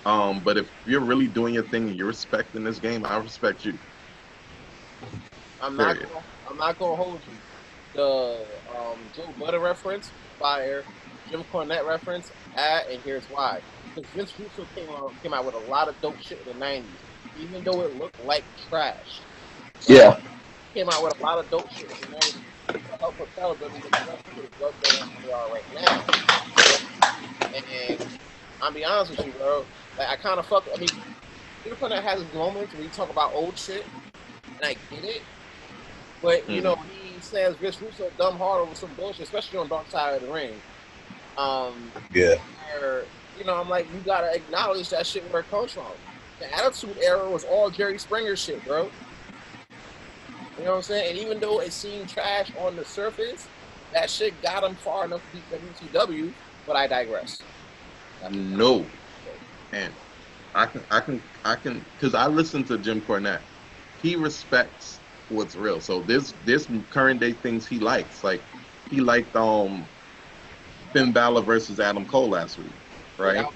But if you're really doing your thing and you're respecting this game, I respect you. I'm not gonna hold you. The Joe Budden reference, fire. Jim Cornette reference, and here's why. Because Vince Russo came out with a lot of dope shit in the 90s, even though it looked like trash. Yeah. Came out with a lot of dope shit in the 90s to help propel them to the drug they are right now. And I'll be honest with you, bro. Like, I kind of Jim Cornette has his moments where he talk about old shit, and I get it. But, he stands Vince Russo dumb hard over some bullshit, especially on Dark Side of the Ring. Yeah. Where, I'm like, you gotta acknowledge that shit where it comes from. The Attitude Era was all Jerry Springer shit, bro. You know what I'm saying? And even though it seemed trash on the surface, that shit got him far enough to beat WCW. But I digress. No, and I can, because I listen to Jim Cornette. He respects what's real. So there's current day things he likes. Like he liked Finn Balor versus Adam Cole last week, right?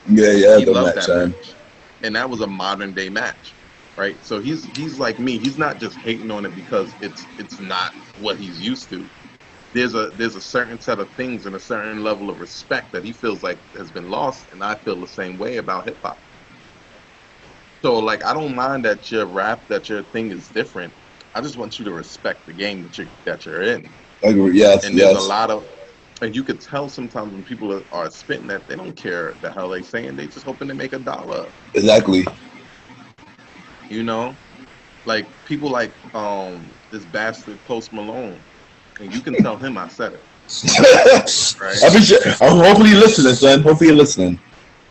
Yeah, he loved that match, and that was a modern day match, right? So he's like me. He's not just hating on it because it's not what he's used to. There's a certain set of things and a certain level of respect that he feels like has been lost, and I feel the same way about hip hop. So like, I don't mind that your thing is different. I just want you to respect the game that you're in. I agree. Yes, and there's a lot of, and you could tell sometimes when people are spitting that they don't care the hell they saying. They just hoping to make $1. Exactly. Like people like this bastard Post Malone, and you can tell him I said it. Right? Hopefully you're listening, son. Hopefully you're listening.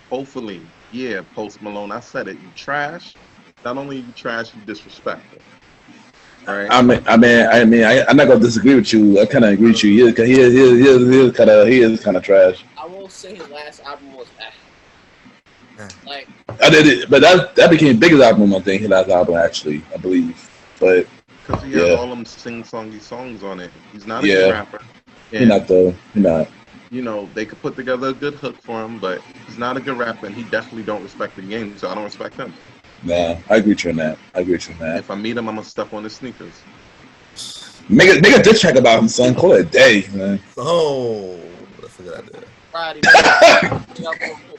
Hopefully, yeah, Post Malone, I said it. You trash. Not only you trash, you disrespectful. Right. I'm not gonna disagree with you. I kind of agree with you. He is kind of trash. I won't say his last album was like. I did it, but that became biggest album. I think his last album, actually, I believe. But because he has all them sing-songy songs on it. He's not a good rapper. He's not though. He's not. They could put together a good hook for him, but he's not a good rapper, and he definitely don't respect the game. So I don't respect him. Nah, I agree with you on that. If I meet him, I'm gonna step on his sneakers. Make a diss track about him, son. Call it a day, man. Oh, that's a good idea. Friday,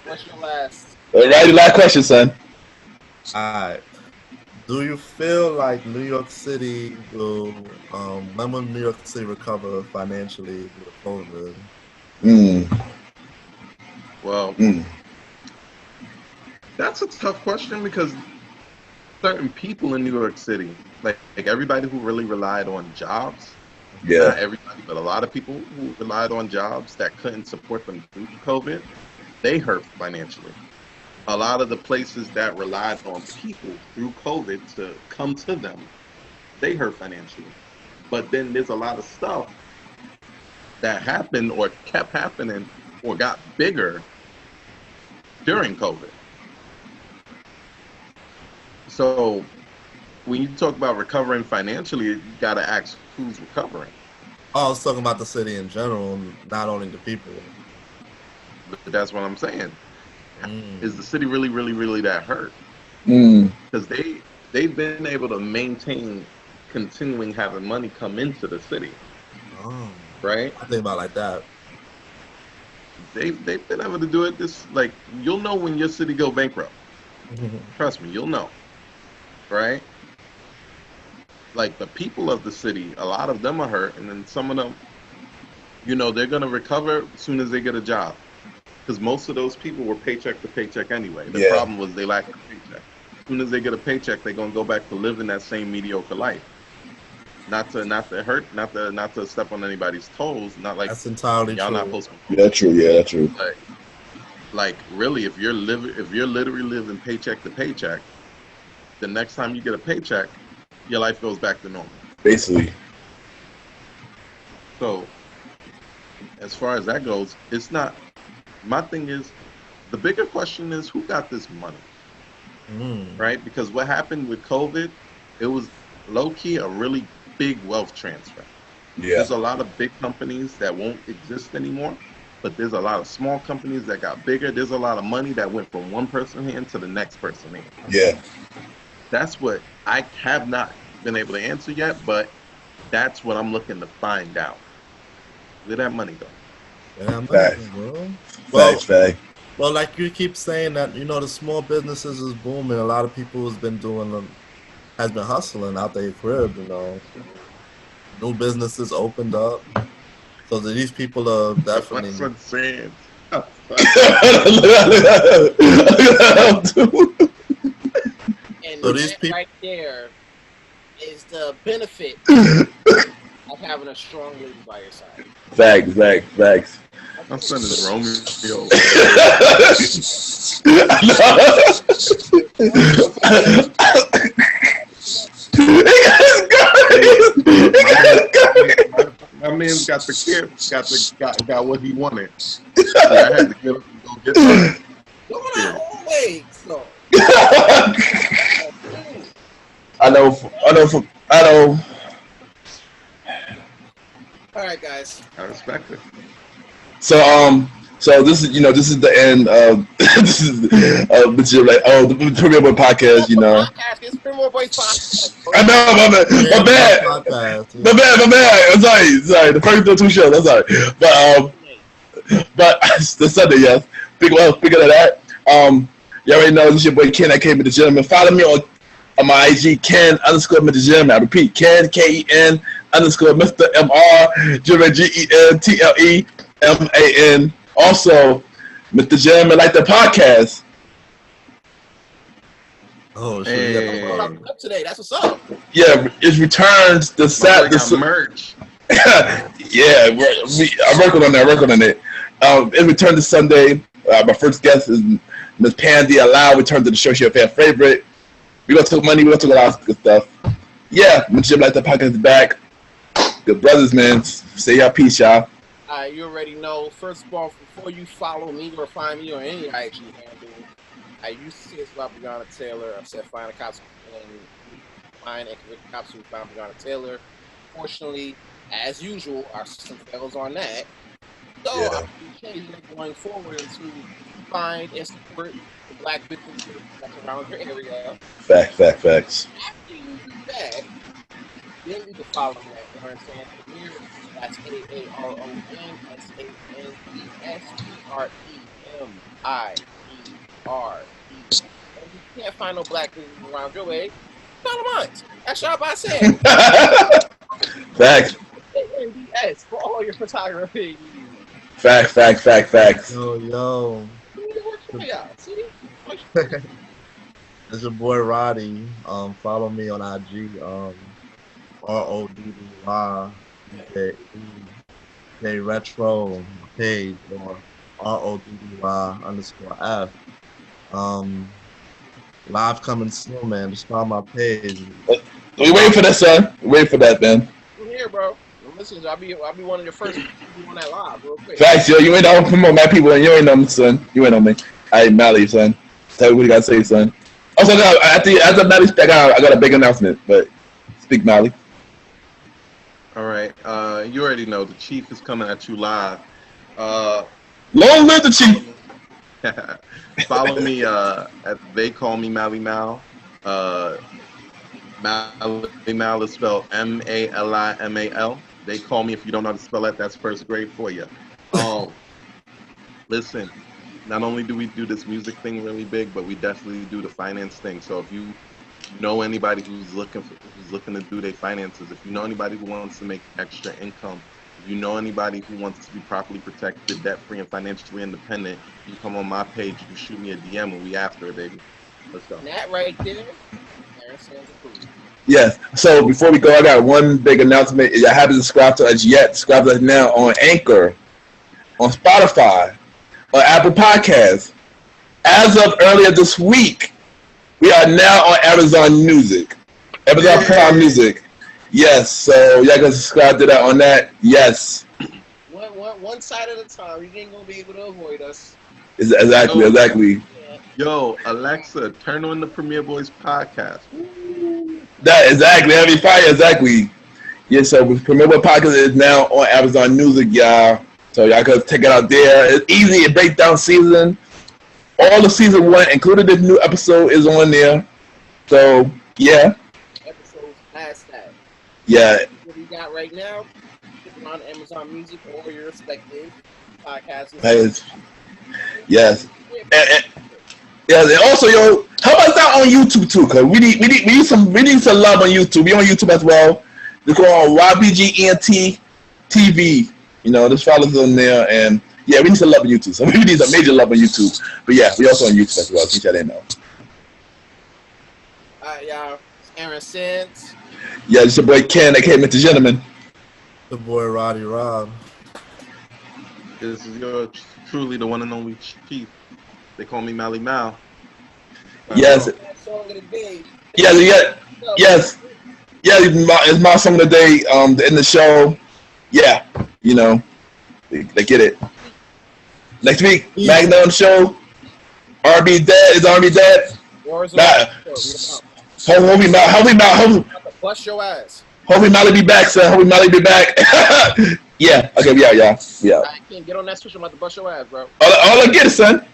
what's your last? Alrighty, last question, son. Alright. Do you feel like New York City will, when will New York City recover financially with COVID? Well, that's a tough question because certain people in New York City, like everybody who really relied on jobs, Yeah. Not everybody, but a lot of people who relied on jobs that couldn't support them through COVID, they hurt financially. A lot of the places that relied on people through COVID to come to them, they hurt financially. But then there's a lot of stuff that happened or kept happening or got bigger during COVID. So when you talk about recovering financially, you got to ask who's recovering. I was talking about the city in general, not only the people. But that's what I'm saying. Is the city really, really, really that hurt? Because they've been able to maintain continuing having money come into the city. Oh, right? I think about it like that. They've been able to do it. This, like, you'll know when your city go bankrupt. Trust me, you'll know, right? Like, the people of the city, a lot of them are hurt, and then some of them, you know, they're gonna recover as soon as they get a job, because most of those people were paycheck to paycheck anyway. The problem was they lacked a paycheck. As soon as they get a paycheck, they're gonna go back to living that same mediocre life. Not to hurt, not to step on anybody's toes. Not like that's entirely y'all true. not supposed to. Yeah, true. Yeah, that's true. Like really, if you're literally living paycheck to paycheck, the next time you get a paycheck, your life goes back to normal. Basically. So, as far as that goes, it's not. My thing is, the bigger question is who got this money, right? Because what happened with COVID, it was low key a really big wealth transfer. Yeah. There's a lot of big companies that won't exist anymore, but there's a lot of small companies that got bigger. There's a lot of money that went from one person's hand to the next person's hand. Yeah. That's what I have not been able to answer yet, but that's what I'm looking to find out. Where that money go? Yeah, Facts. bro. Facts. Well, like you keep saying that, you know, the small businesses is booming. A lot of people has been hustling out their crib, you know. New businesses opened up. So these people are definitely. My son saying. And So these that right there is the benefit of having a strong lady by your side. Facts. My son is Romeo. My man's got the kids, got what he wanted. I had to get up and go get them. Wait, so. I know. All right, guys. I respect it. So this is the end of this is the Premier Boy podcast. You know. It's Premier Boyz podcast. I know, my bad. I'm sorry. The first two shows. I'm sorry, but the Sunday, yes. Speaking of that, you already know this is your boy Ken. I came with the gentleman. Follow me on my IG Ken _ Mr. Gentleman. I repeat, Ken KEN _ Mr. MR GentleMan. Also, Mr. Gentleman, like the podcast. Oh shit! Today, that's what's up. Yeah, it returns the merch. Yeah, I'm working on that. It returned this Sunday. My first guest is Miss Pandy Allow. Returned to the show. She a fan favorite. We gonna talk money. We gonna talk a lot of good stuff. Yeah, Mr. Gentleman, like the podcast is back. Good brothers, man. Say y'all peace, y'all. You already know. First of all, before you follow me or find me on any IG handle, I used to say it's about Breonna Taylor. I said find a cops and find and convict cops who found Breonna Taylor. Fortunately, as usual, our system fails on that. So I'll be changing it going forward to find and support the black businesses that's around your area. Facts. After you do that, then you can follow me at Aaron Sanders. That's AARONSANDESPREMIER. And you can't find no black business around your way. Follow mine. That's y'all by saying. Facts. ANDS for all your photography. Facts. Yo. It's your boy Roddy. Follow me on IG. RODDY They retro page or RODDY_F. Live coming soon, man. Just follow my page. We waiting for that, son. We waiting for that, man. I'm here, bro. Listen, I'll be one of the first people on that live real quick. Facts, yo. You ain't know promote my people, and you ain't know me, son. You ain't know me. I ain't Mally, son. Tell me what you gotta say, son. Also, after Mally's back, I got a big announcement, but speak, Mally. All right. You already know the Chief is coming at you live. Long live the Chief. Follow me at They Call Me malimal. Malimal is spelled MALIMAL. They call me. If you don't know how to spell that, that's first grade for you. Listen, not only do we do this music thing really big, but we definitely do the finance thing. So if you know anybody who's looking to do their finances, if you know anybody who wants to make extra income, if you know anybody who wants to be properly protected, debt-free, and financially independent, you come on my page, you shoot me a DM, and we after it, baby. Let's go. That right there. Stands approved. Yes. So before we go, I got one big announcement. If you haven't subscribed to us yet, subscribe to us now on Anchor, on Spotify, on Apple Podcasts. As of earlier this week, we are now on Amazon Music, Amazon Prime Music. Yes. So y'all can subscribe to that on that. Yes. One side at a time. You ain't gonna be able to avoid us. Exactly. Yo, Alexa, turn on the Premier Boys podcast. That exactly. Heavy fire. Exactly. Yeah. So Premier Boy Podcast is now on Amazon Music, y'all. So y'all can check it out there. It's easy. A breakdown season. All the season 1, including this new episode, is on there. So yeah. Episodes past that. Yeah. What we got right now? On Amazon Music or your respective podcasts. Yes. And also, yo, how about that on YouTube too? Cause we need some love on YouTube. We on YouTube as well. Just go on YBGENT TV. You know, just follow us on there, and yeah, we need some love on YouTube. So we need some major love on YouTube. But yeah, we also on YouTube as well. Teach y'all didn't know. Alright, y'all. It's Aaron Sands. Yeah, it's your boy Ken, aka Mr. Gentleman. The boy Roddy Rob. This is your truly the one and only Chief. They call me malimal. Yes. Song of the day. Yes. It's my song of the day. In the show. Yeah, you know, they get it. Next week, Magnum show. R&B dead. Is R&B dead? Nah. Hopefully, Bust your ass. Hopefully, Molly be back, son. Hopefully, Molly be back. Yeah. Okay, we out, y'all. We out. I can't get on that switch. I'm about to bust your ass, bro. All I get is, son.